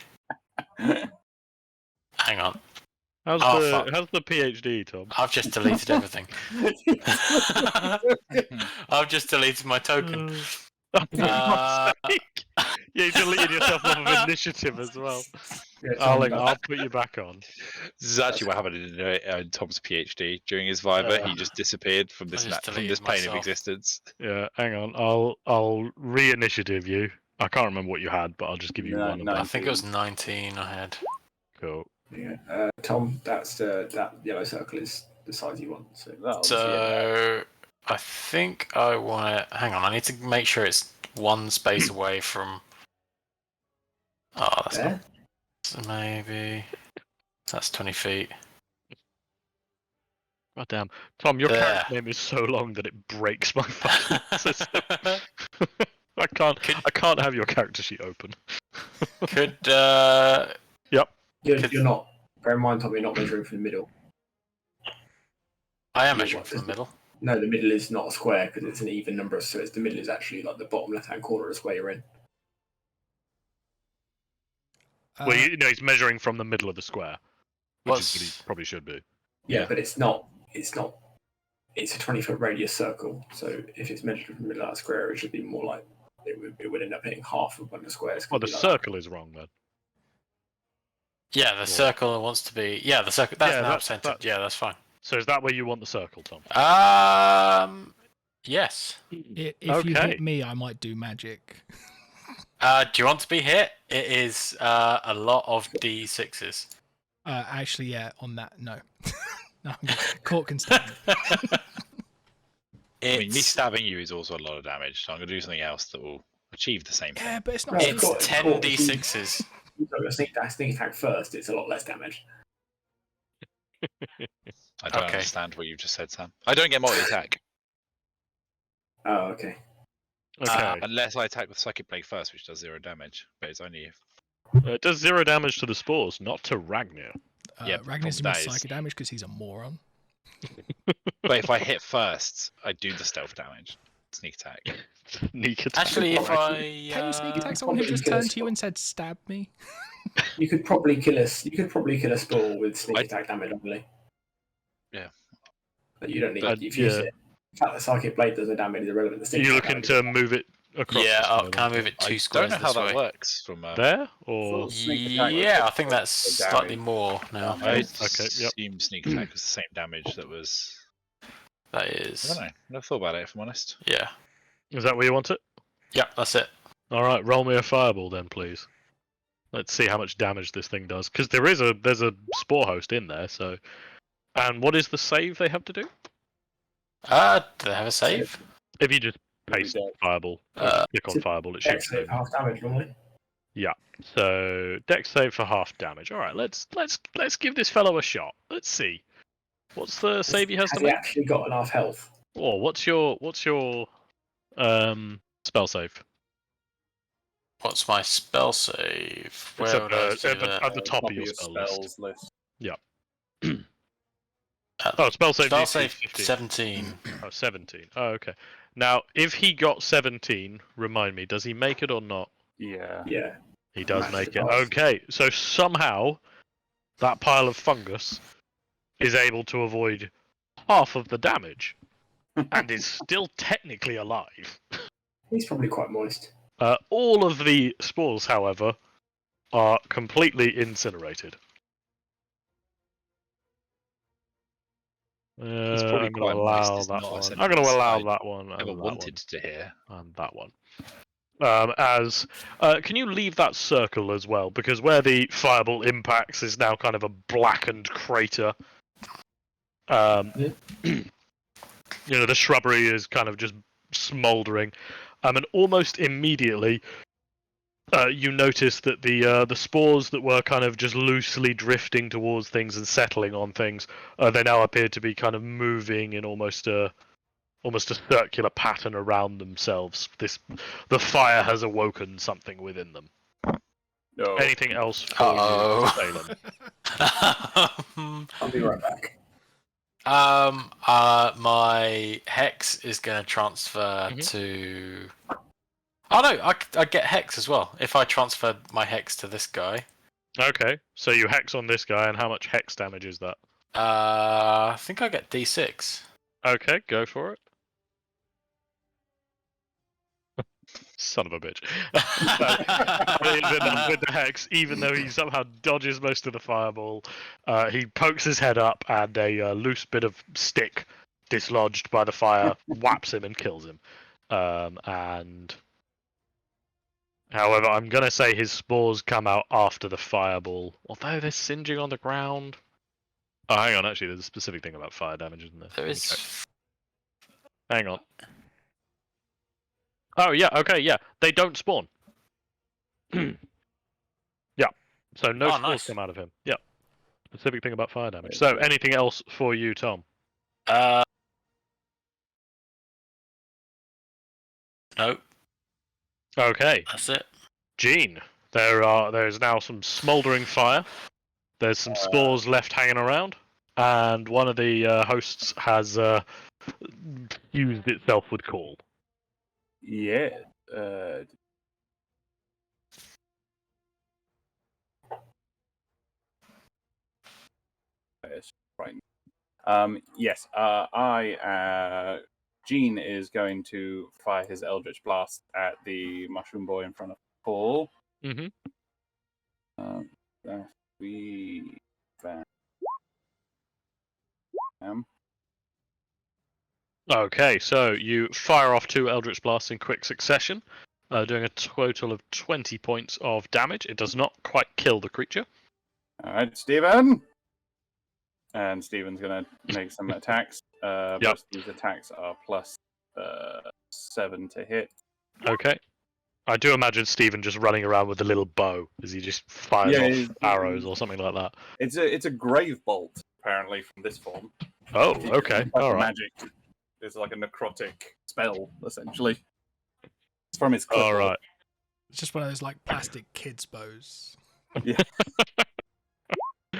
Hang on. How's Oh, how's the PhD, Tom? I've just deleted everything. I've just deleted my token. Oh, for God's sake. Yeah, you deleted yourself off of initiative as well. Yeah, I'll put you back on. This is actually what happened in Tom's PhD during his Viva. He just disappeared from this I just from deleted this plane of myself. existence. Yeah, hang on. I'll re-initiative you. I can't remember what you had, but I'll just give you No, one. no. I think it was 19 I had. Cool. Yeah. Tom, that yellow circle is the size you want. So So I think I want to. Hang on, I need to make sure it's one space away from. Oh, that's there. not. So maybe that's 20 feet. God damn. Tom, your There. character name is so long that it breaks my fucking system. I can't have your character sheet open. Could You're not. Bear in mind, Tom, you're not measuring from the middle. I am measuring from the middle. No, the middle is not a square because it's an even number, so it's the middle is actually like the bottom left-hand corner of the square you're in. Well, he's measuring from the middle of the square, which is what he probably should be. Yeah, but it's not. It's not. It's a 20-foot radius circle, so if it's measured from the middle of that square, it should be more like it would end up hitting half of one of the squares. Well, the circle is wrong then. Yeah, the circle wants to be. Yeah, the circle. That's now centered. Yeah, that's fine. So is that where you want the circle, Tom? Yes. If you hit me, I might do magic. Do you want to be hit? It is a lot of D6s. Actually, yeah. On that, no. No, Court can stab me. I mean, me stabbing you is also a lot of damage, so I'm going to do something else that will achieve the same thing. Yeah, but it's not. It's 10 D6s. Sneak attack first. It's a lot less damage. I don't understand what you've just said, Sam. I don't get multi-attack. Oh, okay. Okay. Unless I attack with Psychic Blade first, which does 0 damage, but it's only if... It does 0 damage to the spores, not to Ragnar. Yeah, Ragnar's that doing is- psychic damage because he's a moron. But if I hit first, I do the stealth damage. Sneak attack. Sneak attack. Actually, if I Can you sneak attack someone who just turned to you and said, "Stab me"? You could probably kill a spore with sneak attack damage only. Yeah. But you don't need. But, If you use it, the fact that Psychic Blade does the damage is irrelevant. Are you looking to move it across? Yeah, can I move it 2 I squares don't know how this that way? works from... There? Or... Sneak attack Yeah, I was think that's slightly damage. more now. I Okay, yep. assume Sneak Attack was the same damage that was... That I is. don't know. Never thought about it, if I'm honest. Yeah. Is that where you want it? Yeah, that's it. Alright, roll me a fireball then, please. Let's see how much damage this thing does. Because there's a spore host in there, so... And what is the save they have to do? Do they have a save? If you just paste fireball, click on fireball, it shoots. Save half damage normally. So dex save for half damage. All right, let's give this fellow a shot. Let's see. What's the save he has to Has he make? actually got enough health? Oh, what's your spell save? What's my spell save? It's Where would I at do the, that? at the top of your spell list. spells list. Oh, spell save. Spell DC save 15. 17. Oh, 17. Oh, okay. Now, if he got 17, remind me, does he make it or not? Yeah. Yeah. He does Match make the it. pass. Okay, so somehow that pile of fungus is able to avoid half of the damage and is still technically alive. He's probably quite moist. All of the spores, however, are completely incinerated. He's probably I'm going quite to moist, allow it's that not a one. sentence I'm going to allow I that one. Never and that wanted to hear. one, and that one. Can you leave that circle as well? Because where the fireball impacts is now kind of a blackened crater. The shrubbery is kind of just smouldering. And almost immediately, you notice that the spores that were kind of just loosely drifting towards things and settling on things, they now appear to be kind of moving in almost a circular pattern around themselves. The fire has awoken something within them. No. Anything else for you, Salem? I'll be right back. My hex is going to transfer to. Oh no, I get hex as well if I transfer my hex to this guy. Okay, so you hex on this guy, and how much hex damage is that? I think I get D6. Okay, go for it. Son of a bitch. With the hex, even though he somehow dodges most of the fireball, he pokes his head up and a loose bit of stick dislodged by the fire whaps him and kills him. And However, I'm going to say his spores come out after the fireball. Although they're singeing on the ground. Oh, hang on. Actually, there's a specific thing about fire damage, isn't there? There Let me check. is. Hang on. Oh, yeah. Okay, yeah. They don't spawn. Yeah. So no Oh, spores nice. come out of him. Yeah. Specific thing about fire damage. So anything else for you, Tom? Nope, Okay. that's it. Gene. There's now some smouldering fire. There's some spores left hanging around, and one of the hosts has fused itself with coal. Yeah. It's right. Yes. Gene is going to fire his Eldritch Blast at the Mushroom Boy in front of Paul. Mm-hmm. That we bam. Okay, so you fire off 2 Eldritch Blasts in quick succession, doing a total of 20 points of damage. It does not quite kill the creature. All right, Stephen. And Stephen's going to make some attacks. Most of these attacks are plus 7 to hit. Okay. I do imagine Stephen just running around with a little bow as he just fires off arrows or something like that. It's a grave bolt, apparently, from this form. Oh, okay. All right. Magic. It's like a necrotic spell, essentially. It's from his All right. It's just one of those like plastic kids' bows. Yeah.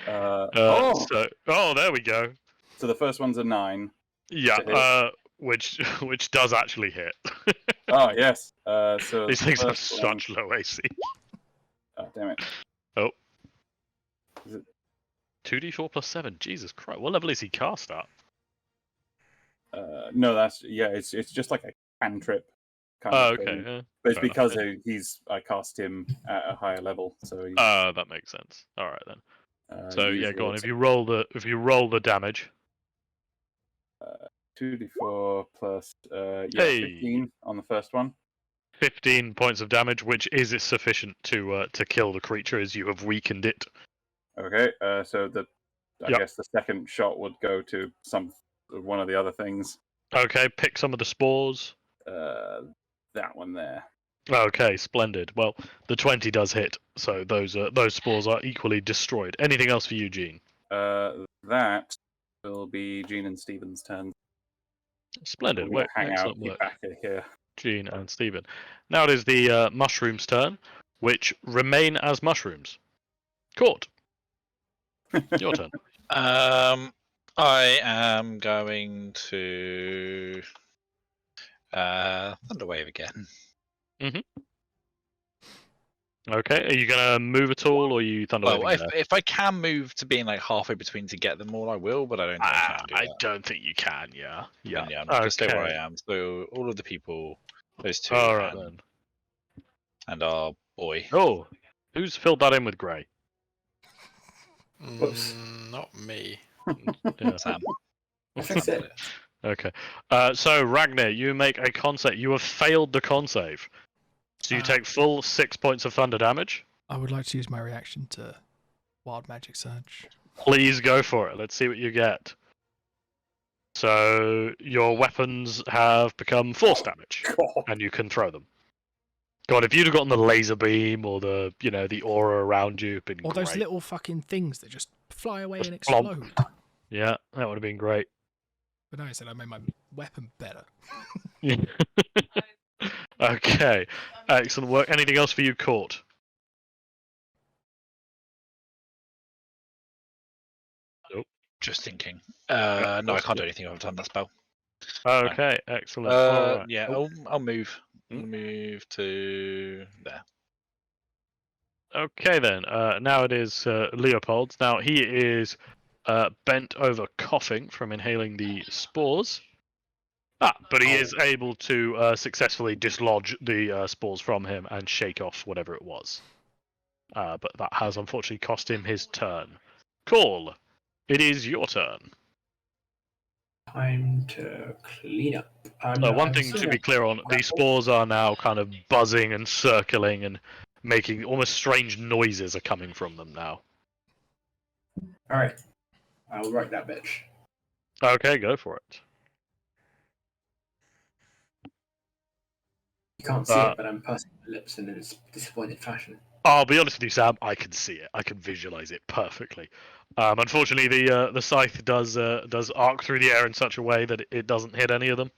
There we go. So the first one's a 9. Yeah, which does actually hit. Oh, yes. So These things have such low AC. Oh, damn it. Oh. Is it... 2d4 plus 7. Jesus Christ. What level is he cast at? No, it's just like a cantrip kind of thing. Okay. But it's fair because enough. I cast him at a higher level, so he's, that makes sense. All right then. So yeah, go on. If you roll the damage. 2d4 plus 15 on the first one. 15 points of damage, which is sufficient to kill the creature as you have weakened it. Okay, so I guess the second shot would go to one of the other things. Okay, pick some of the spores. That one there. Okay, splendid. Well, the 20 does hit, so those spores are equally destroyed. Anything else for you, Gene? That will be Gene and Stephen's turn. Splendid. We'll hang out Excellent work, back here. Gene and Stephen. Now it is the mushrooms' turn, which remain as mushrooms. Court. Your turn. I am going to Thunderwave again. Okay, are you gonna move at all, or are you Thunderwaving? Well, if I can move to being like halfway between to get them all, I will. But I don't think I can do that. I don't think you can. Yeah. Yeah, I'm just gonna stay where I am. So all of the people, those 2, All right then. And our boy. Oh, who's filled that in with grey? Not me. Yeah. Sam. That's it. Okay. So Ragnar, you make a con save. You have failed the con save. So you take full 6 points of thunder damage. I would like to use my reaction to Wild Magic Surge. Please go for it. Let's see what you get. So your weapons have become force damage, and you can throw them. God, if you'd have gotten the laser beam or the aura around you, it'd been Or great. those little fucking things that just fly away and Plomp. explode. Yeah, that would have been great. But no, I said I made my weapon better. Okay, excellent work. Anything else for you, Court? Just thinking. No, I can't do anything. I've done that spell. Okay, excellent. All right. Yeah, Oh, I'll move. Move to there. Okay then. Now it is Leopold's. Now he is bent over, coughing from inhaling the spores. But he is able to successfully dislodge the spores from him and shake off whatever it was. But that has unfortunately cost him his turn. Call. It is your turn. Time to clean up. No, One I've thing seen to a be clear on, these grapple. spores are now kind of buzzing and circling and making almost strange noises are coming from them now. All right, I'll write that bitch. Okay, go for it. You can't see Uh, it, but I'm pursing my lips in a disappointed fashion. I'll be honest with you, Sam. I can see it. I can visualize it perfectly. Unfortunately, the scythe does arc through the air in such a way that it doesn't hit any of them.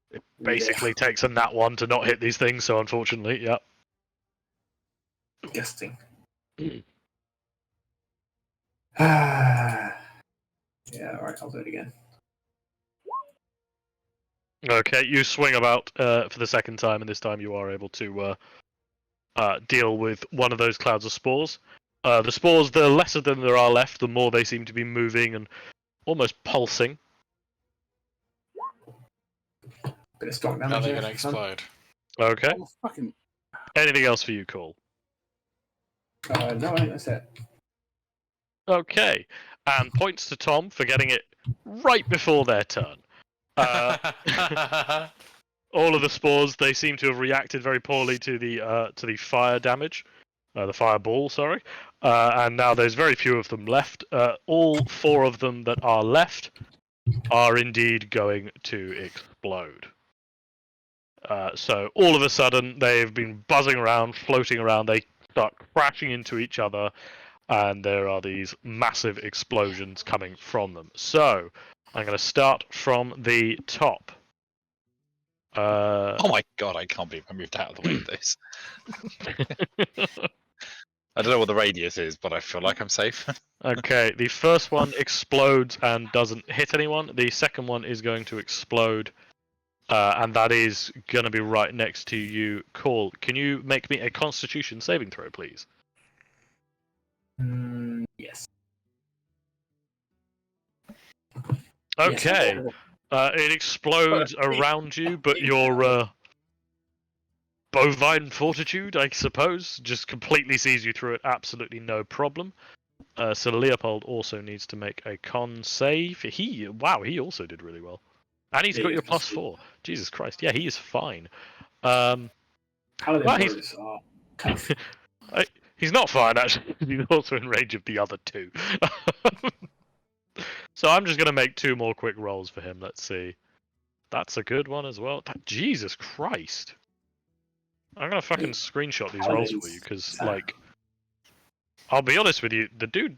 It basically takes a nat 1 to not hit these things. So unfortunately, yeah. Disgusting. Yeah, all right, I'll do it again. Okay, you swing about for the second time, and this time you are able to deal with one of those clouds of spores. The spores, the lesser than there are left, the more they seem to be moving and almost pulsing. Bit of stock How are damage they there. going to for fun. explode? Okay. Oh, fucking. Anything else for you, Cole? No, I think that's it. Okay. And points to Tom for getting it right before their turn. All of the spores, they seem to have reacted very poorly to the fire damage, the fireball, sorry. And now there's very few of them left. All 4 of them that are left are indeed going to explode. So all of a sudden, they've been buzzing around, floating around. They start crashing into each other, and there are these massive explosions coming from them. So I'm going to start from the top. Oh my god, I can't believe I moved out of the way of this. I don't know what the radius is, but I feel like I'm safe. Okay, the first one explodes and doesn't hit anyone. The second one is going to explode, and that is going to be right next to you. Call. Can you make me a Constitution saving throw, please? Yes. Okay. It explodes around you, but your bovine fortitude, I suppose, just completely sees you through it. Absolutely no problem. So Leopold also needs to make a con save. He also did really well, and he's Yeah, got he your has +4. Jesus Christ, yeah, he is fine. Paladin Well, he's- bros are tough. He's not fine actually. He's also in range of the other 2. So I'm just gonna make 2 more quick rolls for him. Let's see. That's a good one as well. Jesus Christ! I'm gonna fucking screenshot these rolls for you because, like, I'll be honest with you, the dude's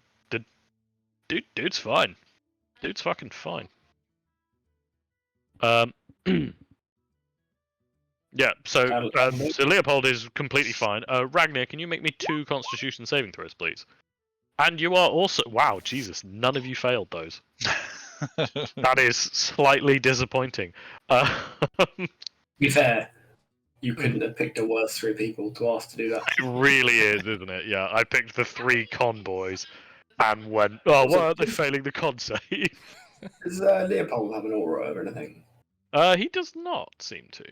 fine. Dude's fucking fine. Yeah. So Leopold is completely fine. Ragnar, can you make me 2 Constitution saving throws, please? And you are also wow, Jesus! None of you failed those. That is slightly disappointing. To be fair, you couldn't have picked a worse 3 people to ask to do that. It really is, isn't it? Yeah, I picked the 3 con boys and went, oh, why aren't they failing the con save? Does Leopold have an aura or anything? He does not seem to.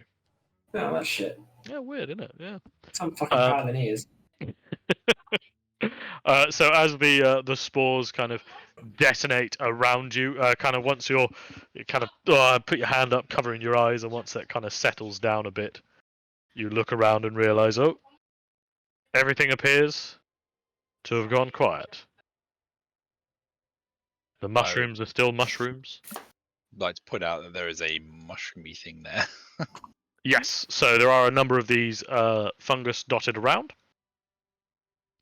No, that's shit. Yeah, weird, isn't it? Yeah. Some fucking paladin he is. So as the spores kind of detonate around you, kind of once you kind of put your hand up, covering your eyes, and once that kind of settles down a bit, you look around and realize, oh, everything appears to have gone quiet. The mushrooms are still mushrooms. I'd like to point out that there is a mushroomy thing there. Yes, so there are a number of these fungus dotted around.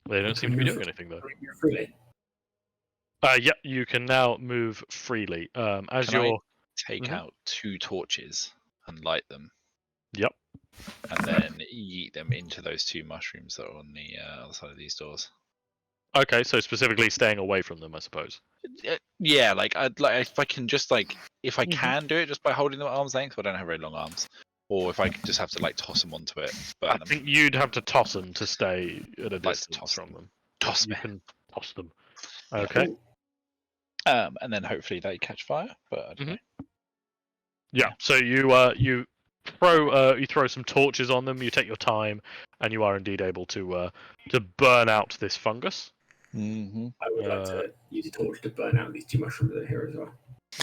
They don't seem to be doing anything though. Really? Yeah, you can now move freely. As Can I you're take out 2 torches and light them. Yep. And then yeet them into those 2 mushrooms that are on the other side of these doors. Okay, so specifically staying away from them, I suppose. Yeah, like I'd like if I can just like if I can do it just by holding them at arm's length. I don't have very long arms, or if I could just have to like toss them onto it. I think you'd have to toss them to stay at a Like to distance toss from them. toss You me. can toss them. Okay. And then hopefully they catch fire. But I don't know. Yeah. So you throw some torches on them. You take your time, and you are indeed able to burn out this fungus. Mm-hmm. I would like to use a torch to burn out these 2 mushrooms that are here as well.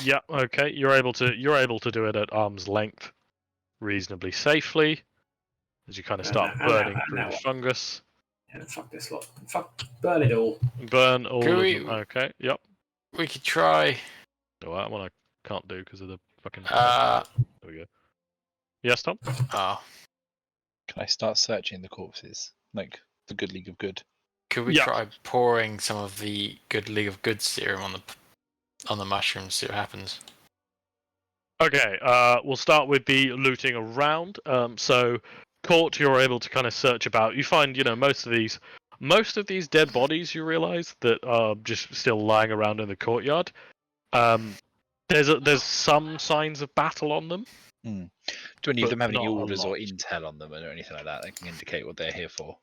Yeah. Okay. You're able to do it at arm's length, reasonably safely, as you kind of start burning through now the what? fungus. Yeah, fuck this lot. Fuck, burn it all. Burn all Can of we- them. Okay. Yep. We could try. Oh, that one I can't do because of the fucking. Uh, There we go. Yes, Tom. oh, Can I start searching the corpses? Like the Good League of Good? could we Yeah. try pouring some of the good League of Good serum on the mushrooms? See what happens. Okay, we'll start with the looting around. So, Court, you're able to kind of search about. You find, most of these dead bodies. You realise that are just still lying around in the courtyard. There's some signs of battle on them. Do any of But them have any not a orders or lot. intel on them or anything like that that can indicate what they're here for?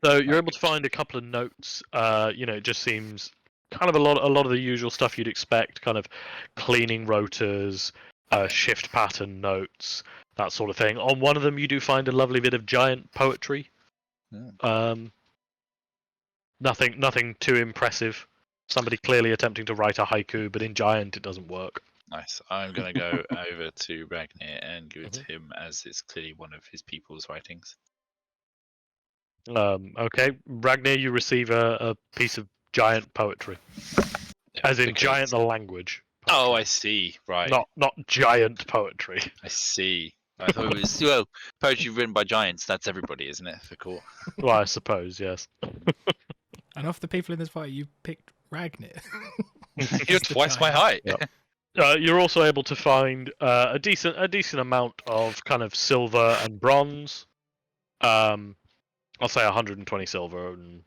So you're able to find a couple of notes. It just seems kind of a lot of the usual stuff you'd expect, kind of cleaning rotors, shift pattern notes, that sort of thing. On one of them, you do find a lovely bit of giant poetry. Nothing too impressive. Somebody clearly attempting to write a haiku, but in giant it doesn't work. Nice. I'm going to go over to Ragnar and give it to him as it's clearly one of his people's writings. Okay, Ragnar, you receive a piece of giant poetry, as in Because- giant the language. Oh, I poetry. see. Right. Not giant poetry. I see. I thought it was, well, poetry written by giants. That's everybody, isn't it? For court. Well, I suppose, yes. And of the people in this fight, you picked Ragnar. You're twice my height. Yeah. You're also able to find a decent amount of kind of silver and bronze. I'll say 120 silver and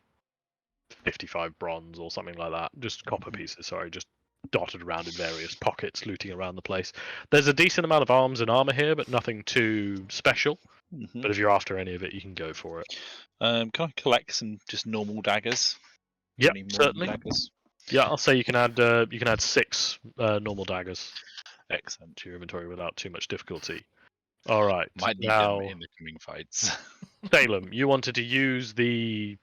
55 bronze or something like that. Just copper pieces, sorry, just dotted around in various pockets, looting around the place. There's a decent amount of arms and armor here, but nothing too special. But if you're after any of it, you can go for it. Can I collect some just normal daggers? Yep, Any normal certainly. Daggers? Yeah, I'll say you can add 6 normal daggers Excellent. to your inventory without too much difficulty. All right. Might need now, them in the coming fights. Salem, you wanted to use the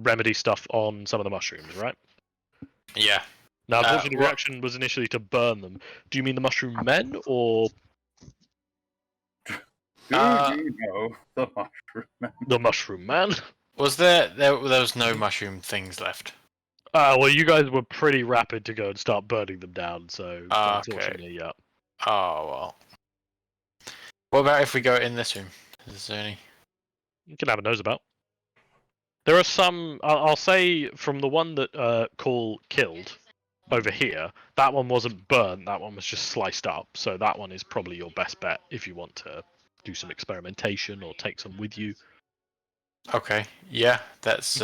remedy stuff on some of the mushrooms, right? Yeah. Now, unfortunately, the what- reaction was initially to burn them. Do you mean the mushroom men or Do you know the mushroom man? the mushroom man? Was there was no mushroom things left? Well, you guys were pretty rapid to go and start burning them down, so Ah, okay. unfortunately, yeah. Oh well. What about if we go in this room? Is there any? You can have a nose about. There are some. I'll say from the one that Call killed over here. That one wasn't burnt. That one was just sliced up. So that one is probably your best bet if you want to do some experimentation or take some with you. Okay. Yeah, that's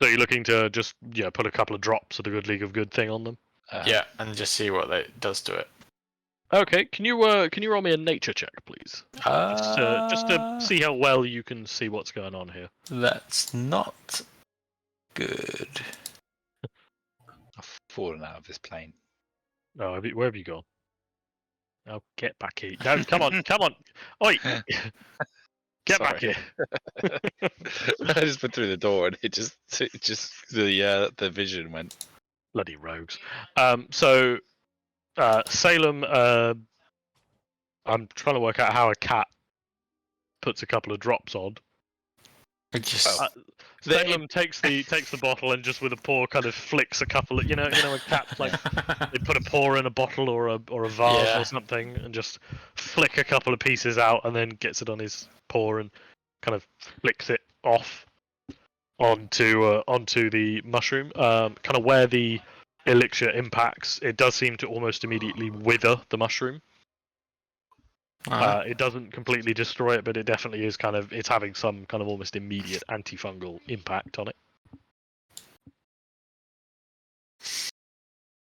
So you're looking to just put a couple of drops of the Good League of Good thing on them. yeah, and just see what it does to it. Okay, can you roll me a nature check, please? Just to see how well you can see what's going on here. That's not good. I've fallen out of this plane. Oh, where have you gone? Oh, get back here! No, come on, come on! Oi! Get back Sorry. here! I just went through the door and it just the vision went. Bloody rogues. So Salem, I'm trying to work out how a cat puts a couple of drops on. It just Salem takes the bottle and just with a paw kind of flicks a couple of a cat's like they put a paw in a bottle or a vase Yeah. or something and just flick a couple of pieces out and then gets it on his paw and kind of flicks it off onto the mushroom. Kind of where the elixir impacts, it does seem to almost immediately wither the mushroom. It doesn't completely destroy it, but it definitely is it's having some kind of almost immediate antifungal impact on it.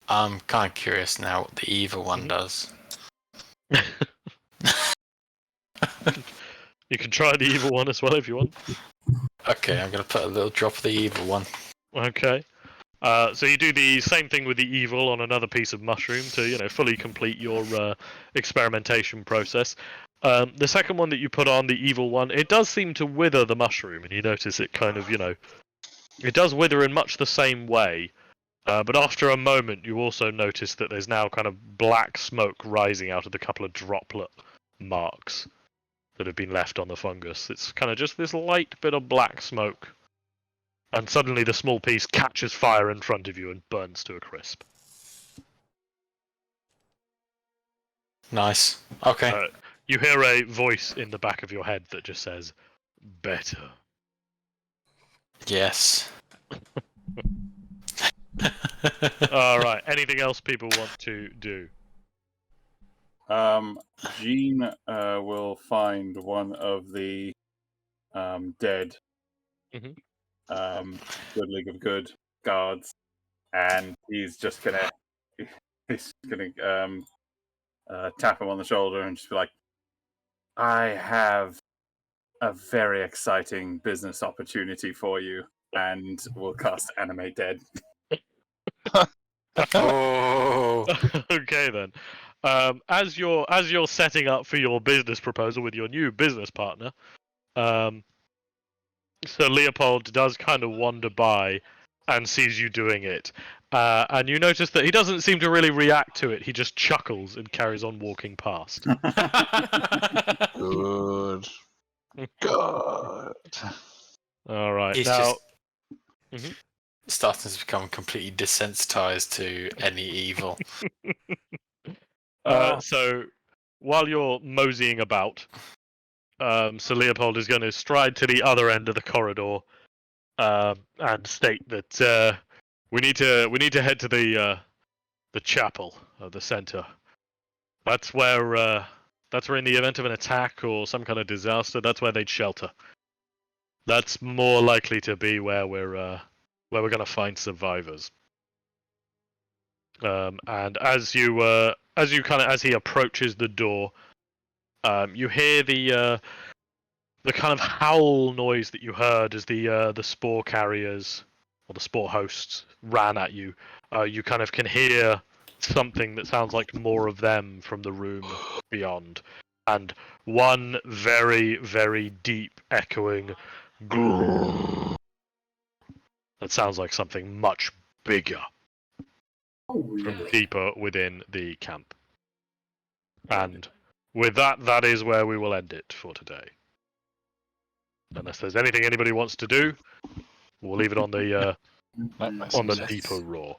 I'm kind of curious now what the evil one does. You can try the evil one as well if you want. Okay, I'm gonna put a little drop of the evil one. Okay. So you do the same thing with the evil on another piece of mushroom to fully complete your experimentation process. The second one that you put on, the evil one, it does seem to wither the mushroom, and you notice it kind of It does wither in much the same way, but after a moment, you also notice that there's now kind of black smoke rising out of the couple of droplet marks that have been left on the fungus. It's kind of just this light bit of black smoke, and suddenly the small piece catches fire in front of you and burns to a crisp. Nice. Okay. You hear a voice in the back of your head that just says, "Better." Yes. All right. Anything else people want to do? Jean will find one of the dead Mhm. Good League of Good guards, and he's gonna tap him on the shoulder and just be like, "I have a very exciting business opportunity for you," and we'll cast Animate Dead. Oh. Okay then. As you're setting up for your business proposal with your new business partner, so Leopold does kind of wander by and sees you doing it, and you notice that he doesn't seem to really react to it. He just chuckles and carries on walking past. Good. Good. All right. He's Now, just starting to become completely desensitized to any evil. so while you're moseying about, Sir Leopold is going to stride to the other end of the corridor and state that we need to head to the chapel of the center. That's where in the event of an attack or some kind of disaster, that's where they'd shelter. That's more likely to be where we're going to find survivors. And as he approaches the door, you hear the kind of howl noise that you heard as the spore carriers or the spore hosts ran at you. You kind of can hear something that sounds like more of them from the room beyond, and one very, very deep echoing grrr that sounds like something much bigger Oh, from lovely. deeper within the camp. And with that is where we will end it for today. Unless there's anything anybody wants to do, we'll leave it on the That makes on the sense. deeper roar.